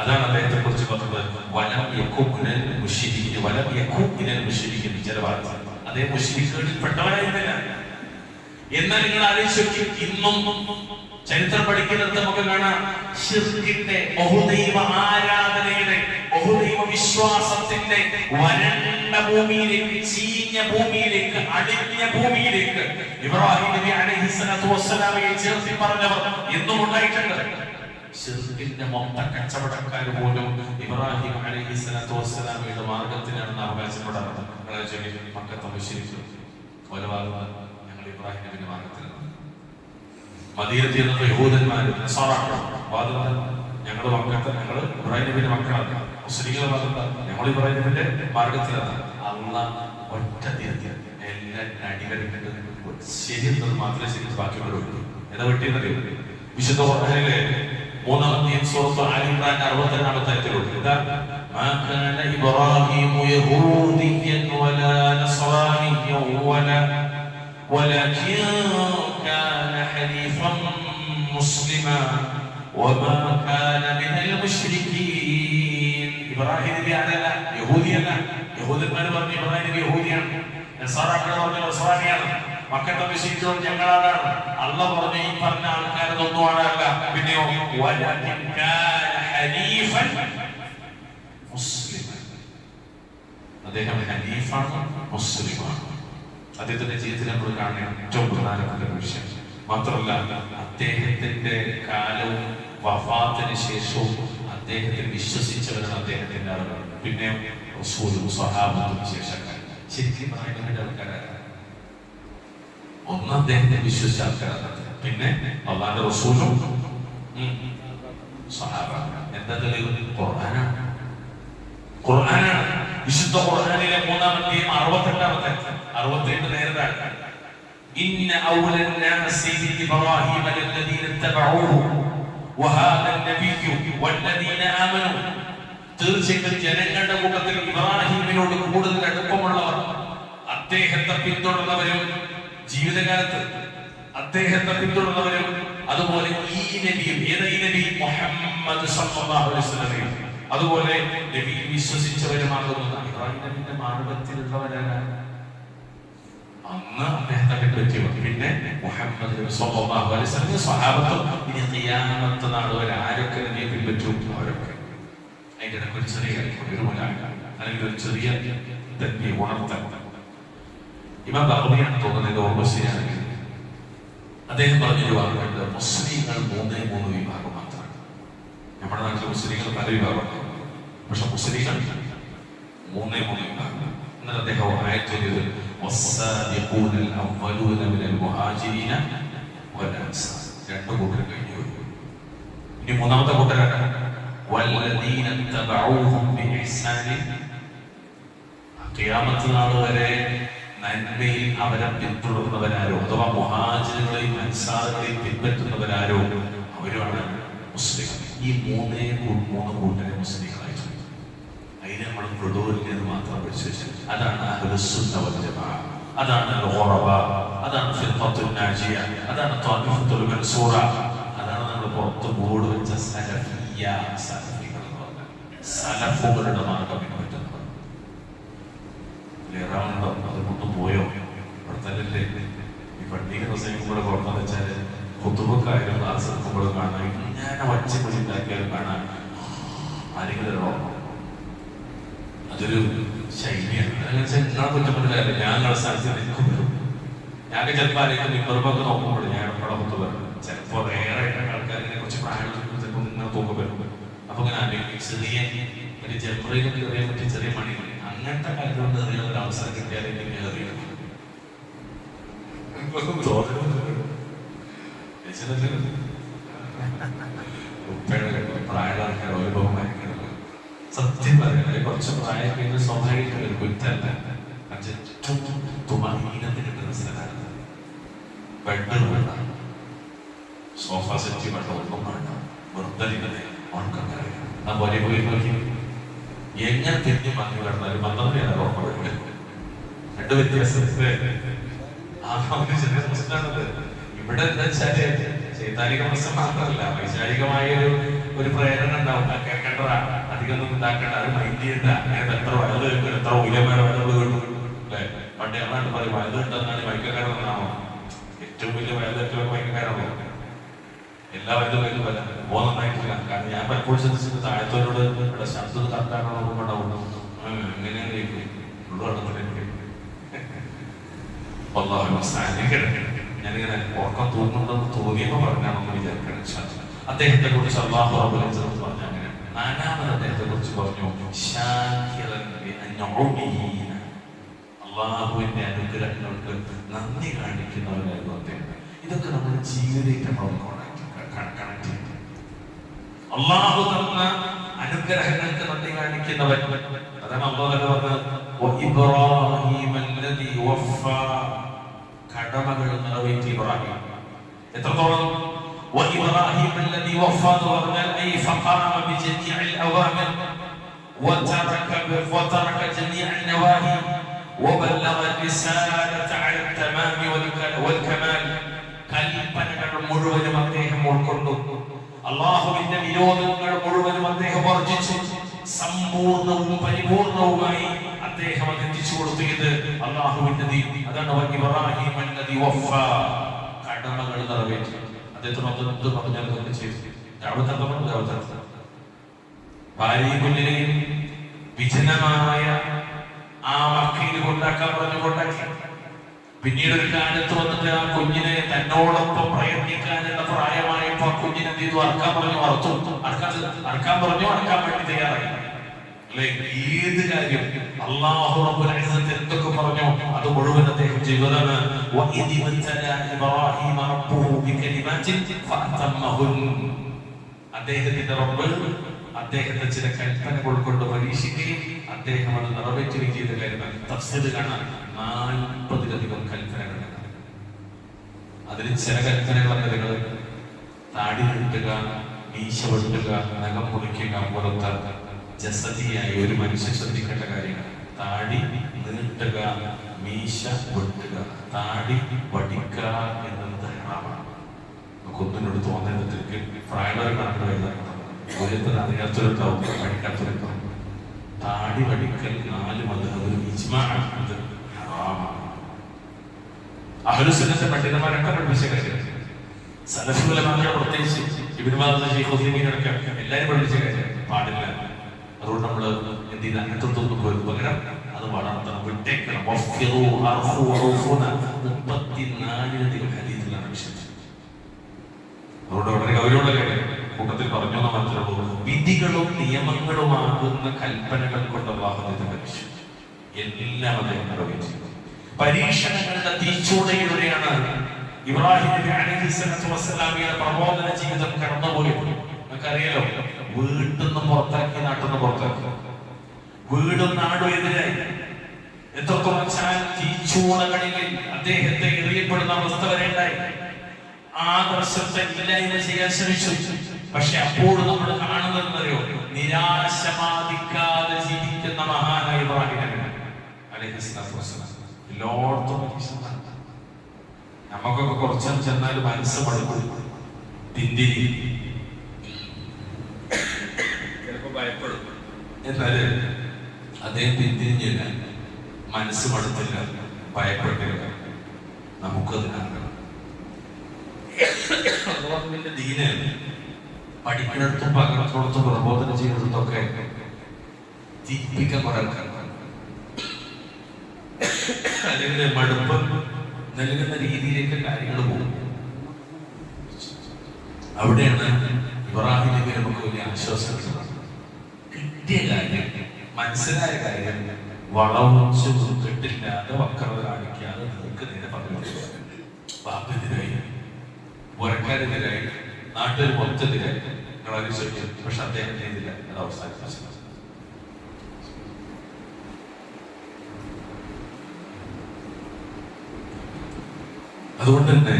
അതാണ് അദ്ദേഹത്തെ കുറിച്ച് പറഞ്ഞത്. വലം യകുൻ മിനൽ മുശ്രികീൻ, വലം യകുൻ മിനൽ മുശ്രികീൻ. അതേ മുശ്രിക്കുകളിൽപ്പെട്ടവനായിരുന്നില്ല. എന്നാൽ നിങ്ങൾ ആലോചിച്ച് ഇന്നും ചരിത്രം പഠിക്കുന്നത് നമുക്ക് കാണാം. ശിർക്കിന്റെ, ബഹുദൈവ ആരാധനയുടെ, ബഹുദൈവ വിശ്വാസത്തിന്റെ വരണ്ട ഭൂമിയിലേക്ക്, ചീഞ്ഞ ഭൂമിയിലേക്ക്, അടിഞ്ഞ ഭൂമിയിലേക്ക് ഇബ്രാഹിം നബി അലൈഹിസ്സലാത്തു വസ്സലാമയെ ചേർത്തി പറഞ്ഞവർ എന്നും ഉണ്ടായിട്ടുണ്ട്. ശിർക്കിന്റെ മൊത്തം കച്ചവടക്കാർ പോലും ഇബ്രാഹിം അലൈഹിസ്സലാത്തു വസ്സലാമയുടെ മാർഗത്തിലാണെന്ന് അവകാശപ്പെടാറുണ്ട്. മക്കത്തെ മുശ്രിക്ക് കൊലപാതകം ഞങ്ങൾ ഇബ്രാഹിം നബിയുടെ മാർഗത്തിലാണ്. മദീനത്തിൽ നിന്ന് യഹൂദന്മാരും ഞങ്ങൾ മക്കത്തെ, ഞങ്ങൾ ഇബ്രാഹിം നബിയുടെ മക്കളാണ്. മുസ്ലിങ്ങൾ ഞങ്ങൾ ഇബ്രാഹിം നബിയുടെ മാർഗത്തിലാണ്. അള്ളാഹ് ഒറ്റ തീർത്തി എല്ലാം അടിവരട്ടിട്ട് ശരിയെന്നത് മാത്രമേ ശരി, ബാക്കിയുള്ളവർ ഏതാ വെട്ടിയെന്നറിയോ? വിശുദ്ധ ഖുർആനിലെ 3-ാം സൂറത്ത് ആലി ഇംറാൻ 62-ാമത്തെ ആയത്തിലുണ്ട്. മാ കാന ഇബ്രാഹീം യഹൂദിയ്യൻ വലാ നസ്റാനിയ്യൻ വലാകിൻ കാന ഹനീഫൻ മുസ്ലിമാ വമാ കാന മിനൽ മുശ്രികീൻ. ഇബ്രാഹിം നബി ആരല്ല? യഹൂദിയല്ല. യഹൂദന്മാർ പറഞ്ഞു ഇബ്രാഹിം നബി യഹൂദിയാണ്, നസ്റാനികൾ പറഞ്ഞു നസ്റാനിയാണ്. മക്കത്തെ വിശ്വസിച്ചവർ ഞങ്ങളാണ്. അള്ളാഹ് പറഞ്ഞു ഈ പറഞ്ഞ ആൾക്കാരതൊന്നും ആണല്ല. പിന്നെയോ വലകിൻ കാന ഹനീഫൻ മുസ്ലിമൻ, അദ്ദേഹം ഹനീഫാണ്, മുസ്ലിമാണ്. അദ്ദേഹത്തിന്റെ ജീവിതത്തിൽ നമ്മൾ കാണുന്ന ഏറ്റവും പ്രധാനപ്പെട്ട വിഷയം മാത്രമല്ല, അദ്ദേഹത്തിന്റെ കാലവും വഫാത്തിന് ശേഷവും അദ്ദേഹത്തെ വിശ്വസിച്ചവരാണ് അദ്ദേഹത്തിന്റെ ആളുകൾ. പിന്നെ റസൂലും സ്വഹാബത്തും ശേഷക്കാർ ശരിക്കും പറയുന്നവരുടെ ആൾക്കാരാണ്. ഒന്ന് അദ്ദേഹത്തെ വിശ്വസിച്ച ആൾക്കാരാണ്, പിന്നെ അള്ളാന്റെ റസൂലും സ്വഹാബ. എന്താ തെളിവ്? ഖുർആനാണ്. ഖുർആനാണ്. വിശുദ്ധ ഖുർആനിലെ 3-ാമത്തെയും 68 നേരത്താണ് ഇന്ന ഔലൻ നാസി ബിഇബ്രാഹീമ ലല്ലദീന തബഊഹു വഹാദ നബിയ്യു വല്ലദീന ആമനു, തീർച്ചയായും ജനങ്ങളുടെ കൂട്ടത്തിൽ ഇബ്രാഹിമിനോട് കൂടുതൽ അടുപ്പമുള്ളവർ, അദ്ദേഹത്തെ പിന്തുടർന്നവരും ജീവിതകാലത്ത് അദ്ദേഹത്തെ പിന്തുടർന്നവരും, അതുപോലെ ഈ നബിയും, ഈ നബി മുഹമ്മദ് സല്ലല്ലാഹു അലൈഹി വസല്ലം, അതുപോലെ നബി വിശ്വസിച്ചവരുമാകുന്നു. ഇബ്രാഹിം നബിയുടെ മാർഗത്തിലുള്ളവരാണ് അന്ന് അദ്ദേഹത്തെ പറ്റിയവർ. പിന്നെ മുഹമ്മദ് സല്ലല്ലാഹു അലൈഹി വസല്ലം സ്വഹാബത്തും, ഇനി ഖിയാമത്ത് നാൾ വരെ ആരൊക്കെ നബിയെ പിൻപറ്റും അവരൊക്കെ. അതിന്റെ ഇടയ്ക്ക് ഒരു ചെറിയ അല്ലെങ്കിൽ ഒരു ചെറിയ തന്നെ ഉണർത്തൽ. ഇമാം ബഖവിയാണ് തോന്നുന്നത്, ഓർമ്മ ശരിയാണെങ്കിൽ അദ്ദേഹം പറഞ്ഞൊരു വാക്കുണ്ട്, മുസ്ലിങ്ങൾ 3 വിഭാഗം മാത്രമാണ്. നമ്മുടെ നാട്ടിലെ മുസ്ലിങ്ങൾ പല വിഭാഗമാണ്, പക്ഷെ മുസ്ലിങ്ങൾ 3 വിഭാഗം. എന്നാൽ അദ്ദേഹം ആയത്തൊരു വസ്സാബിഖൂനൽ അവ്വലൂന മിനൽ മുഹാജിരീന വൽ അൻസാർ, 2 കൂട്ടർ കഴിഞ്ഞു. ഇനി 3ാമത്തെ കൂട്ടരാണ് വല്ലദീന തബഊഹും ബിഇഹ്സാൻ, ഖിയാമത്ത് നാൾ വരെ നന്മയിൽ അവരെ പിന്തുടർന്നവരാരോ, അഥവാ മുഹാജിറുകളെയും അൻസാറുകളെയും പിൻപറ്റുന്നവരാരോ അവരാണ് മുസ്ലിങ്ങൾ. ഈ 3 കൂട്ടരെ മുസ്ലിങ്ങളായി. അതിനെ നമ്മൾ പ്രദോരിക്കുന്നത് മാത്രം പഠിച്ചു. അതാണ് അഹ്ലുസ് സുന്ന വൽ ജമാഅ, അതാണ് ഖുറബ, അതാണ് ഫിർഖത്തുൻ നാജിയ, അതാണ് ത്വാഇഫത്തുൽ മൻസൂറ, അതാണ് നമ്മൾ പുറത്ത് ബോർഡ് വെച്ച സലഫിയ, സലഫികൾ എന്ന് പറഞ്ഞാൽ സലഫുകളുടെ മാർഗം പിൻപറ്റുന്നവർ. ലേറാവുണ്ടോ? അത് കൊണ്ടു പോയോ? ഇവിടുത്തെ ഈ പള്ളിക പ്രസംഗിക്കുമ്പോൾ കുഴപ്പമെന്ന് വെച്ചാൽ കുത്തുബക്കായാലും ക്ലാസ് എടുക്കുമ്പോഴും കാണാൻ ഞാൻ ഒച്ചപ്പൊടി ഉണ്ടാക്കിയാലും കാണാൻ ആരെങ്കിലും അതൊരു ശൈലിയാണ്. നിങ്ങളെ കുറ്റപ്പെട്ടില്ല, ഞങ്ങളുടെ സ്ഥലത്ത് നിൽക്കുമ്പോഴും ഞങ്ങൾക്ക് ചിലപ്പോൾ ആരെങ്കിലും മിമ്പർക്കൊക്കെ നോക്കുമ്പോഴും ഞാൻ ഇവിടെ കുത്തു വരും. ചിലപ്പോൾ വേറെ ആൾക്കാരിനെ കുറച്ച് പ്രായം ചിലപ്പോൾ ഇങ്ങനെ തൂക്കം വരും. അപ്പൊ ഇങ്ങനെ ആലോചിക്കും, ചെറിയ ഒരു ജംറയിൽ എറിയാൻ പറ്റിയ ചെറിയ മണി അങ്ങനത്തെ കാര്യങ്ങളൊന്നും എറിയാൻ ഒരു അവസരം കിട്ടിയാൽ എറിയണം. പ്രായമുള്ള ആൾക്കാർ ഒരു ബഹുമാനിക്കണം. സത്യം പറയുന്നത് കുറച്ച് പ്രായം കഴിഞ്ഞ സ്വാഭാവികമായ ഒരു കുറ്റല്ല. ഏറ്റവും തുമാഹീനത്തിന് കിട്ടുന്ന സ്ഥലമാണ്. ബെഡ് വേണ്ട, സോഫ സെറ്റ് വേണ്ട, ഒന്നും വേണ്ട, വെറുതെ ഉറക്കം കറിയാം. ആ പോലെ പോയി നോക്കി എങ്ങനെ തിരിഞ്ഞ് മങ്ങി കിടന്നാലും 12 ഉറക്കം വരും. 2 വ്യത്യാസത്തില് ചെറിയ പ്രശ്നമാണത്. ഇവിടെ എന്താ വെച്ചാല് ചൈതാനിക പ്രശ്നം മാത്രമല്ല, വൈചാരികമായ ഒരു പ്രേരണ ഉണ്ടാവും. കേൾക്കേണ്ടതാ, അധികം ഒന്നും ഉണ്ടാക്കേണ്ട, അത് മൈൻഡ് ചെയ്യണ്ട. അങ്ങനെ എത്ര വയറ് കേൾക്കും, എത്ര ഉയരമേടെ വയറുകൾ കേട്ടു അല്ലെ? പണ്ട് ഞങ്ങളാണ്ട് പറയും വയറ് കിട്ടുന്നാണ് വൈക്കക്കാരെന്നാണോ? ഏറ്റവും വലിയ വയറ് കേൾക്കുന്ന വൈക്കക്കാരാണോ? എല്ലാ വയറും കേൾക്കും പോലെ നന്നായിട്ടില്ല. കാരണം ഞാൻ പലപ്പോഴും ശ്രദ്ധിച്ചിട്ട് താഴത്തോരോട് ഇവിടെ ശബ്ദം കറക്റ്റാണോ നോക്കുമ്പോണ്ടാവും. എങ്ങനെയാണ് കേൾക്കും ഞാനിങ്ങനെ ഉറക്കം തോന്നുന്നുണ്ടെന്ന് തോന്നിയപ്പോ പറഞ്ഞാണെന്ന് വിചാരിക്കണം. അദ്ദേഹത്തെ കുറിച്ച് അല്ലാഹു റബ്ബുൽ ഇസ്സത്ത് പറഞ്ഞ അങ്ങനെ 4ാമത് അദ്ദേഹത്തെ കുറിച്ച് പറഞ്ഞു അള്ളാഹുവിന്റെ അനുഗ്രഹങ്ങൾക്ക് നന്ദി കാണിക്കുന്നവരായിരുന്നു അദ്ദേഹം. ഇതൊക്കെ നമ്മുടെ ജീവിതത്തെ കണക്ട് ചെയ്യും. അള്ളാഹു തന്ന അനുഗ്രഹങ്ങൾക്ക് നന്ദി കാണിക്കുന്നവർ. അതാണ് അള്ളാഹു പറഞ്ഞത് കടമകൾ നിറവേറ്റി ഇബ്രാഹിം. എത്രത്തോളം? وإبراهيم الذي وفى أي فقام بجميع الأوامر وترك جميع النواهي وبلغ الرسالة على التمام والكمال. കൽപ്പനകൾ മുഴുവനും അദ്ദേഹം ഉൾക്കൊണ്ടു. അല്ലാഹുവിന്റെ വിരോധങ്ങൾ മുഴുവനും അദ്ദേഹം വർജിച്ചു. സമ്പൂർണവും പരിപൂർണവുമായി അദ്ദേഹം അത് എത്തിച്ചു കൊടുത്തത് അള്ളാഹുവിന്റെ ദീൻ. അതാണ് ഇബ്രാഹിം അല്ലദീ വഫ, കടമകൾ നിറവേറ്റി. അദ്ദേഹത്തിന് ഒന്നും പറഞ്ഞാൽ അതൊക്കെ ചെയ്തു. ഭാര്യയും കുഞ്ഞിനെയും വിജനമായ ആ മക്കയിൽ കൊണ്ടാക്കാൻ കൊണ്ടാക്കി. പിന്നീട് ഒരു കാലത്ത് വന്നിട്ട് ആ കുഞ്ഞിനെ തന്നോടൊപ്പം പ്രയത്നിക്കാനുള്ള പ്രായമായപ്പോ ആ കുഞ്ഞിനെ എന്ത് ചെയ്തു? അറക്കാൻ പറഞ്ഞു. അറക്കാൻ പറഞ്ഞു, അറക്കാൻ വേണ്ടി തയ്യാറായി. അല്ലെ, ഏത് കാര്യം അല്ലാഹു റബ്ബുൽ ഇസ്സത്ത് എന്തൊക്കെ പറഞ്ഞു അത് മുഴുവൻ അദ്ദേഹം ചെയ്തതാണ്. അദ്ദേഹത്തിന്റെ റബ്ബ് അദ്ദേഹത്തെ ചില കൽപ്പനകൾ കൊണ്ട് പരീക്ഷിക്കുകയും അദ്ദേഹം അത് നിറവേറ്റുകയും ചെയ്ത കാര്യമാണ്. തഫ്സീർ കാണാൻ 40-ലധികം കൽപ്പനകൾ. അതിൽ ചില കൽപ്പനകളൊക്കെ നിങ്ങൾ താടി വെട്ടുക, മീശ വെട്ടുക, നഖം മുറിക്കുക പോലത്തെ ജസദിയായ ഒരു മനുഷ്യൻ ശ്രദ്ധിക്കേണ്ട കാര്യങ്ങൾ. താടി നീട്ടുക, മീശ വെട്ടുക, താടി വടിക്കുക എന്നത് ഹറാമാണ്. നമുക്കൊന്നിനോട് തോന്നരുത്. പ്രായമുള്ള കണക്ക് വരുന്നത് ഒരിക്കലും അറിയാത്തൊരുണ്ടാവും, പഠിക്കാത്തൊരുണ്ടാവും. താടി വടിക്കൽ 4 മദ്ഹബിലും ഇജ്മാഅ് ഹറാമാണ്. അഹ്ലു സുന്നത്ത് പണ്ഡിതന്മാരൊക്കെ പഠിപ്പിച്ച കാര്യം, സലഫ് ഉലമാക്കൾ പ്രത്യേകിച്ച് ഇബ്നു ബാസ്, ശൈഖ് ഉസൈമീൻ അടക്കം എല്ലാവരും പഠിപ്പിച്ച കാര്യം പാടില്ല. അതുകൊണ്ട് നമ്മൾ എന്ത് ചെയ്ത് അങ്ങനത്തൊന്നും പോയി പകരം അത് വളർത്തണം, വിട്ടേക്കണം. 34-ലധികം ഹദീസിലാണ് വിശ്വസിച്ചത്. അതുകൊണ്ട് വളരെ ഗൗരവമുള്ള കാര്യം കൂട്ടത്തിൽ പറഞ്ഞു എന്ന് മനസ്സിലുള്ളൂ. വിധികളും നിയമങ്ങളുമാകുന്ന കൽപ്പനകൾ കൊണ്ട് അല്ലാഹു മനുഷ്യൻ എല്ലാം അദ്ദേഹം നിറവേറ്റി. പരീക്ഷണങ്ങളുടെ തീച്ചൂടയിലൂടെയാണ് ഇബ്രാഹിം നബി അലൈഹിസ്സലാത്തു വസ്സലാമിയുടെ പ്രബോധന ജീവിതം കടന്നുപോയത്. നമുക്കറിയാലോ, വീട്ടിൽ നിന്ന് പുറത്താക്കി, നാട്ടിൽ നിന്ന് പുറത്താക്കി, വീടും നാടും എതിരായി. എത്രത്തോളം തീച്ചൂടകളിൽ അദ്ദേഹത്തെ എറിയപ്പെടുന്ന അവസ്ഥ വരെ ഉണ്ടായി. ആദർശത്തെ ഇല്ലായ്മ ചെയ്യാൻ ശ്രമിച്ചു. പക്ഷെ അപ്പോഴും നമ്മൾ കാണുന്നതെന്നറിയോ, നിരാശ ബാധിക്കാതെ ജീവിക്കുന്ന മഹാനായ ഇബ്രാഹിം നബി അലൈഹിസ്സലാത്തു വസ്സലാം. എല്ലായിടത്തും നമുക്കൊക്കെ കുറച്ച് ചെന്നാൽ മനസ്സ് മടുക്കും, തിന്തിരി, ചിലപ്പോ ഭയപ്പെടും. എന്നാല് അദ്ദേഹം തിന്തിരിഞ്ഞില്ല, മനസ്സ് മടുത്തില്ല, ഭയപ്പെട്ടില്ല. നമുക്കതിനാണ് അല്ലാഹുവിന്റെ ദീന് പഠിക്കുന്നിടത്തും പകർത്തോടത്തും പ്രബോധനം ചെയ്യുന്നിടത്തൊക്കെ തിരിപ്പിക്കാൻ കുറെ ആൾക്കാർ അല്ലെങ്കിൽ മടുപ്പ് നൽകുന്ന രീതിയിലേക്ക് കാര്യങ്ങൾ പോകും. അവിടെയാണ് ഇബ്രാഹിം നബി നമുക്ക് വലിയ ആശ്വാസം. കിട്ടിയ കാര്യം, മനസ്സിലായ കാര്യം വളവച്ച് കിട്ടില്ലാതെ വക്രത കാണിക്കാതെ നിങ്ങൾക്ക് നേരെ പറഞ്ഞു. ബാപ്പെതിരായി, പുറക്കാരെതിരായി, നാട്ടിൽ മൊത്തത്തിലായി നിങ്ങളെ ശ്രമിച്ചു. പക്ഷെ അദ്ദേഹം ചെയ്തില്ല, അത് അവസാനിപ്പിച്ചു. അതുകൊണ്ട് തന്നെ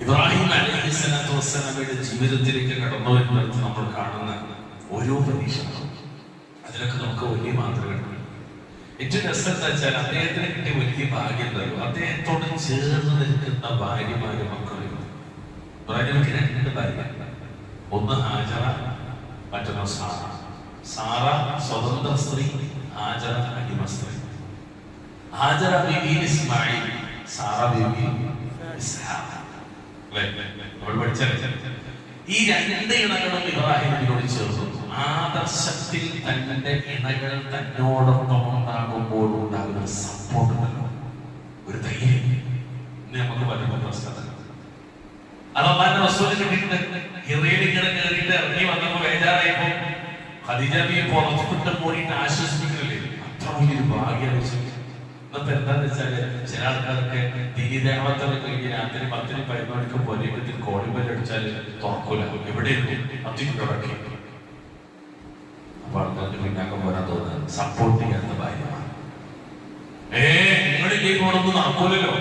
ഇബ്രാഹിം അലൈഹിസ്സലാത്തു വസ്സലാമയുടെ ജീവിതത്തിലേക്ക് കടന്നു വരുന്നിടത്ത് നമ്മൾ കാണുന്ന ഓരോ പരീക്ഷണങ്ങളും അതിലൊക്കെ നമുക്ക് വലിയ മാതൃകയുണ്ട്. ഏറ്റവും രസം എന്താ വെച്ചാൽ അദ്ദേഹത്തിന് കിട്ടിയ വലിയ ഭാഗ്യം തരും. അദ്ദേഹത്തോട് ചേർന്ന് നിൽക്കുന്ന ഭാര്യമാരും മക്കളും. ഇബ്രാഹിമിക്ക് 2 ഭാര്യ, ഒന്ന് ഹാജറ, മറ്റൊന്ന് സാറ. സാറ സ്വതന്ത്ര സ്ത്രീ, ഹാജറ അടിമ സ്ത്രീ. ഹാജറ ബീവി ഇസ്മായിൽ, സാറ ബീവി ഇസ്ഹാഖ്. നമ്മൾ പഠിച്ചല്ലേ, ഈ 2 ഇണകളും ഇബ്രാഹിം നബിയോട് ചേർന്നു. ആദർശത്തിൽ തന്റെ ഇണകൾ തന്നോടൊപ്പം ഉണ്ടാകുമ്പോൾ ഉണ്ടാകുന്ന സപ്പോർട്ട് ഉണ്ടല്ലോ, ഒരു ധൈര്യം. ഇന്ന് നമുക്ക് പറ്റുന്ന പ്രശ്നം അതൊന്നാന്റെ വസ്തുവിനെ കിട്ടിയിട്ട് ഹിറയിലിങ്ങനെ കയറിയിട്ട് ഇറങ്ങി വന്നപ്പോ ബേജാറായപ്പോ ഖദീജ ബീവി പുറത്തുവിട്ട് മൂടിയിട്ട് ആശ്വസിപ്പിക്കുന്നില്ലേ, അത്ര വലിയൊരു ഭാഗ്യം. ഇന്നത്തെ എന്താന്ന് വെച്ചാല് ചില ആൾക്കാർക്ക് ദീനദേവത്തൊക്കെ കഴിഞ്ഞ് രാത്രി 10-ന് 11 മണിക്ക് പൊലിപ്പത്തിൽ കോളിബെല്ല് അടിച്ചാല് തുറക്കൂല, എവിടെയുണ്ട് 10 തുടക്കി. അപ്പൊ ആൾക്കാർക്ക് പിന്നാക്കം പോരാൻ തോന്നുന്നത് സപ്പോർട്ട് ചെയ്യാത്ത ഭാര്യമാണ്. നിങ്ങളിലേക്ക് പോകണമെന്ന് നടക്കൂലല്ലോ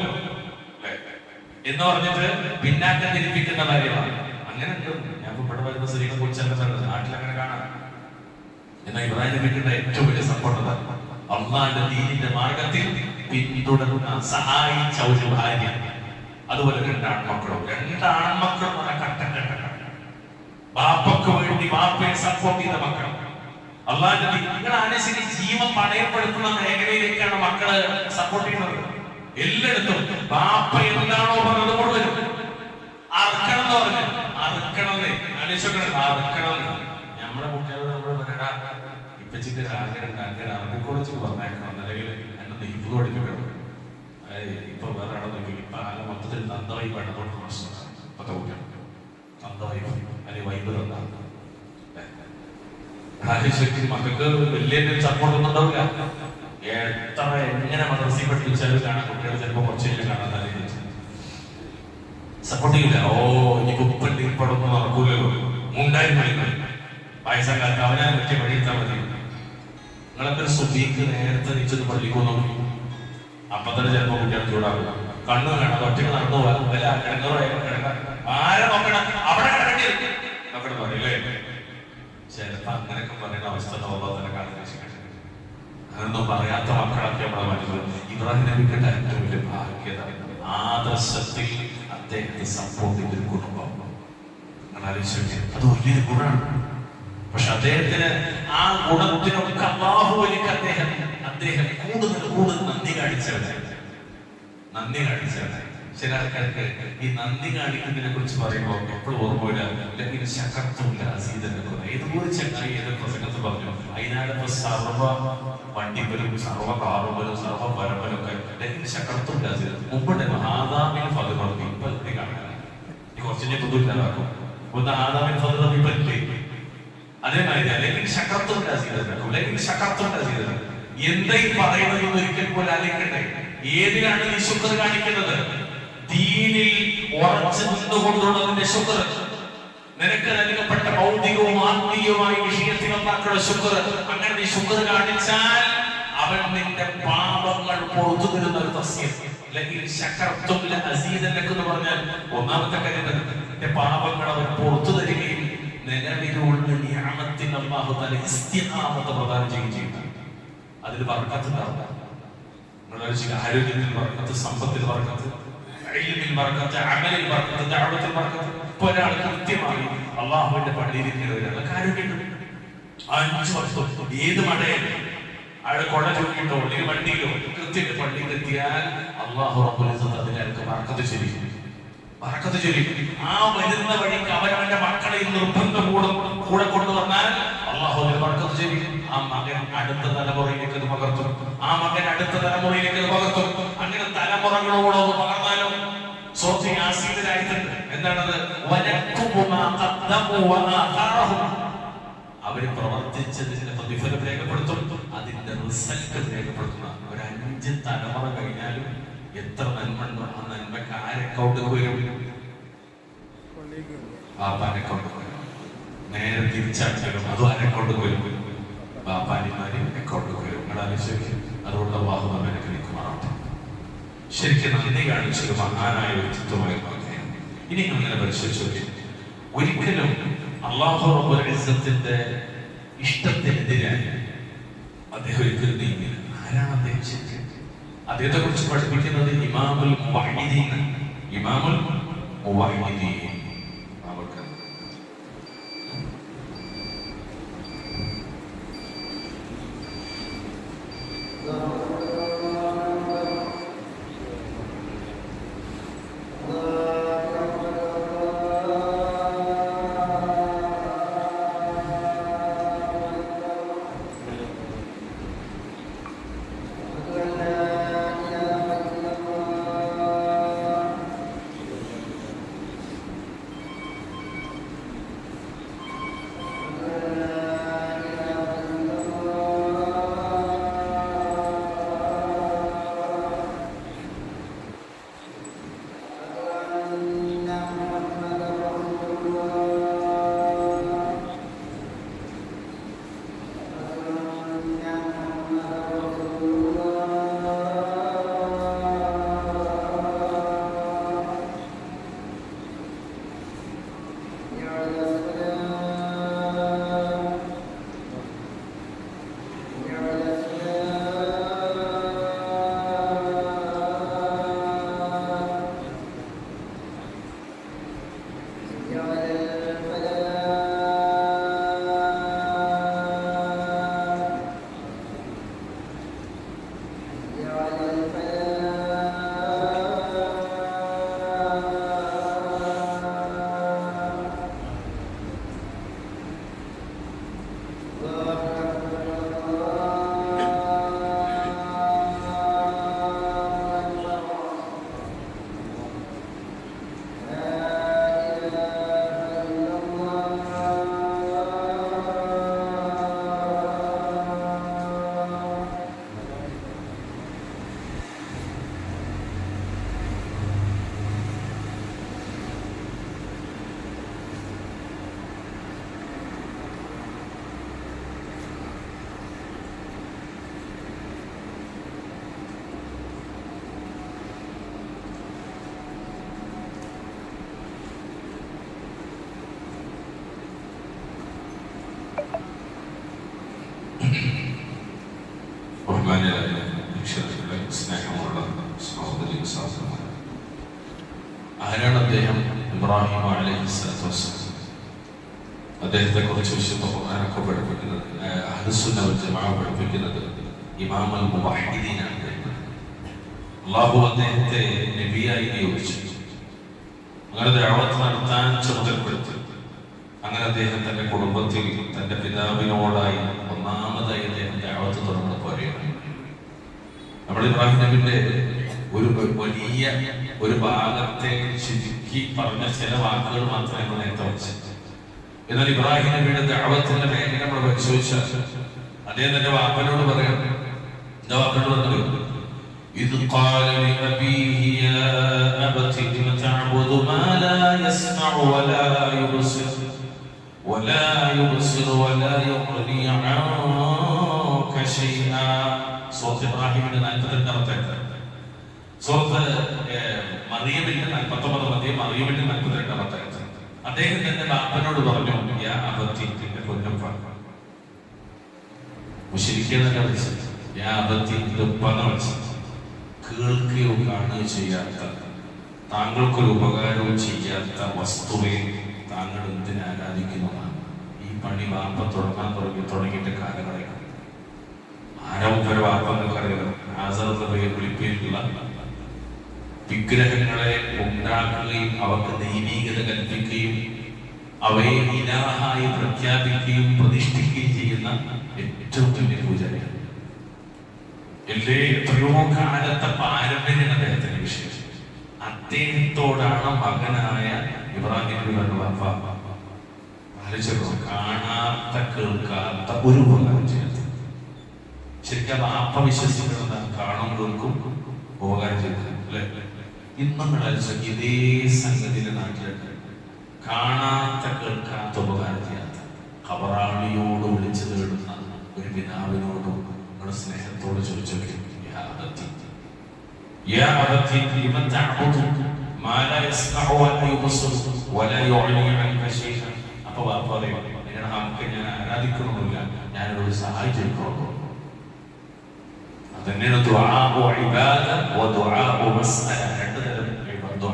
എന്ന് പറഞ്ഞിട്ട് പിന്നാക്കം തിരിപ്പിക്കുന്ന ഭാര്യമാണ്. അങ്ങനെ ഞാൻ ഇവിടെ വരുന്ന സ്ത്രീകളെ കുറിച്ചല്ല പറയുന്നത്, നാട്ടിലങ്ങനെ കാണാം. എന്നാൽ ഇബ്രാഹിം നബിയുടെ ഏറ്റവും വലിയ സപ്പോർട്ട് അള്ളാന്റെ ദീനിന്റെ മാർഗത്തിൽ പിന്തുടരുന്ന സഹായിച്ച ഒരു ഭാര്യ, അതുപോലെ 2 ആൺമക്കളും. 2 ആൺമക്കളും കട്ടൻ ബാപ്പക്ക് വേണ്ടി ബാപ്പയെ സപ്പോർട്ട് ചെയ്ത മക്കൾ. അള്ളാന്റെ നിങ്ങൾ ആലോചിച്ച് ജീവൻ പണയപ്പെടുത്തുന്ന മേഖലയിലേക്കാണ് മക്കള് സപ്പോർട്ട് ചെയ്യുന്നത്. എല്ലായിടത്തും ബാപ്പ എന്താണോ പറഞ്ഞത് മുഴുവനും അറക്കണം എന്ന് പറഞ്ഞു. അറക്കണമെന്ന് ആലോചിക്കണം, അറക്കണം. നമ്മുടെ കുട്ടികൾ നമ്മൾ പറയടാ ഇപ്പച്ചിട്ട് ആഗ്രഹം അറബി കോളേജിൽ പറഞ്ഞേക്കണം, അല്ലെങ്കിൽ എന്നെ നെയ്പ് പഠിപ്പിക്കണം. ഇപ്പൊ വേറെ ആളെ നോക്കി ഇപ്പൊ ആല മൊത്തത്തിൽ നന്ദവൈ വേണ്ടതുകൊണ്ട് പ്രശ്നം. ഇപ്പത്തെ കുട്ടികൾ നന്ദവൈ അല്ലെങ്കിൽ വൈബ് തന്നാണ് മക്കൾക്ക് വലിയ സപ്പോർട്ട് ഒന്നും ഉണ്ടാവില്ല. എത്ര എങ്ങനെ മദ്രസയിൽ പഠിപ്പിച്ചാലും കാണാൻ കുട്ടികൾ ചിലപ്പോ കുറച്ചെങ്കിലും കാണാൻ സപ്പോർട്ട് ചെയ്യില്ല. ഓ ഇനി ഉപ്പന്റെ ഇപ്പടൊന്നും നടക്കൂലല്ലോ, മുണ്ടായി മണികൾ വയസ്സാകാലത്ത് അവനാൻ പറ്റിയ വഴിയെത്താൻ മതി. നിങ്ങളൊക്കെ സുബീക്ക് നേരത്തെ നീച്ചത് പള്ളിക്കൊന്നു അപ്പൊ തന്നെ ചിലപ്പോ കുട്ടികൾ ചൂടാകുക. കണ്ണു കാണാം, ഒറ്റയ്ക്ക് നടന്നു പോകാം, വല്ല കിടങ്ങറോ ആരെ നോക്കണം, അവിടെ കിടക്കേണ്ടി നോക്കണം പറയില്ലേ. ചിലപ്പോ അങ്ങനെയൊക്കെ പറയുന്ന അവസ്ഥ തന്നെ കാത്തിരിച്ചിട്ടുണ്ട്. അങ്ങനൊന്നും പറയാത്ത മക്കളൊക്കെ നമ്മളെ മനസ്സിൽ. ഇബ്രാഹിം നബിയുടെ ഏറ്റവും വലിയ ഭാഗ്യത ആദർശത്തിൽ അദ്ദേഹത്തെ സപ്പോർട്ട് ചെയ്തൊരു കുടുംബം. നിങ്ങൾ ആലോചിച്ചു, അത് വലിയൊരു ഗുണമാണ്. പക്ഷെ അദ്ദേഹത്തിന് ആ ഗുണത്തിനൊക്കെ അല്ലാഹുവിലേക്ക് അദ്ദേഹം കൂടുതൽ നന്ദി കാണിച്ചവരാണ്. ചില ആൾക്കാർക്ക് ഈ നന്ദി കാണിക്കുന്നതിനെ കുറിച്ച് പറയുമ്പോൾ എപ്പോഴും ഓർമ്മയില്ല. അല്ലെങ്കിൽ ശകർത്തുമില്ല അസീതനെക്കുന്ന ഏതുപോലെ ചങ്ങായി ഏത് പ്രസംഗത്ത് പറഞ്ഞു. അതിനാലിപ്പോ സർവ വണ്ടിപ്പലും സർവ കാറുമ്പലും സർവ പരമ്പലും ഒക്കെ ശകർത്തുമില്ല അസീത. മുമ്പുണ്ട് ആദാമിന് ഫലം പറഞ്ഞു. ഇപ്പൊ എന്ത് കാണാൻ കുറച്ചിനെ ബുദ്ധിമുട്ടാക്കും. ഒന്ന് ആദാമിന് ഫലം ഇപ്പൊ ഇല്ലേ. അതേമാതിരി അല്ലെങ്കിൽ ശകർത്തുമില്ല അസീത, അല്ലെങ്കിൽ ശകർത്തുമില്ല അസീത. എന്താ ഈ പറയുന്നത് ഒരിക്കൽ പോലെ ആലോചിക്കട്ടെ. ഏതിനാണ് ഈ ശുക്ർ കാണിക്കുന്നത്? ദീനിൽ ഉറച്ചു നിന്നുകൊണ്ടുള്ളതിന്റെ ശുക്ർ. നിനക്ക് നൽകപ്പെട്ട ഭൗതികവും ആത്മീയവുമായ വിഷയത്തിൽ ഉണ്ടാക്കുന്ന ശുക്ർ. അങ്ങനെ നീ ശുക്ർ കാണിച്ചാൽ അവൻ നിന്റെ പാപങ്ങൾ പുറത്തു തരുന്ന ഒരു തസ്യം. അല്ലെങ്കിൽ ശകർത്തുമില്ല അസീദനക്ക് എന്ന് പറഞ്ഞാൽ ഒന്നാമത്തെ കാര്യം നിന്റെ പാപങ്ങൾ അവൻ പുറത്തു തരികയും നിലവിലുള്ള നിഅമത്തിന് അല്ലാഹു തആല ഇസ്തിഖാമത്ത് പ്രദാനം ചെയ്യുകയും ചെയ്യും. അതിൽ ബർക്കത്തുണ്ടാവും. ആരോഗ്യത്തിൽ ബർക്കത്ത്, സമ്പത്തിൽ ബർക്കത്ത്, ഇൽമിൽ ബർക്കത്ത്, അമലിൽ ബർക്കത്ത്, ദഅവത്തിൽ ബർക്കത്ത്. ഇപ്പൊ ഒരാൾ കൃത്യമായി അല്ലാഹുവിന്റെ പള്ളിയിൽ ഇരിക്കുന്നവരാണ് ആരോഗ്യം 5 വർഷം ഏത് മഴയാണ് അയാൾ കൊട ചൂണ്ടിട്ടോ അല്ലെങ്കിൽ വണ്ടിയിലോ കൃത്യം പള്ളിയിൽ എത്തിയാൽ അല്ലാഹു റബ്ബുൽ ഇസ്സത്ത് അതിനയാൾക്ക് ബർക്കത്ത് ചൊരിയും. ആ വരുന്ന വഴിക്ക് അവനവന്റെ മക്കളെ നിർബന്ധം കൂടെ കൊണ്ടുവന്നാൽ അല്ലാഹു അതിന് ബർക്കത്ത് ചൊരിയും. ആ മകൻ അടുത്ത തലമുറയിലേക്ക് അത് പകർത്തും. ആ മകൻ അടുത്ത തലമുറയിലേക്ക് അത് പകർത്തും. അങ്ങനെ തലമുറകളോട് പകർന്നാലും യാസീനിലായിട്ടുണ്ട്. എന്താണത്? അവര് പ്രവർത്തിച്ചതിന്റെ പ്രതിഫലം രേഖപ്പെടുത്തും, അതിന്റെ റിസൾട്ട് രേഖപ്പെടുത്തുന്ന ഒരു 5 തലമുറ കഴിഞ്ഞാലും എത്ര നന്മ ഉണ്ടോ ആ നന്മക്ക് ആരക്കൗണ്ട് വരും? ബാപ്പാനക്കൗണ്ട് വരും. നേരെ തിരിച്ചടിച്ചാലും അതും ആരക്കൗണ്ട് വരും? ബാപ്പാനിമാരും അക്കൗണ്ട് വരും. നിങ്ങളാലോചിക്കും. അതുകൊണ്ട് അല്ലാഹു നമ്മെ അനുഗ്രഹിക്കുമാറാവട്ടെ. ശരിക്കും നന്ദി കാണിച്ചൊരു മഹാനായ വ്യക്തിത്വമായി പറയുകയാണ്. ഇനി അങ്ങനെ പരിശോധിച്ചു, ഒരിക്കലും അല്ലാഹു റബ്ബുൽ ഇസ്സത്തിന്റെ ഇഷ്ടത്തിനെതിരായി അദ്ദേഹം ഒരിക്കലും നീങ്ങില്ല. ആരാണ് അദ്ദേഹം? ശരിക്കും അദ്ദേഹത്തെ കുറിച്ച് പഠിപ്പിക്കുന്നത് ഇമാമുൽ മുവഹ്ഹിദീൻ. ഇമാമുൽ മുവഹ്ഹിദീൻ ബഹുമാന്യരായ രക്ഷിതാക്കളെ, സ്നേഹമുള്ള സഹോദരി സഹോദരന്മാർ, ആരാണ് അദ്ദേഹം? ഇബ്രാഹിം അലൈഹിസ്സലാത്തു വസ്സലാം. അദ്ദേഹത്തെ കുറിച്ച് വിശുദ്ധ ഖുർആനൊക്കെ പഠിപ്പിക്കുന്നത്, അഹ്ലുസുന്ന വൽ ജമാഅ പഠിപ്പിക്കുന്നത് ഇമാമുൽ മുവഹ്ഹിദീനാണ്. അല്ലാഹു അദ്ദേഹത്തെ നബിയായി നിയോഗിച്ചു, അങ്ങനെ ദഅവത്ത് നടത്താൻ ചുമതലപ്പെടുത്തി. അങ്ങനെ അദ്ദേഹം തന്റെ കുടുംബത്തിൽ തന്റെ പിതാവിനോടായി ഒന്നാമതായി അദ്ദേഹം ദഅവത്ത് തുടങ്ങുന്ന പോലെയാണ്. നമ്മൾ ഇബ്രാഹിം നബിയുടെ വലിയ ഒരു ഭാഗത്തെ ചുരുക്കി പറഞ്ഞ ചില വാക്കുകൾ മാത്രമേ നമ്മൾ നേരത്തെ വെച്ചത്. എന്നാൽ ഇബ്രാഹിം നബിയുടെ ദഅവത്തിന്റെ മേഖല നമ്മൾ പരിശോധിച്ചാൽ അദ്ദേഹം തന്റെ വാപ്പനോട് പറയാം, എന്താ വാപ്പനോട് പറഞ്ഞത്? ഇദ് ഖാല ലിഅബീഹി യാ അബതി ലിമ തഅബുദു മാ ലാ യസ്മഉ വലാ യുബ്സിർ വലാ യുഗ്നി അൻക ശൈആ. സൂറത്ത് ഇബ്രാഹിമിന്റെ 42-ാമത്തെ സൂറത്ത് മറിയമിന്റെ 49-ാമത്തെ മറിയമിന്റെ 42-ാമത്തെ അദ്ദേഹം തന്റെ ബാപ്പനോട് പറഞ്ഞു, യാ അബതി, എന്റെ പൊന്നുപ്പ. മുശ്രിക്കുകളെ വിളിച്ചത് യാ അബതി, ഉപ്പാന്ന് വിളിച്ചത്. കേൾക്കുകയോ കാണുകയോ ചെയ്യാത്ത, താങ്കൾക്കൊരു ഉപകാരവും ചെയ്യാത്ത വസ്തുവെ താങ്കൾ എന്തിനെ ആരാധിക്കുന്നതാണ്? ഈ പണി വാപ്പ തുടങ്ങിയിട്ട് കാലങ്ങളായി. ആരംഭര വാപ്പ എന്നൊക്കെ ആസറത്തെ പേര് വിളിപ്പിയിട്ടുള്ള വിഗ്രഹങ്ങളെ ഉണ്ടാക്കുകയും അവർക്ക് ദൈവീകത കൽപ്പിക്കുകയും അവയെ ഇലാഹായി പ്രഖ്യാപിക്കുകയും പ്രതിഷ്ഠിക്കുകയും ചെയ്യുന്ന ഏറ്റവും വലിയ പൂജാരിയാണ്. എത്രയോ കാലത്തെ പാരമ്പര്യമാണ് അദ്ദേഹത്തിന്റെ വിഷയം. അദ്ദേഹത്തോടാണ് മകനായ ഇബ്രാഹിം നബി പറഞ്ഞ കാണാത്ത കേൾക്കാത്ത ഒരു ഉപകാരം ചെയ്യാത്ത. ശരിക്കും വാപ്പ വിശ്വസിക്കുന്നത് കാണും കേൾക്കും ഉപകാരം ചെയ്തു അല്ലെ? ഇന്നും ഇതേ സംഗതിയുടെ നാട്ടിലുണ്ട്. കാണാത്ത കേൾക്കാത്ത ഉപകാരം ചെയ്യാത്ത, ഖബറാളിയോട് വിളിച്ചു തേടുന്ന ഒരു പിതാവിനോടും നിങ്ങളുടെ സ്നേഹത്തോട് ചോദിച്ചു, അപ്പൊ വാപ്പ പറയും, നമുക്ക് ഞാൻ ആരാധിക്കണമെന്നില്ല, ഞാനൊരു സഹായിച്ചിട്ടുള്ളൂ. അതന്നെയാണ് ദുആഉ ഇബാദ വ ദുആഉ മസ്അല. രണ്ട് തരം ദുആ.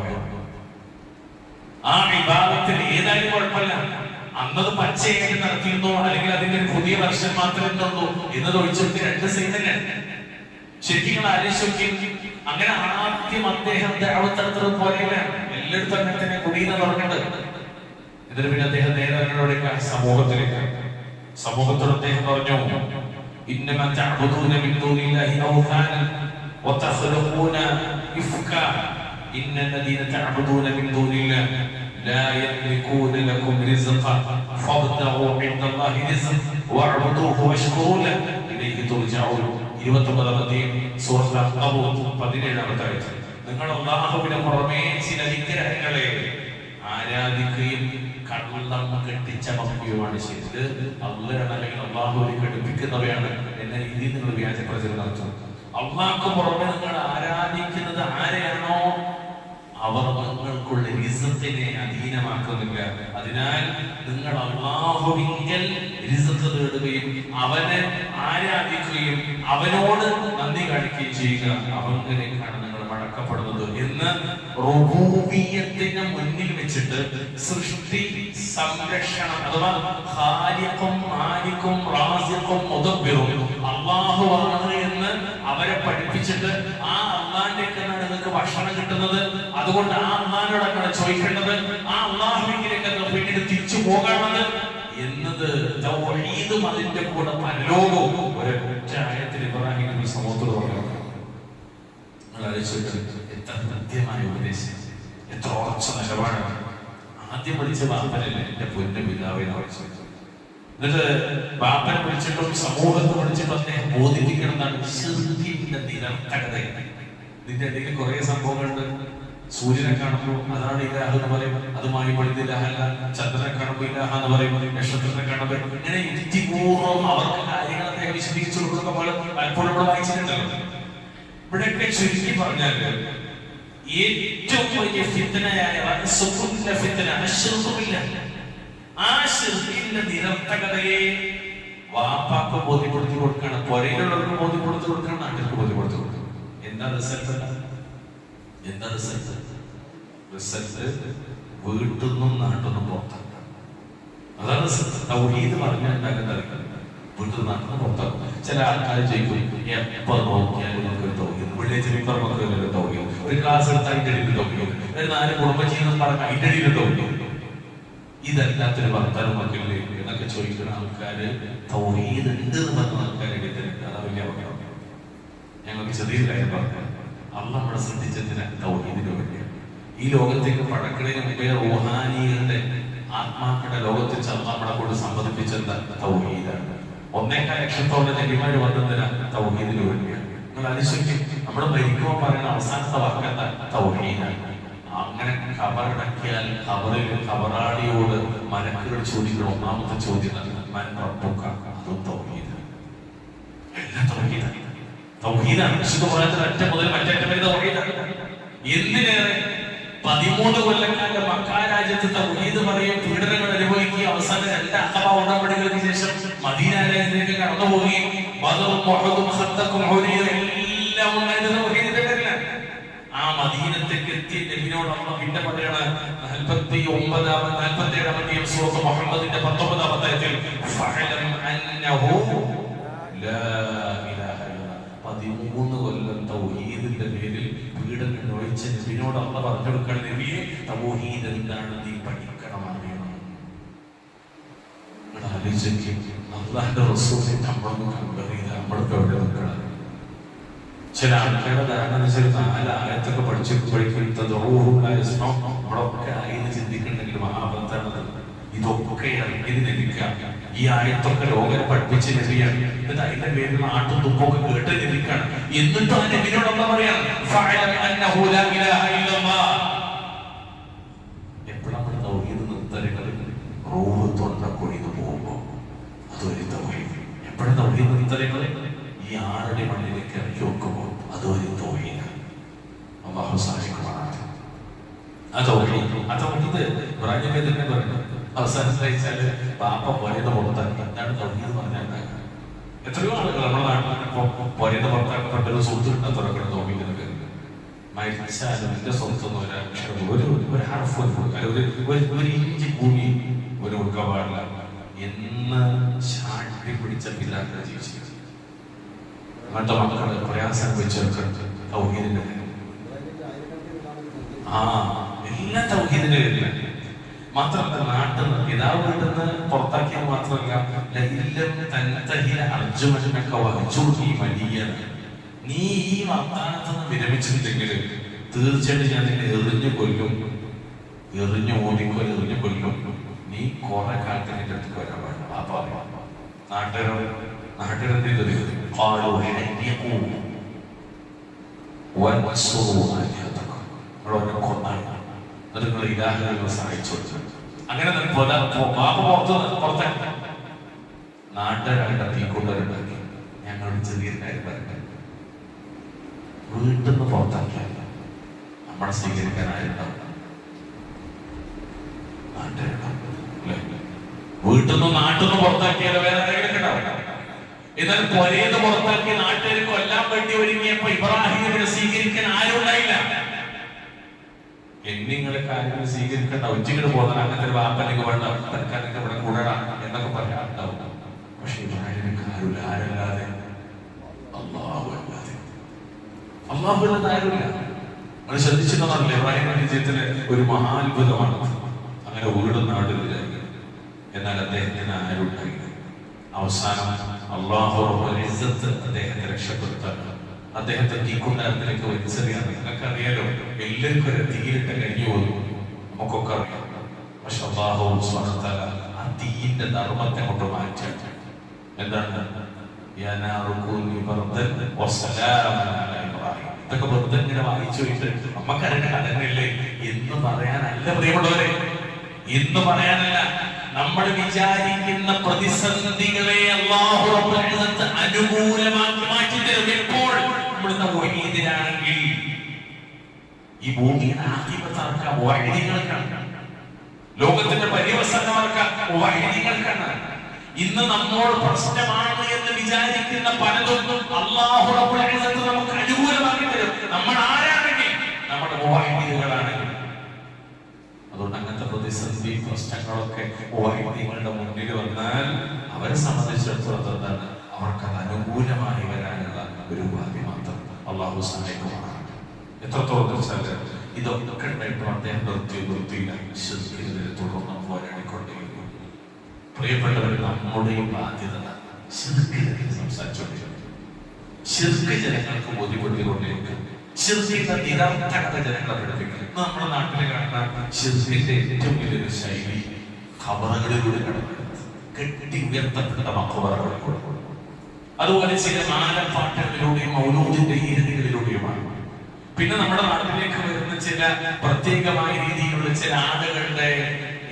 ആ ഇബാദത്തിൽ ഏതായാലും കുഴപ്പമില്ല, അന്നത് പച്ചയായിട്ട് നടത്തിയിരുന്നോ അല്ലെങ്കിൽ അതിന്റെ ഒരു പുതിയ വർഷം മാത്രമേ ഉള്ളൂ എന്നത് ഒഴിച്ചെടുത്ത് രണ്ട് സൈഡ് തന്നെയാണ്. ശരിക്കും ആലോചിച്ച് അങ്ങനെ ആദ്യം അദ്ദേഹം ദഅവത്ത് പോലെയല്ല, എല്ലായിടത്തും അങ്ങനെ തന്നെ കുടീന തുടങ്ങേണ്ടത്. എന്നിട്ട് പിന്നെ അദ്ദേഹം നേതാക്കളോടൊക്കെ സമൂഹത്തോട് അദ്ദേഹം പറഞ്ഞു, إنما تعبدون من دون الله أوثانا وتخلقون إفكا إن الذين تعبدون من دون الله لا يملكون لكم رزقا فابتغوا عند الله رزقا واعبدوه واشكروا له إليه ترجعون. 29-ാമത്തെ സൂറത്ത് അൻകബൂത്ത് 17-ാമത്തെ ആയത്ത്. നിങ്ങൾ അല്ലാഹുവിന് പുറമേ ചില വിഗ്രഹങ്ങളെ ആരാധിക്കുകയും കള്ളം കെട്ടിച്ചമക്കുകയുമാണ് ചെയ്തത്. അള്ളാഹുവിനെ അല്ലെങ്കിൽ അല്ലാഹുവിനെ ഘടിപ്പിക്കുന്നവയാണ് എന്ന രീതിയിൽ നിങ്ങൾ വ്യാജ പ്രചരണം നടത്തുന്നത്. അള്ളാഹ്ക്ക് പുറമെ നിങ്ങൾ ആരാധിക്കുന്നത് ആരെയാണോ അവർ നിങ്ങൾക്കുള്ള റിസ്ഖിനെ അധീനമാക്കുന്നില്ല. അതിനാൽ നിങ്ങൾ അല്ലാഹുവിങ്കൽ റിസ്ഖ് തേടുകയും അവനെ ആരാധിക്കുകയും അവനോട് നന്ദി കാണിക്കുകയും ചെയ്യുക. അവനിലേക്കാണ് നിങ്ങൾ മടക്കപ്പെടുന്നത് എന്ന് റുബൂബിയ്യത്തിനെ മുന്നിൽ വെച്ചിട്ട് സൃഷ്ടി, സംരക്ഷണം അഥവാ ഖാലിഖും മാലിക്കും റാസിഖും മുദബ്ബിറും അല്ലാഹുവാണ് എന്ന് അവരെ പഠിപ്പിച്ചിട്ട് ആ അല്ലാഹുവിലേക്കാണ് നിങ്ങൾക്ക് ഭക്ഷണം കിട്ടുന്നത്. അതുകൊണ്ട് ആ അല്ലാഹുവിനോടാണ് ചോദിക്കേണ്ടത്, ആ അല്ലാഹുവിലേക്കാണ് പിന്നീട് തിരിച്ചു പോകേണ്ടത് എന്നത് തൗഹീദും അതിന്റെ കൂടെ പരലോകവും ഒരൊറ്റ ആയത്തിൽ ഇബ്രാഹിം നബി സമൂഹത്തോട് പറഞ്ഞു. എത്ര കൃത്യമായ ഉപദേശം, എത്ര ഉറച്ച നിലപാടാണ്. ആദ്യം വിളിച്ച ബാപ്പനല്ലേ, എന്റെ പൊന്നു പിതാവിനെ വിളിച്ചു. എന്നിട്ട് ബാപ്പനെ വിളിച്ചിട്ടും സമൂഹത്തെ വിളിച്ചിട്ടും അദ്ദേഹം ബോധിപ്പിക്കണമെന്നാണ് ശിർക്കിന്റെ നിരർത്ഥകത. ഇതിന്റെ ഇടയിൽ കുറെ സംഭവങ്ങളുണ്ട്. സൂര്യനെ കാണുമ്പോൾ അതാണ് ഇലാഹ് എന്ന് പറയും, അതുമായി പഠിത്ത ഇലാഹല്ല. ചന്ദ്രനെ കാണുമ്പോൾ ഇലാഹ എന്ന് പറയും, നക്ഷത്രത്തെ കാണുമ്പോൾ ഇങ്ങനെ യുക്തിപൂർവ്വം അവർക്ക് കാര്യങ്ങൾ അദ്ദേഹം വിശദീകരിച്ചു കൊടുക്കുന്ന പോലെ പലപ്പോഴും ഇവിടെ വായിച്ചിട്ടുണ്ടല്ലോ. ഇവിടെയൊക്കെ ചുരുക്കി പറഞ്ഞാല് ഏറ്റവും വലിയ ഫിത്നയായ ഫിത്ന ആ ശിർക്കിന്റെ നിരർത്ഥകതയെ വാപ്പാക്ക് ബോധ്യപ്പെടുത്തി കൊടുക്കണം, പുരയിലുള്ളവർക്ക് ബോധ്യപ്പെടുത്തി കൊടുക്കണം, നാട്ടിലേക്ക് ബോധ്യപ്പെടുത്തി കൊടുക്കണം. എന്താ റിസൾട്ട്? എന്താ റിസൾട്ട്? റിസൾട്ട് വീട്ടിൽ നിന്നും നാട്ടിൽ നിന്നും പുറത്താക്കാം. അതാണ് റിസൾട്ട്. തൗഹീദ് പറഞ്ഞാൽ ഉണ്ടാക്കുന്നത് വീട്ടിൽ നാട്ടിൽ നിന്ന് പുറത്താക്കും. ചില ആൾക്കാർ ചോദിക്കും, എപ്പോ നോക്കിയാലും നമുക്കൊരു തൗഹീദ്, വെള്ളിയാഴ്ച മിമ്പർമൊക്കെ ഒരു തൗഹീദ്, ഒരു ക്ലാസ് എടുത്ത് അതിൻ്റെ അടിയിൽ തൗഹീദ്, ഒരു 4 കുടുംബജീവിതം പറഞ്ഞ അതിൻ്റെ അടിയിൽ തൗഹീദ്, ഇതല്ലാത്തൊരു വർത്തമാനം മക്കളില്ലേ എന്നൊക്കെ ചോദിക്കുന്ന ആൾക്കാര് തൗഹീദ് ഉണ്ട് എന്ന് പറഞ്ഞ ആൾക്കാരെ എടുത്തിട്ടുണ്ട്. അതാ വലിയ അപകടം. ഞങ്ങൾക്ക് ചെറിയൊരു കാര്യം പറഞ്ഞു, അള്ളാഹ് നമ്മളെ ശ്രദ്ധിച്ചതിന് തൗഹീദിന് വേണ്ടിയാണ്. ഈ ലോകത്തേക്ക് പടക്കണതിന് മുമ്പേ റൂഹാനികളുടെ ആത്മാക്കളുടെ ലോകത്തിൽ അള്ളാഹ് നമ്മളെ കൊണ്ട് സമ്മതിപ്പിച്ചത് തൗഹീദാണ്. 1.25 ലക്ഷത്തോടെ നബിമാര് വന്നതിന് തൗഹീദിന് വേണ്ടിയാണ്. നിങ്ങൾ അനുസരിക്കും, നമ്മൾ മരിക്കുമ്പോൾ പറയുന്ന അവസാനത്തെ വാക്കെന്താ? തൗഹീദാണ്. അങ്ങനെ ഖബറടക്കിയാൽ ഖബറാളിയോട് മലക്കുകൾ ചോദിക്കുന്ന ഒന്നാമത്തെ ചോദ്യം അതും തൗഹീദാണ്. എല്ലാം തൗഹീദാണ്. തൗഹീദാണ്. വിശുദ്ധ ഖുർആനിൽ അറ്റം മുതൽ മറ്ററ്റം വരെ തൗഹീദാണ്. എന്തിനേറെ 13 കൊല്ലക്കാലം മക്ക രാജ്യത്ത് തൗഹീദ് പറയും, പീഡനങ്ങൾ അനുഭവിക്കുകയും അവസാനം 2 അഖബ ഉടമ്പടികൾക്ക് ശേഷം മദീന രാജ്യത്തേക്ക് കടന്നു പോവുകയും ബദറും ഉഹദും ഖന്തഖും ഹുനൈനും എല്ലാം ഉണ്ടായത് തൗഹീദിന്റെ പേരിലാണ്. ആ മദീനത്തേക്ക് എത്തിയ നബിയോട് അല്ലാഹു പിന്നെ പറയാണ് 47-ാമത്തെ സൂറത്ത് മുഹമ്മദിന്റെ 19-ാമത്തെ ആയത്തിൽ ഫഅലം അന്നഹു ലാ ഇലാഹ ഇല്ലല്ലാഹ്. 13 കൊല്ലം തൗഹീദിന്റെ പേരിൽ പീഡനം ഒഴിച്ച നബിയോട് അല്ലാഹു പറഞ്ഞു കൊടുക്കണം, നബിയെ തൗഹീദ് എന്താണ് നീ പഠിക്കണം, അറിയണം. നിങ്ങൾ ആലോചിക്കും, അല്ലാഹുവിന്റെ റസൂലിനെ നമ്മളൊന്നും കണ്ടറിയില്ല, നമ്മൾക്ക് എവിടെ നിൽക്കണം. ചില ആൾക്കാരുടെ ധാരണ 4 ആയത്തൊക്കെ നമ്മളൊക്കെ ആയത് ചിന്തിക്കുന്നുണ്ടെങ്കിൽ മഹാബന്ധാണത്. ഇതൊക്കെ ഇറങ്ങിയത് ലഭിക്കാം. ഈ ആയത്തൊക്കെ ലോകം പഠിപ്പിച്ച് ലഭിക്കുകയാണ്. എന്നിട്ട് അതിന്റെ പേരിൽ നാട്ടും തുപ്പൊക്കെ കേട്ട് ലഭിക്കാണ്. എന്നിട്ടും ആ നബിയോടൊപ്പം പറയാണ് എപ്പോഴാണ് തൗഹീദ് നിർത്തരുന്നത്? റൂഹ് തൊണ്ടക്കൊഴിന്ന് പോകുമ്പോ അതൊരു തൗഹീദ്. എപ്പോഴും തൗഹീദ് നിർത്തരുന്നത്? ഈ 6 അടി മണ്ണിലേക്ക് ഇറക്കി വെക്കുമ്പോൾ അതൊരു തൗഹീദാണ്. അല്ലാഹു സഹായിക്കുമാറാകട്ടെ. ആ തൗഹീദ് ഇബ്രാഹിം നബി തന്നെ പറഞ്ഞു, അവസാനത്തില് ബാപ്പ പൊരേന്ന് പുറത്താക്കി. എന്താണ് തൗഹീദ് പറഞ്ഞാൽ? എത്രയോ ആളുകൾ നമ്മുടെ നാട്ടിൽ പൊരേന്ന് പുറത്താക്കപ്പെട്ടത് സുഹൃത്ത് കിട്ടാൻ തുറക്കണം തൗഹീദിന്റെ പേരിൽ. മരിച്ചാലും എന്റെ സ്വന്തം ഒരു ഹർഫ് ഒരു ഇഞ്ചി ഭൂമി ഒരു കൊടുക്കാൻ പാടില്ല എന്ന് ശാഠ്യം പിടിച്ച പിള്ളേരുടെ ജീവിച്ചു. അങ്ങനത്തെ മക്കള് പ്രയാസം വെച്ചെടുത്ത് തൗഹീദിന്റെ പേരിൽ എല്ലാം തൗഹീദിന്റെ പേരിലാണ്. മാത്രമല്ല, നാട്ടിൽ നിന്ന് പിതാവ് വീട്ടിൽ നിന്ന് പുറത്താക്കിയാൽ മാത്രമല്ല, നീ ഈ വാഗ്ദാനത്തിൽ നിന്ന് വിരമിച്ചിട്ടുണ്ടെങ്കിൽ തീർച്ചയായിട്ടും ഞാൻ നിന്നെ എറിഞ്ഞു കൊല്ലും, എറിഞ്ഞു ഓടിക്കോ, എറിഞ്ഞു കൊല്ലും. നീ കുറെ കാലത്ത് നിന്റെ അടുത്ത് വരാൻ പാടില്ല. നാട്ടുകാരെന്ത് നിങ്ങൾ ഇലാഹുകളെ സഹായിച്ചു. അങ്ങനെ പുറത്താക്കി നാട്ടുകാരുടെ തീക്കൊണ്ടുവരുണ്ടാക്കി. ഞങ്ങളുടെ ചെറിയ കാര്യം പറയട്ടെ, വീട്ടിൽ നിന്ന് പുറത്താക്കിയാൽ നമ്മളെ സ്വീകരിക്കാൻ ആരുണ്ടാവും? നാട്ടുകാരുണ്ടാവും. വീട്ടിൽ നിന്ന് നാട്ടിൽ നിന്ന് പുറത്താക്കിയാൽ വേറെ ആരെങ്കിലും ഉണ്ടാവും. എന്നാൽ പൊരേന്ന് പുറത്താക്കി നാട്ടുകാർക്ക് കൊല്ലാൻ വേണ്ടി ഒരുങ്ങിയപ്പോ ഇബ്രാഹിമിനെ സ്വീകരിക്കാൻ ആരും ഉണ്ടായില്ല. എന്നിങ്ങളെ കാര്യങ്ങൾ സ്വീകരിക്കേണ്ട, ഉച്ചയ്ക്ക് പോകുന്ന അങ്ങനത്തെ ഒരു വാപ്പനൊക്കെ വേണ്ട, തൽക്കാലൊക്കെ ഇവിടെ കൂടണം എന്നൊക്കെ പറയാറുണ്ടാവും. പക്ഷെ ഇബ്രാഹിമിന് ആരുമില്ല. ആരല്ലാതെ? അല്ലാഹു അല്ലാതെ. അല്ലാഹുവില്ലാതെ ആരുമില്ല. നിങ്ങൾ ശ്രദ്ധിച്ചിട്ടുണ്ടല്ലേ? ഇബ്രാഹിമിന്റെ ജീവിതത്തിലെ ഒരു മഹാത്ഭുതമാണ്. അങ്ങനെ വീടും നാടില്ലായിരുന്നു. എന്നാൽ അദ്ദേഹത്തിന് ആരുണ്ടായില്ല. അവസാനം അല്ലാഹു റബ്ബുൽ ഇസ്സത്ത് അദ്ദേഹത്തെ രക്ഷപ്പെടുത്താൻ, അദ്ദേഹത്തെ തീക്കുണ്ടാരത്തിലേക്ക് വലിച്ചെറിയാൻ. നിങ്ങൾക്ക് അറിയാലോ, എല്ലാവർക്കും ഒരു തീയിലിട്ട് കഴിഞ്ഞു പോകും, നമുക്കൊക്കെ അറിയാം. പക്ഷെ അല്ലാഹു സുബ്ഹാനഹു വ തആല ആ തീയിന്റെ ധർമ്മത്തെ കൊണ്ട് മാറ്റാൻ എന്താണ്? ഇതൊക്കെ വെറുതെ ഇങ്ങനെ വായിച്ചു പോയിട്ട് നമുക്കറിയാൻ കടന്നില്ലേ എന്ന് പറയാനല്ല പ്രിയമുള്ളവരെ, എന്ന് പറയാനല്ല. നമ്മൾ വിചാരിക്കുന്ന പ്രതിസന്ധികളെ അല്ലാഹു റബ്ബുൽ ഇസ്സത്ത് അനുകൂലമാക്കി മാറ്റി തരും. എപ്പോൾ? നമ്മൾ തൗഹീദിലാണെങ്കിൽ. ഈ ഭൂമിയുടെ ആഖിബത്താർക്കാ? വഹീദികൾക്കാണ്. ലോകത്തിന്റെ പര്യവസാനമാർക്കാ? വഹീദികൾക്കാണ്. ഇന്ന് നമ്മോട് പ്രശ്നമാണ് എന്ന് വിചാരിക്കുന്ന പലതും അല്ലാഹു റബ്ബുൽ ഇസ്സത്ത് നമുക്ക് അനുകൂലമാക്കി തരും. നമ്മൾ ആരാണെങ്കിൽ, നമ്മുടെ മുവഹ്ഹിദുകളാണെങ്കിൽ. അതുകൊണ്ട് അങ്ങനത്തെ പ്രതിസന്ധി പ്രശ്നങ്ങളൊക്കെ മുവഹ്ഹിദുകളുടെ മുന്നിൽ വന്നാൽ അവരെ സംബന്ധിച്ചിടത്തോളം എന്താണ്, അവർക്കത് അനുകൂലമായി വരാനുള്ള ഒരു ഉപാധി മാത്രം അല്ലാഹു സഹായിക്കുമാറാകട്ടെ. എത്രത്തോളം വെച്ചാൽ ഇതൊക്കെ ഉണ്ടായിട്ടും അദ്ദേഹം നിർത്തിയില്ല. ശിർക്കിനെതിരെ തുടർന്ന് പോരാടിക്കൊണ്ടേയിരുന്നു. പ്രിയപ്പെട്ടവർ, നമ്മുടെ ബാധ്യത ശിർക്കിനെതിരെ സംസാരിച്ചുകൊണ്ടിരിക്കും. ശിർക്ക് ജനങ്ങൾക്ക് ബോധ്യപ്പെടുത്തിക്കൊണ്ടിരിക്കും. ശിർക്കിന്റെ നിരർത്ഥകത ജനങ്ങളെ പഠിപ്പിക്കും. നമ്മുടെ നാട്ടിൽ കാണുന്ന ശിർക്കിന്റെ ഏറ്റവും വലിയൊരു ശൈലി ഖബറുകളിലൂടെ കെട്ടി ഉയർത്തപ്പെട്ട മഖബറകളിലൂടെ, അതുപോലെ ചില മാലപ്പാട്ടുകളിലൂടെയും മൗലൂദിന്റെ ഈരടികളിലൂടെയുമാണ്. പിന്നെ നമ്മുടെ നാട്ടിലേക്ക് വരുന്ന ചില പ്രത്യേകമായ രീതിയിലുള്ള ചില ആളുകളുടെ,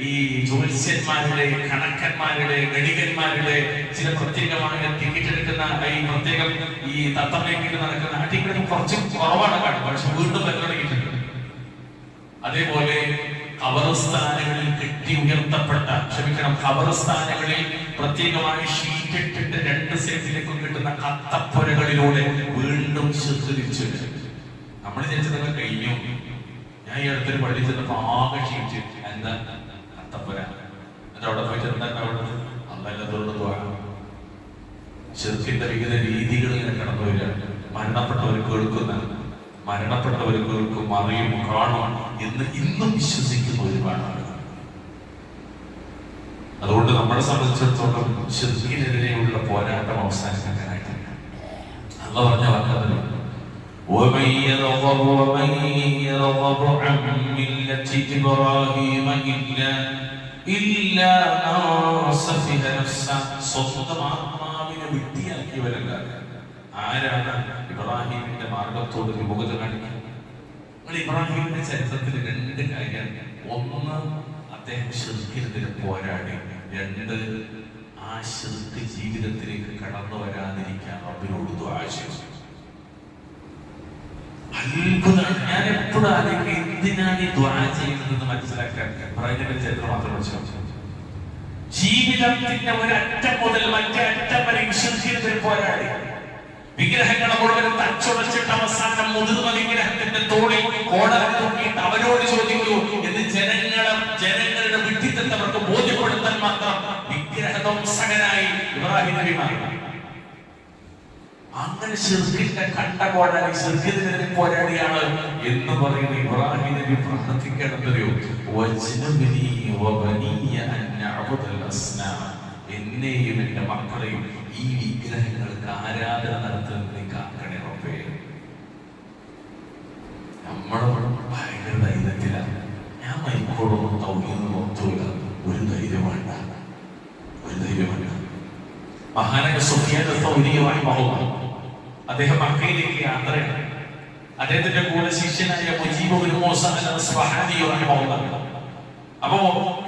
ഈ ജ്യോത്സ്യന്മാരുടെ, കണക്കന്മാരുടെ, ഗണികന്മാരുടെ ചില പ്രത്യേകമായ ടിക്കറ്റ് എടുക്കുന്ന ഈ പ്രത്യേകം ഈ തത്തമ്മയ്ക്ക് നടക്കുന്ന ആ ടിക്കറ്റ് കുറച്ച് കുറവാണ് കാണും, പക്ഷെ വീണ്ടും തുടങ്ങിയിട്ടുണ്ട്. അതേപോലെ ഖബർസ്ഥാനങ്ങളിൽ കെട്ടി ഉയർത്തപ്പെട്ട, ഖബർസ്ഥാനങ്ങളിൽ പ്രത്യേകമായി ഷീറ്റ് ഇട്ടിട്ട് രണ്ട് സൈഡിലേക്കും കിട്ടുന്ന കത്തപ്പുരകളിലൂടെ വീണ്ടും തിരിച്ചു. നമ്മൾ ജനിച്ചതൊക്കെ കഴിഞ്ഞു. ഞാൻ ഈ അടുത്തൊരു പള്ളി ചെന്നപ്പോ ആകെ ഷീറ്റ്, എന്താ കത്തപ്പുര, എന്നിട്ട് അവിടെ പോയിട്ട് എന്താ അവിടെ അല്ലാത്തതുള്ള ശിർക്കിന്റെ വിവിധ രീതികൾ ഇങ്ങനെ കടന്നു വരിക. മരണപ്പെട്ടവർക്ക് കേൾക്കുന്ന, മരണപ്പെട്ടവർക്ക് കേൾക്കും, അറിയും, കാണും എന്ന് ഇന്നും വിശ്വസിക്കുന്ന ഒരുപാട് ആളുകൾ. അതുകൊണ്ട് നമ്മളെ സംബന്ധിച്ചിടത്തോളം ശിർക്കിനെതിരെയുള്ള പോരാട്ടം അവസാനിക്കാനായിട്ട് അല്ലാഹു പറഞ്ഞ വാക്കതിൽ ومن يرغب عن ملة إبراهيم إلا من سفه نفسه. സ്വന്തം ആത്മാവിനെ വിട്ടിയാക്കിയവരല്ലാതെ ആരാണ് ഇബ്രാഹിമിന്റെ മാർഗത്തോട് വിമുഖത കാണിക്കുന്നത്? ഇബ്രാഹിമിന്റെ ചരിത്രത്തിൽ രണ്ട് കാര്യമാണ്. ഒന്ന്, അദ്ദേഹം ശിർക്കിനെതിരെ പോരാടി. രണ്ട്, ആ ശിർക്ക് ജീവിതത്തിലേക്ക് കടന്നു വരാതിരിക്കാൻ റബ്ബിനോട് ദുആ ചെയ്തു. അത്ഭുതമാണ്. ഞാൻ എപ്പോഴും ആലോചിക്കും, എന്തിനാണ് ഈ ദുആ ചെയ്യുന്നതെന്ന് മനസ്സിലാക്കാൻ ഇബ്രാഹിമിന്റെ ചരിത്രം മാത്രം പഠിച്ചു. ജീവിതത്തിന്റെ ഒരറ്റം മുതൽ മറ്റേ അറ്റം വരെ ശിർക്കിനെതിരെ പോരാടി. വിഗ്രഹങ്ങളെ മുഴുവൻ തച്ചുടച്ചിട്ട് അവസാനം മുതിർന്ന വിഗ്രഹത്തിന്റെ തോളിൽ കോടതി നോക്കിയിട്ട് അവരോട് ചോദിക്കൂ എന്ന് ജനങ്ങളുടെ വിഡ്ഢിത്തത്തെ അവർക്ക് ബോധ്യപ്പെടുത്താൻ മാത്രം വിഗ്രഹധ്വംസകനായി ഇബ്രാഹിം നബി മാറി. അങ്ങനെ ശിർക്കിന്റെ കണ്ടകോടായി ശിർക്കിനെതിരെ പോരാടിയാണ് എന്ന് പറയുന്ന ഇബ്രാഹിം നബി പ്രാർത്ഥിക്കേണ്ടതയോ എന്നെയും എന്റെ മക്കളെയും ഈ വിഗ്രഹങ്ങൾക്ക് ആരാധന നടത്തുന്നതിന് കാക്കണേ റബ്ബേ. നമ്മുടെ ഭയങ്കര ധൈര്യത്തിലാണ്. ഞാൻ മൈക്കോടൊന്നും തൗഹീദ് നോക്കില്ല, ഒരു ധൈര്യം വേണ്ട. മഹാനായ സുഫിയാൻ സൗരി റഹിമഹുല്ലാഹ് അദ്ദേഹം മക്കയിലേക്ക് യാത്രയാണ്. അദ്ദേഹത്തിന്റെ കൂടെ ശിഷ്യനായ മുജീബ് ഇബ്നു മൂസ അൽ-അസ്ബഹാനി റഹിമഹുല്ലാഹ്. അപ്പോ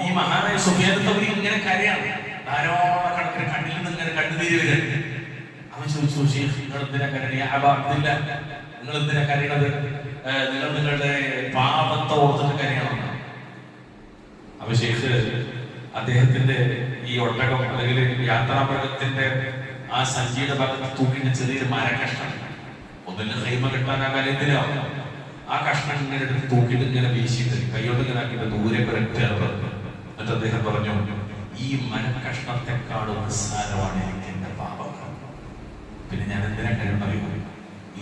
ഈ മഹാനായ സുഫിയാൻ സൗരി ഇങ്ങനെ കരയാണ്. ധാരാളം കണക്കിന് കണ്ണിൽ നിന്ന് ഇങ്ങനെ കണ്ണുനീര് വരികയാണ്. അവൻ ചോദിച്ചു, ശൈഖ് നിങ്ങൾ എന്തിനാ കരയണത്? നിങ്ങൾ എന്തിനാ കരയണത്? നിങ്ങൾ നിങ്ങളുടെ പാപത്തെ ഓർത്തിട്ട് കരയണം. അപ്പൊ ശൈഖ് അദ്ദേഹത്തിന്റെ ഈ ഒട്ടകം അല്ലെങ്കിൽ യാത്രാമൃഗത്തിന്റെ ആ സഞ്ചിയുടെ ഭാഗത്ത് തൂക്കിന്റെ ചെറിയൊരു മരക്കഷ്ണം, ഒന്നിന് ഹൈമ കെട്ടാനാകാൻ എന്തിനാവും, ആ കഷ്ണം ഇങ്ങനെ എടുത്ത് തൂക്കിട്ട് ഇങ്ങനെ വീശിയിട്ട് കൈയോട്ട് ഇങ്ങനെ ആക്കിയിട്ട് ദൂരെ പുരട്ടാറ്. എന്നിട്ട് അദ്ദേഹം പറഞ്ഞു, ഈ മരക്കഷ്ണത്തെക്കാളും നിസ്സാരമാണ് എനിക്ക് എന്റെ പാപങ്ങൾ. പിന്നെ ഞാൻ എന്തിനാ കഴിയുന്നറിയുമോ?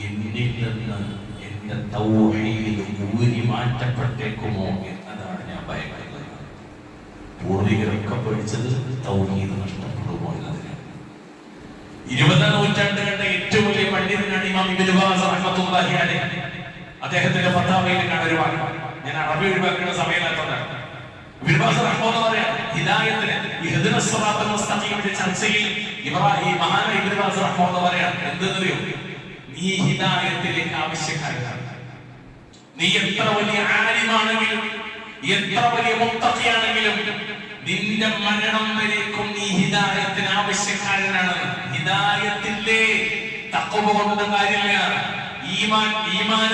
എന്നിൽ നിന്ന് എന്റെ തൗഹീദ് ഊരി മാറ്റപ്പെട്ടേക്കുമോ എന്നതാണ് ഞാൻ ഭയപ്പെടുന്നത്. പൂർവികരൊക്കെ പഠിച്ചത് തൗഹീദ് നഷ്ടപ്പെടുമോ എന്നതിന്. 20ാം നൂറ്റാണ്ടുകളുടെ ഏറ്റവും വലിയ പണ്ഡിതനാണ് ഇമാം ഇബ്നു ബാസ് റഹ്മത്തുള്ളാഹി അലൈഹി. അദ്ദേഹത്തിന്റെ ഫത്വായിൽ കാണുന്ന ഒരു വാക്ക് ഞാൻ അറബി ഒഴിവാക്കുന്ന സമയത്താണ്. ഇബ്നു ബാസ് റഹ്മത്തുള്ളാഹി പറയാം, ഹിദായത്തിന് ഇഹ്ദിനസ് സിറാത്തൽ മുസ്തഖീമിന്റെ ചർച്ചയിൽ ഇബ്രാഹിം മഹാനായ ഇബ്നു ബാസ് റഹ്മത്തുള്ളാഹി പറയാം, എന്തെന്നറിയോ, നീ ഹിദായത്തിലേക്ക് ആവശ്യക്കാരനാണ്. നീ എത്ര വലിയ ആലിമാണെങ്കിലും എത്ര വലിയ മുത്തഖിയാണെങ്കിലും നിന്റെ മരണം വരേക്കും നീ ഹിദായത്തിന് ആവശ്യക്കാരനാണ്. ഹിദായത്തില്ലേ തഖ്വ കൊണ്ട് കാര്യമില്ല. ഈമാൻ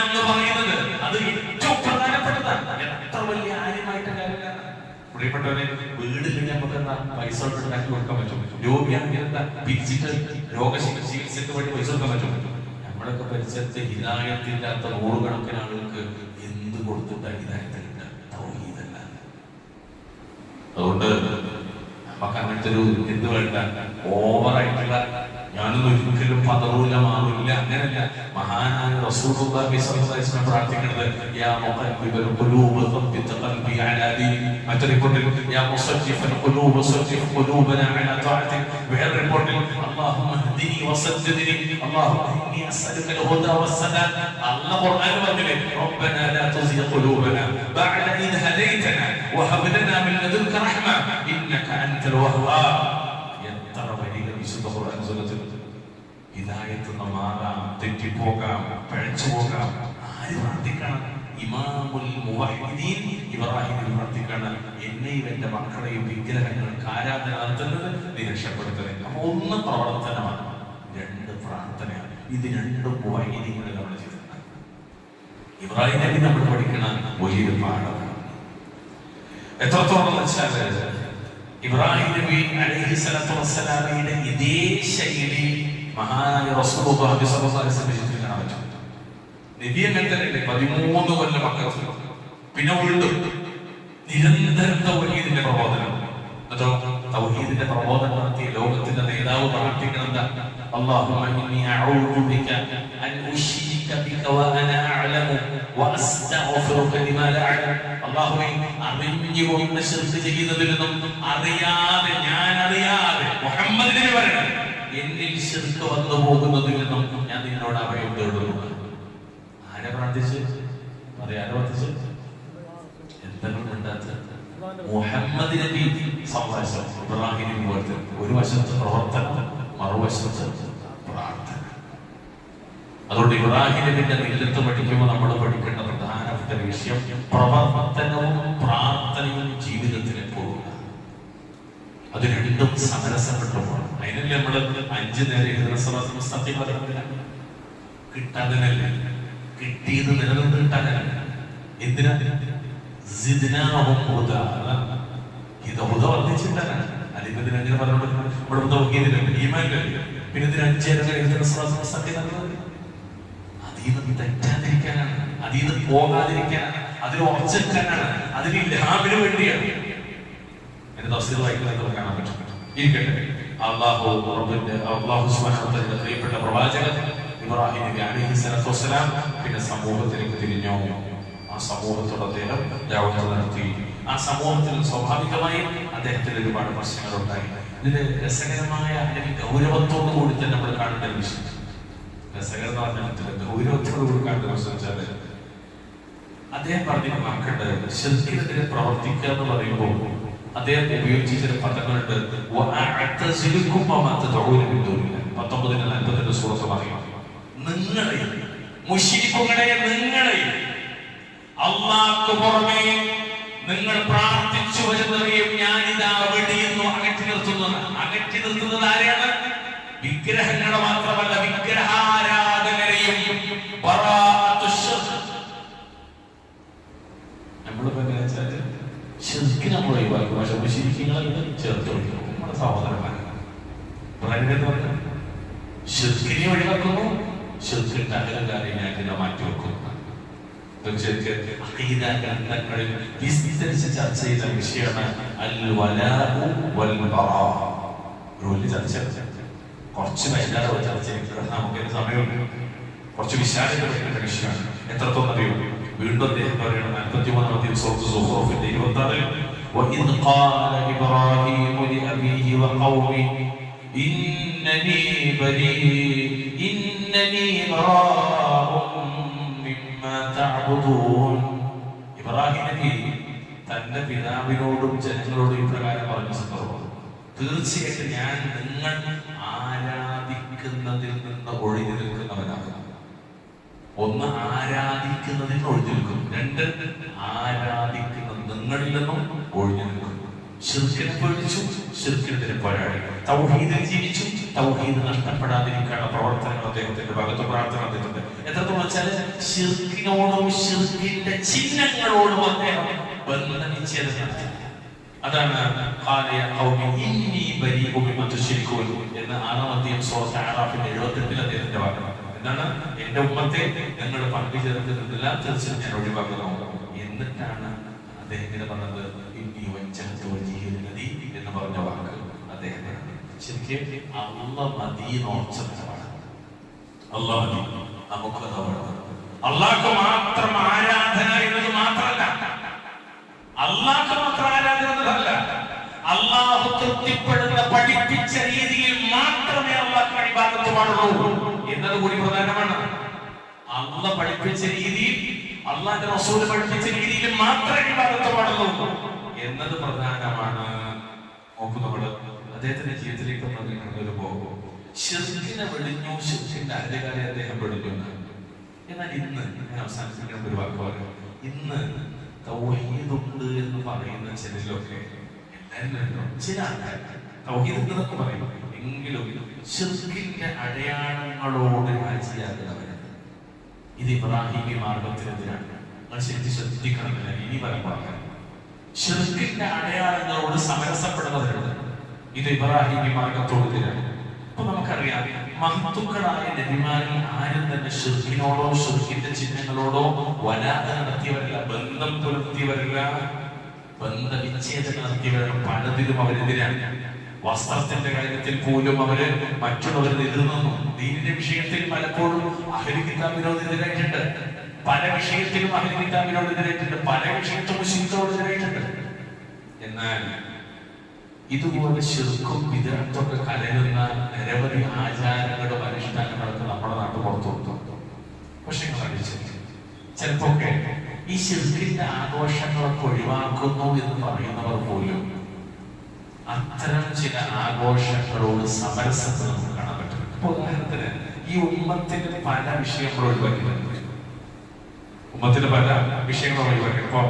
എന്ന് പറയുന്നത് അത് ഏറ്റവും പ്രധാനപ്പെട്ടതാണ്. എത്ര വലിയ ആലിമായിട്ട് കാര്യമില്ല. പ്രിയപ്പെട്ടവരെ, വീടിൽ നമുക്ക് എന്താ പൈസ ഉണ്ടാക്കി കൊടുക്കാൻ പറ്റും. രോഗിയാണെങ്കിൽ എന്താ പിരിച്ചിട്ട് ചികിത്സയ്ക്ക് വേണ്ടി പൈസ കൊടുക്കാൻ പറ്റും. നമ്മളൊക്കെ പരിസരത്ത് ഹിദായത്തില്ലാത്ത നൂറുകണക്കിന് ആളുകൾക്ക് എന്ത് കൊടുത്തിട്ടാണ് ഹിദായത്തില്ല? തൗഹീദല്ല. അതുകൊണ്ട് നമുക്ക് അങ്ങനത്തെ ഒരു എന്ത് വേണ്ട, ഓവറായിട്ടുള്ള ഞാനൊന്നും ഒരിക്കലും പതറൂല മാറില്ല, അങ്ങനല്ല. മഹാനായ റസൂലുള്ളാഹി സ്വല്ലല്ലാഹു അലൈഹി വസല്ലം പ്രാർത്ഥിക്കുന്നത് യാ മുഖല്ലിബൽ ഖുലൂബ് തബ്ബിത് ഖൽബി അലാ ദീനിക്. മറ്റൊരു റിപ്പോർട്ടിൽ യാ മുസജ്ജിഫൽ ഖുലൂബ് സജ്ജിഫ് ഖുലൂബനാ അലാ തഅതിക്. വേറെ റിപ്പോർട്ടിൽ അല്ലാഹുമ്മ ഹ്ദിനി വസദ്ദിദ്നി അല്ലാഹുമ്മ ഇന്നി അസ്അലുകൽ ഹുദാ വസ്സലാം. അല്ലാഹു ഖുർആനിൽ പറഞ്ഞില്ലേ റബ്ബനാ ലാ തുസിഗ് ഖുലൂബനാ ബഅദ ഇദ് ഹദൈതനാ വഹബ് ലനാ മിൻ ലദുൻക റഹ്മ ഇന്നക അൻതൽ വഹ്ഹാബ്. എത്ര വലിയ വിശുദ്ധ ഖുർആൻ സുന്നത്തിൽ ഹിദായത്ത് മാറാം, തെറ്റിപ്പോകാം, പഴച്ചു പോകാം. ആര് പ്രാർത്ഥിക്കണം? ഇമാമുൽ മുവഹ്ഹിദീൻ ഇബ്രാഹിം പ്രാർത്ഥിക്കണം, എന്നെയും എന്റെ മക്കളെയും വിഗ്രഹങ്ങൾക്ക് ആരാധന നടത്തുന്നത് നീ രക്ഷപ്പെടുത്തണേ. അപ്പൊ ഒന്ന് പ്രവർത്തനമാണ്, രണ്ട് പ്രാർത്ഥനയാണ്. ഇത് രണ്ടും മുവഹ്ഹിദീങ്ങൾ നമ്മൾ ചെയ്തിട്ടുണ്ട്. ഇബ്രാഹിം നബി നമ്മൾ പഠിക്കണ വലിയൊരു പാഠമാണ്. എത്രത്തോളം വെച്ചാൽ ഇബ്രാഹിം നബി അലൈഹിസ്സലാത്തു വസ്സലാമയുടെ ഇതേ ശൈലി മഹാനായ റസൂലുള്ളാഹി സ്വല്ലല്ലാഹു അലൈഹി വസല്ലം കാണാൻ പറ്റും. നബി അങ്ങനെ തന്നെ 13 കൊല്ലം മക്കത്ത്, പിന്നെ വീണ്ടും നിരന്തരം തൗഹീദിന്റെ പ്രബോധനം. തൗഹീദിന്റെ പ്രബോധനം നടത്തിയ ലോകത്തിന്റെ നേതാവ് പ്രാർത്ഥിക്കണം എന്താ? അല്ലാഹുമ്മ ഇന്നി അഊദു ബിക അൻ ഉശ്രിക ബിക വഅനാ അഅലമു വഅസ്തഗ്ഫിറുക ലിമാ ലാ അഅലം. അല്ലാഹുവേ, അറിഞ്ഞുകൊണ്ട് ശിർക്ക് ചെയ്യുന്നതിൽ നിന്നും അറിയാതെ, ഞാൻ അറിയാതെ, മുഹമ്മദ് നബി പറയണം, എന്നിൽ ശിർക്ക് വന്നു പോകുന്നതിൽ നിന്നും ഞാൻ നിന്നോട് അഭയം തേടുന്നു. ആരെ പ്രാർത്ഥിച്ച്? പറയാരെ പ്രാർത്ഥിച്ച്? എന്തെങ്കിലും ഉണ്ടാത്ത മുഹമ്മദ് നബി ഇബ്രാഹിം നബി പോലത്തെ ഒരു വശത്ത് പ്രവർത്തനം, മറുവശത്ത് പ്രാർത്ഥന. അതുകൊണ്ട് ഇബ്രാഹിം നബിന്റെ നെല്ലത്ത് പഠിക്കുമ്പോൾ നമ്മൾ പഠിക്കേണ്ട പ്രധാനപ്പെട്ട വിഷയം പ്രവർത്തനവും പ്രാർത്ഥനയും ജീവിതത്തിൽ എപ്പോഴും. അത് രണ്ടും സമരസപ്പെട്ടു പോകണം. അതിനല്ലേ നമ്മള് 5 നേരം സത്യം പറയുന്നില്ല. കിട്ടാതിനല്ലേ, കിട്ടിയത് നിലനിന്ന് കിട്ടാനല്ല. എന്തിനാ? വർദ്ധിച്ചിട്ടാണ്. അല്ലെങ്കിൽ ഇതിനെങ്ങനെ പറഞ്ഞോണ്ട് ഇവിടെ നോക്കിയതില്ല ഈമാനിലല്ലേ. പിന്നെ ഇതിന് 5 നേരം സത്യം നൽകുന്നത് അതീന്ന് തെറ്റാതിരിക്കാനാണ്, അതീന്ന് പോകാതിരിക്കാനാണ്, അതിന് ഉറച്ചെടുക്കാനാണ്, അതിന് ഇൽഹാമിന് വേണ്ടിയാണ്. എന്റെ തഫ്സീർ വായിക്കുന്നത് കാണാൻ പറ്റും. ഇരിക്കട്ടെ, അല്ലാഹു സുബ്ഹാനഹു വ തആല പ്രിയപ്പെട്ട പ്രവാചകൻ ഇബ്രാഹിം നബി അലൈഹിസ്സലാത്തു വസ്സലാം പിന്നെ സമൂഹത്തിലേക്ക് തിരിഞ്ഞു. ആ സമൂഹത്തോട് അദ്ദേഹം ദഅവത്ത് നടത്തി. ആ സമൂഹത്തിൽ സ്വാഭാവികമായി അദ്ദേഹത്തിന് ഒരുപാട് പ്രശ്നങ്ങൾ ഉണ്ടായി. ഇതിന് രസകരമായ അല്ലെങ്കിൽ ഗൗരവത്തോടു കൂടി തന്നെ നമ്മൾ കാണേണ്ട ഒരു വിഷയം, രസകരം പറഞ്ഞ ഗൗരവത്തോടു കൂടി കാണേണ്ട വിഷയം വെച്ചാൽ അദ്ദേഹം പറഞ്ഞ വാക്കുണ്ട്. ശിർക്കിനെതിരെ പ്രവർത്തിക്കുക എന്ന് പറയുമ്പോൾ അദ്ദേഹം ഉപയോഗിച്ച ചില പദങ്ങളുണ്ട്. 19 സൂറത്ത് പറയും, നിങ്ങളെ മുശ്രിക്കുകളെ, നിങ്ങളെ അല്ലാഹുവിന് പുറമെ നിങ്ങൾ പ്രാർത്ഥിച്ചു വരുന്നവരെയും ഞാനിതാ വെടിയുന്നു, അകറ്റി നിർത്തുന്നത്. അകറ്റി നിർത്തുന്നത് ആരെയാണ്? വിഗ്രഹങ്ങളെ മാത്രമല്ല, വിഗ്രഹാരാധകരെയും. നമ്മളിപ്പോ എങ്ങനെ വെച്ചാല് ശിർക്ക് നമ്മൾ ഒഴിവാക്കും, പക്ഷെ മുശ്രിക്കുകളെ ചേർത്ത് വയ്ക്കും. നമ്മുടെ സഹോദരന്മാരാണ് ശിർക്കിനെ ഒഴിവാക്കുന്നു, ശിർക്കിന്റെ അകലകാരിനെ മാറ്റി വെക്കുന്നു. ഗ്രന്ഥങ്ങളിൽ വിസ്തരിച്ച് ചർച്ച ചെയ്ത വിഷയമാണ് അൽ വലാഉ വൽ ബറാ. വലിയ ചർച്ച, കുറച്ച് വൈകാതെ ചർച്ച ചെയ്തിട്ട് നമുക്കൊരു സമയമുണ്ട്. കുറച്ച് വിശാലത വിഷയമാണ്. എത്രത്തോളം അറിയും? വീണ്ടും അദ്ദേഹം പറയണം 43-ാമത്തെ സൂറത്ത് സുഖ്റൂഫിന്റെ 26-ൽ وَإِذْ قَالَ إِبْرَاهِيمُ لِأَبِيهِ وَقَوْمِهِ إِنَّنِي بَرَاءٌ مِّمَّا تَعْبُدُونَ. ഇബ്രാഹിം നബി തന്റെ പിതാവിനോടും ജനങ്ങളോടും ഇപ്രകാരം പറഞ്ഞ സന്ദർഭം, തീർച്ചയായിട്ടും ഞാൻ നിങ്ങൾ ആരാധിക്കുന്നതിൽ നിന്ന് ഒഴിഞ്ഞു നിൽക്കുന്നവനാണ്. ഒന്ന്, ആരാധിക്കുന്നതിൽ നിന്ന് ഒഴിഞ്ഞു നിൽക്കും. 2, ആരാധിക്കുന്ന നിങ്ങളിൽ നിന്നും ഒഴിഞ്ഞു നിൽക്കും. ശിർക്കിനെ പേടിച്ചു, ശിർക്കിനെതിരെ പോരാടി. തൗഹീദിൽ ജീവിച്ചു, തൗഹീദ് നഷ്ടപ്പെടാതിരിക്കാനുള്ള പ്രവർത്തനങ്ങൾ അദ്ദേഹത്തിന്റെ ഭാഗത്ത്, പ്രാർത്ഥന അദ്ദേഹത്തിന്റെ. എത്രത്തോളം വെച്ചാൽ ശിർക്കിനോടും ശിർക്കിന്റെ ചിഹ്നങ്ങളോടും അദ്ദേഹം ബന്ധവിച്ഛേദം നടത്തി. അതാണ് എന്ന് 6-ാം അധ്യായം സൂറത്ത് അഅറാഫിന്റെ 78-ൽ അദ്ദേഹത്തിന്റെ വാക്കാണ്. എന്താണ്? എന്റെ ഉമ്മത്തെ ഞങ്ങൾ പങ്കു ചേർത്തിട്ടുണ്ടെല്ലാം തീർച്ചയായും ഞാൻ ഒഴിവാക്കുന്നു. എന്നിട്ടാണ് അദ്ദേഹത്തിന് പറഞ്ഞത് എന്ന് പറഞ്ഞ വാക്ക് അദ്ദേഹത്തിന് ശരിക്കും അള്ളാഹ്ക്ക് മാത്രം ആരാധന എന്നത് മാത്രമല്ല, അള്ളാഹ്ക്ക് മാത്രം ആരാധന എന്നതല്ല, അള്ളാഹു തൃപ്തിപ്പെടുന്ന പഠിപ്പിച്ച രീതിയിൽ മാത്രമേ അള്ളാഹ്ക്ക് ഇബാദത്ത് പാടുള്ളൂ എന്നത് കൂടി പ്രധാനമാണ്. അള്ളാഹ് പഠിപ്പിച്ച രീതിയിൽ, അള്ളാഹുവിന്റെ റസൂൽ പഠിപ്പിച്ച രീതിയിൽ മാത്രമേ ഇബാദത്ത് പാടുള്ളൂ എന്നത് പ്രധാനമാണ്. നോക്കൂ, നമ്മള് അദ്ദേഹത്തിന്റെ ജീവിതത്തിലേക്ക് വരുമ്പോ ശിർക്കിനെ വെടിഞ്ഞു, ശിർക്കിന്റെ അരകാരെ അദ്ദേഹം വെടിഞ്ഞു. എന്നാൽ ഇന്ന് ഞാൻ അവസാനിപ്പിക്കുന്ന ഒരു വാക്ക് പറയാം. ഇന്ന് തൗഹീദുണ്ട് എന്ന് പറയുന്ന ചിലരിലൊക്കെ എല്ലാവരും ചില ആൾക്കാർ തൗഹീദ് എന്നൊക്കെ പറയും, എങ്കിലും ശിർക്കിന്റെ അടയാളങ്ങളോട് രാജിയാകുന്നവരാണ്. ഇത് ഇബ്രാഹിമി മാർഗത്തിനെതിരാണ്. നിങ്ങൾ ശരിക്കും ശ്രദ്ധിക്കണം. ഇനി പറയാം, ശിർക്കിന്റെ അടയാളങ്ങളോട് സമരസപ്പെടുന്നവരുണ്ട്. ഇത് ഇബ്രാഹിമി മാർഗത്തോടെതിരാണ്. അപ്പൊ നമുക്കറിയാം, മഹത്തുക്കളായ നബിമാരിൽ ആരും തന്നെ ശിർക്കിനോടോ ശിർക്കിന്റെ ചിഹ്നങ്ങളോടോ വലാതെ നടത്തിയവരല്ല, ബന്ധം പുലർത്തിയവരല്ല, ബന്ധവിച്ഛേദം നടത്തിയവരല്ല. പലതിലും അവരെതിരാണ്. വസ്ത്രത്തിന്റെ കാര്യത്തിൽ പോലും അവര് മറ്റുള്ളവരെ എതിർന്നു. ദീനിന്റെ വിഷയത്തിൽ പലപ്പോഴും അഹ്ലു കിതാബിനോടെതിരായിട്ടുണ്ട്, പല വിഷയത്തിലും അഹ്ലു കിതാബിനോടെതിരായിട്ടുണ്ട്, പല വിഷയത്തിലും മുസ്ലിങ്ങളോടെതിരായിട്ടുണ്ട്. എന്നാൽ ഇതുപോലെ ശിർക്കും വിദഅത്തൊക്കെ കലരുന്ന നിരവധി ആചാരങ്ങളും അനുഷ്ഠാനങ്ങളൊക്കെ നമ്മുടെ നാട്ടിൽ പുറത്തു. പക്ഷെ ചിലപ്പോ ഈ ശിർക്കിന്റെ ആഘോഷങ്ങളൊക്കെ ഒഴിവാക്കുന്നു എന്ന് പറയുന്നവർ പോലും അത്തരം ചില ആഘോഷങ്ങളോട് സമരസത്തിൽ നമുക്ക് കാണാൻ പറ്റും. ഇപ്പൊ ഉദാഹരണത്തിന് ഈ ഉമ്മത്തിന്റെ പല വിഷയങ്ങളും ഒഴിവാക്കിയിട്ടുണ്ട്. ഉമ്മത്തിന്റെ പല വിഷയങ്ങളും ഒഴിവാക്കി. ഇപ്പൊ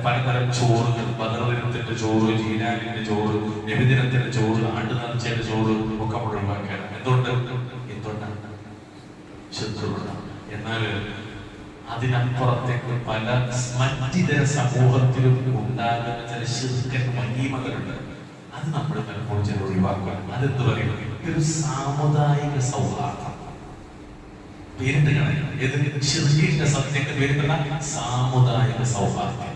പലതരം ചോറുകൾ, ബദറുദിനത്തിന്റെ ചോറ്, ജീലാലിന്റെ ചോറ്, നബിദിനത്തിന്റെ ചോറ്, ആണ്ട് നേർച്ചയുടെ ചോറ് ഒക്കെ നമ്മൾ ഒഴിവാക്കുകയാണ്. എന്തുകൊണ്ടാണ്? എന്നാൽ അതിനപ്പുറത്തേക്ക് പല മറ്റിതര സമൂഹത്തിലും ഉണ്ടാകുന്ന ചില ശിർക്കൻ മഹീമകളുണ്ട്. അത് നമ്മൾ പലപ്പോഴും ചില ഒഴിവാക്കുക. അതെന്ത് പറയുന്നത്? ഒരു സാമുദായിക സൗഹാർദ്ദം. പേരിട്ട് കാണുക, ശിർക്കിന്റെ സത്യത്തെ പേരിട്ടുള്ള സാമുദായിക സൗഹാർദ്ദം.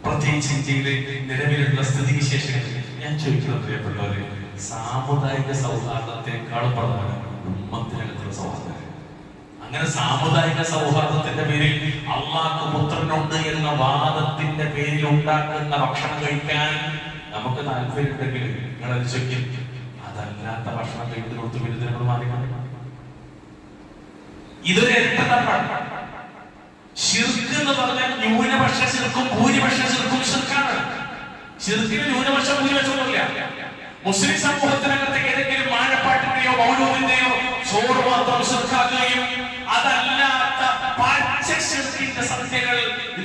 പ്രത്യേകിച്ച് ഇന്ത്യയിലെ നിലവിലുള്ള സ്ഥിതിവിശേഷങ്ങൾ ഞാൻ ചോദിക്കുന്നത്, പ്രിയപ്പെട്ടവരെ, സാമുദായിക സൗഹാർദ്ദത്തെക്കാളും പ്രധാനം ഉമ്മത്തിനകത്തുള്ള സൗഹാർദ്ദം. അങ്ങനെ സാമുദായിക സൗഹാർദ്ദത്തിന്റെ പേരിൽ അള്ളാഹ്ക്ക് പുത്രനുണ്ട് എന്ന വാദത്തിന്റെ പേരിൽ ഉണ്ടാക്കുന്ന ഭക്ഷണം കഴിക്കാൻ നമുക്ക് താല്പര്യമുണ്ടെങ്കിൽ നിങ്ങൾ ചോദിക്കും, അതല്ലാത്ത ഭക്ഷണം കഴിക്കുന്നതിനോട് വിരുദ്ധങ്ങൾ മാറി. ഇതൊരു എട്ടതാണ്. ശിർക്ക് എന്ന് പറഞ്ഞാൽ ന്യൂനപക്ഷ ശിർക്കും ഭൂരിപക്ഷ ശിർക്കും ശിർക്കാണ്. ശിർക്കിന് ന്യൂനപക്ഷം ഭൂരിപക്ഷമൊന്നുമില്ല. മുസ്ലിം സമൂഹത്തിനകത്ത് ഏതെങ്കിലും മാഴപ്പാട്ടിന്റെയോ മൗലൂദിന്റെയോ ചോറ് മാത്രം ശിർക്കാക്കുകയും അതല്ലാത്ത പച്ച ശിർക്കിന്റെ സത്യങ്ങൾ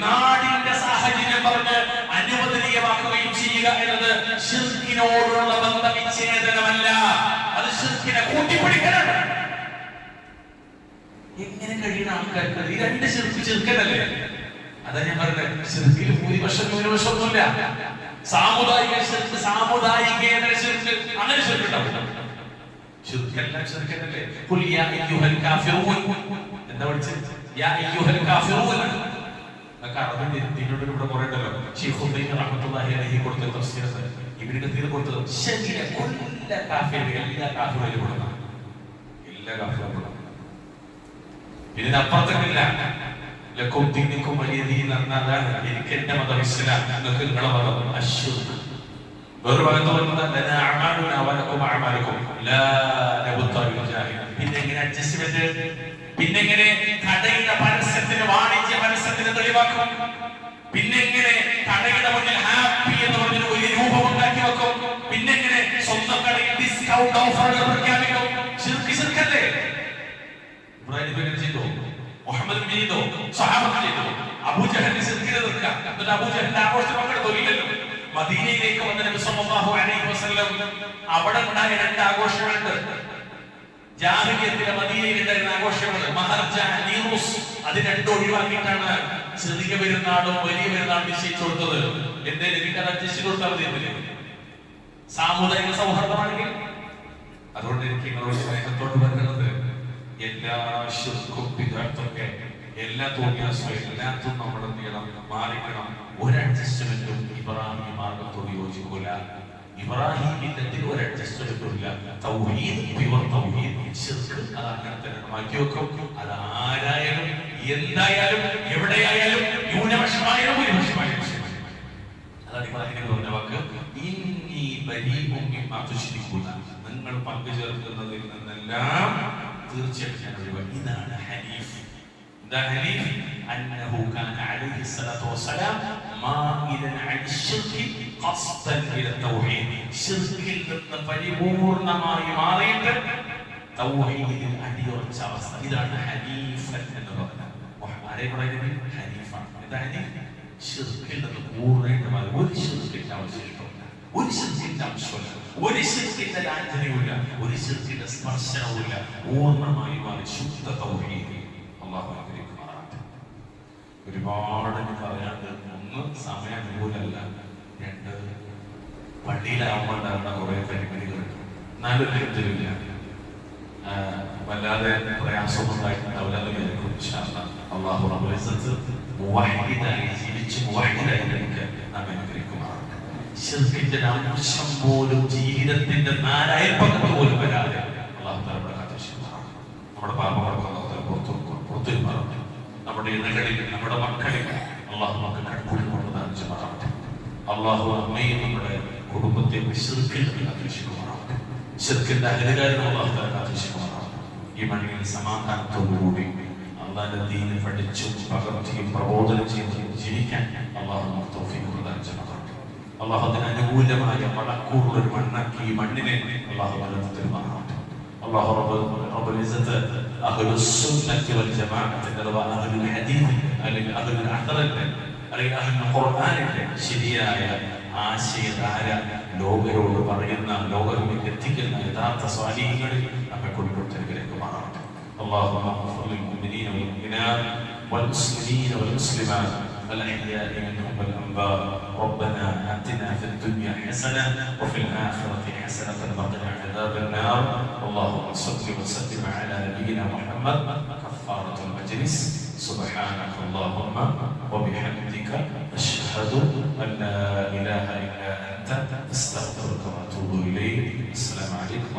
നാടിന്റെ സാഹചര്യം പറഞ്ഞ് അനുവദനീയമാക്കുകയും ചെയ്യുക എന്നത് ശിർക്കിനോടുള്ള ബന്ധവിച്ഛേദനമല്ല, അത് ശിർക്കിനെ കൂട്ടിപ്പിടിക്കലാണ്. എങ്ങനെ കഴിയുന്ന ആൾക്കാർക്ക് ഈ രണ്ട് ശിർക്കനല്ലേ? അതാ ഞാൻ പറഞ്ഞത്, ശിർക്കിൽ ഭൂരിപക്ഷം ന്യൂനപക്ഷമൊന്നുമില്ല. സാമുദായിക ശിർക്ക്, സാമുദായികേതര ശിർക്ക്, അങ്ങനെ ശിർക്കുണ്ടാവും. ശിർക്കെല്ലാം ശിർക്കനല്ലേ? ഖുൽ യാ അയ്യുഹൽ കാഫിറൂൻ. എന്താ പഠിച്ചത്? യാ അയ്യുഹൽ കാഫിറൂൻ. അറബി ഇതിനോട് ഇവിടെ പറയണ്ടല്ലോ. ശൈഖ് ഉബൈദ് റഹ്മത്തുള്ളാഹി അലൈഹി കൊടുത്ത തഫ്സീർ ഇബ്നു കസീർ കൊടുത്തത് ശരിയ കുല്ല കാഫിർ, എല്ലാ കാഫിറുകളും കൊടുക്കണം, എല്ലാ കാഫിറുകളും. ഇതിനപ്പുറത്തേക്കില്ല. ലക്കും ദീനുക്കും വലിയ ദീൻ എന്നാണ്. എനിക്ക് എന്റെ മതം ഇസ്ലാം, നിങ്ങൾക്ക് നിങ്ങളുടെ മതം അശ്ശിർക്ക്. വേറെ ഭാഗത്ത് പറയുന്നത് ലനാ അഅമാലുനാ വലക്കും അഅമാലുക്കും ലാ നബ്തഗി ജാഹിൽ. പിന്നെ എങ്ങനെ അഡ്ജസ്റ്റ്മെന്റ്? പിന്നെ എങ്ങനെ കടയുടെ പരസ്യത്തിന്, വാണിജ്യ പരസ്യത്തിന് തെളിവാക്കും? പിന്നെ എങ്ങനെ കടയുടെ മുന്നിൽ ഹാപ്പി എന്ന് പറഞ്ഞൊരു വലിയ രൂപം ഉണ്ടാക്കി വെക്കും? പിന്നെ എങ്ങനെ സ്വന്തം കടയിൽ ഡിസ്കൗണ്ട് ഓഫറുകൾ പ്രഖ്യാപിക്കും? ശിർക്കല്ലേ? ഇബ്രാഹിം ചെയ്തോ, മുഹമ്മദ് ചെയ്തോ, സഹാബത്ത് ചെയ്തോ? അബൂജഹലിനെ ശിർക്കിനെ നിർക്കാം. എന്നിട്ട് അബൂജഹലിന്റെ ആഘോഷത്തിൽ പങ്കെടുത്തില്ലല്ലോ. മദീനയിലേക്ക് വന്ന നബി സല്ലല്ലാഹു അലൈഹി വസല്ലം അവിടെ ഉണ്ടായ രണ്ട് ആഘോഷങ്ങളുണ്ട്. ജാഹിലിയത്തിലെ മദീനയിൽ ഉണ്ടായിരുന്ന ആഘോഷങ്ങൾ മഹർജ, നീറൂസ്, അത് രണ്ടും ഒഴിവാക്കിയിട്ടാണ് ചെറിയ പെരുന്നാളും വലിയ പെരുന്നാളും നിശ്ചയിച്ചു കൊടുത്തത്? എന്റെ എനിക്ക് അത് അഡ്ജസ്റ്റ് കൊടുത്താൽ മതി. സാമുദായിക സൗഹാർദ്ദമാണെങ്കിൽ അതുകൊണ്ട് എനിക്ക് നിങ്ങളോട് സ്നേഹത്തോട് പറയുന്നത്, എല്ലാ ശിർക്കും ബിദ്അത്തൊക്കെ എല്ലാ തോന്നിയാസവും എല്ലാത്തും നമ്മൾ എന്ത് ചെയ്യണം? മാറിക്കണം. ഒരു അഡ്ജസ്റ്റ്മെന്റും ഇബ്രാഹിം മാർഗത്തോട് യോജിക്കൂല. ഇബ്രാഹിമിന്റെ ഒരു അഡ്ജസ്റ്റ്മെന്റും ഇല്ല. തൗഹീദ്, പ്യുവർ തൗഹീദ്. ശിർക്ക് അത് അങ്ങനെ തന്നെ മാറ്റി വെക്കും. അത് ആരായാലും എന്തായാലും എവിടെയായാലും ന്യൂനപക്ഷമായാലും ഭൂരിപക്ഷമായാലും അതാണ് ഇബ്രാഹിം പറഞ്ഞ വാക്ക്, ഇന്നി ബരീഉം മിമ്മാ തുശ്രികൂന. നിങ്ങൾ പങ്കുചേർക്കുന്നതിൽ നിന്നെല്ലാം തീർച്ചയായിട്ടും ഞാൻ ഒഴിവാക്കി. ഇതാണ് ഹനീഫ്. ഹനീഫ് അന്നഹു കാന അലൈഹി സ്വലാത്തു വസ്സലാം മാഇലൻ അൻ ശിർകി ഖസ്ദൻ ഇല തൗഹീദ്. ശിർക്കിൽ നിന്ന് പരിപൂർണമായി മാറിയിട്ട് തൗഹീദിൽ അടിയുറച്ച അവസ്ഥ. ഇതാണ് ഹനീഫൻ എന്ന് പറഞ്ഞത്. ആരെ പറയുന്നത്? ഹനീഫാണ്. ഇതാണ് ഹനീഫ്. ശിർക്കിൽ നിന്ന് പൂർണ്ണമായിട്ട് മാറി. ഒരു ശിർക്കിന്റെ അവശേഷമില്ല, ഒരു ശിർക്കിന്റെ അംശമില്ല, ഒരു ശിർക്കിന്റെ ലാഞ്ചനയുമില്ല, ഒരു ശിർക്കിന്റെ സ്പർശനവുമില്ല. പൂർണ്ണമായി മാറി ശുദ്ധ തൗഹീദ്. അല്ലാഹു അനുഗ്രഹിക്കുമാറാകട്ടെ. ഒരുപാട് പറയാണ്ട്. ഒന്ന്, സമയം അനുകൂലമല്ല. രണ്ട്, പള്ളിയിലാവുമ്പോണ്ടാകുന്ന കുറെ പരിമിതികളുണ്ട്. നല്ലൊരു തെറ്റില്ല, വല്ലാതെ പ്രയാസമൊന്നുണ്ടായിട്ടുണ്ടാവില്ല എന്ന് വിചാരിക്കും. ഇൻഷാ അല്ലാഹ് അല്ലാഹു റബ്ബുൽ ഇസ്സത്ത് മുവഹിദായി ജീവിച്ച് മുവഹിദായി നമുക്ക് നാം അനുഗ്രഹിക്കുമാറാകട്ടെ. ശിർക്കിന്റെ അംശം പോലും ജീവിതത്തിന്റെ നാലയൽപ്പക്കത്ത് പോലും വരാതെ അല്ലാഹു തആല കാത്തുരക്ഷിക്കുമാറാകട്ടെ. നമ്മുടെ പാപങ്ങളൊക്കെ അല്ലാഹു തആല പുറത്തുമാറാകട്ടെ. നമ്മുടെ ഇണകളിൽ, നമ്മുടെ മക്കളിൽ അല്ലാഹു നമുക്ക് കൺകുളിർ കൊണ്ട് ദാനിച്ചുമാറാകട്ടെ. അല്ലാഹു നമ്മയും നമ്മുടെ കുടുംബത്തെ ശിർക്കിൽ നിന്ന് കാത്തുരക്ഷിക്കുമാറാകട്ടെ. ശിർക്കിന്റെ അഹലുകാരിൽ അല്ലാഹു തആല കാത്തുരക്ഷിക്കുമാറാകട്ടെ. ഈ മണ്ണിൽ സമാധാനത്തോടുകൂടി അള്ളാഹുവിന്റെ ദീന് പഠിച്ചും പകർത്തിയും പ്രബോധനം ചെയ്തും ജീവിക്കാൻ അല്ലാഹു നമുക്ക് തൗഫീഖ് പ്രദാനം ചെയ്യുമാറാകട്ടെ. അല്ലാഹു അതിന് അനുകൂലമായ മടക്കൂറുള്ള ഒരു മണ്ണാക്കി ഈ മണ്ണിനെ അല്ലാഹു വളർത്തിമാറാകട്ടെ. അല്ലാഹു റബ്ബുൽ ഇസ്സത്ത് അഹ്ലുസ് സുന്നത്തി വൽ ജമാഅത്തിന്റെ അഥവാ അഹ്ലുൽ ഹദീസ് അല്ലെങ്കിൽ അഹ്ലുൽ അഖറിന്റെ അല്ലെങ്കിൽ അഹ്ലുൽ ഖുർആനിന്റെ ശരിയായ ആശയധാര ലോകരോട് പറയുന്ന, ലോകരോട് എത്തിക്കുന്ന യഥാർത്ഥ സ്വാലിഹീങ്ങളിൽ നമ്മെ കൊണ്ടുപോകുമാറാകട്ടെ. اللهم اغفر للمؤمنين والمؤمنات والمسلمين والمسلمات الأحياء منهم والأموات. ربنا آتنا في الدنيا حسنة وفي الآخرة حسنة وقنا عذاب النار. اللهم صل وسلم على نبينا محمد. كفارة المجلس. سبحانك اللهم وبحمدك أشهد أن لا إله إلا أنت أستغفرك وأتوب إليك. السلام عليكم.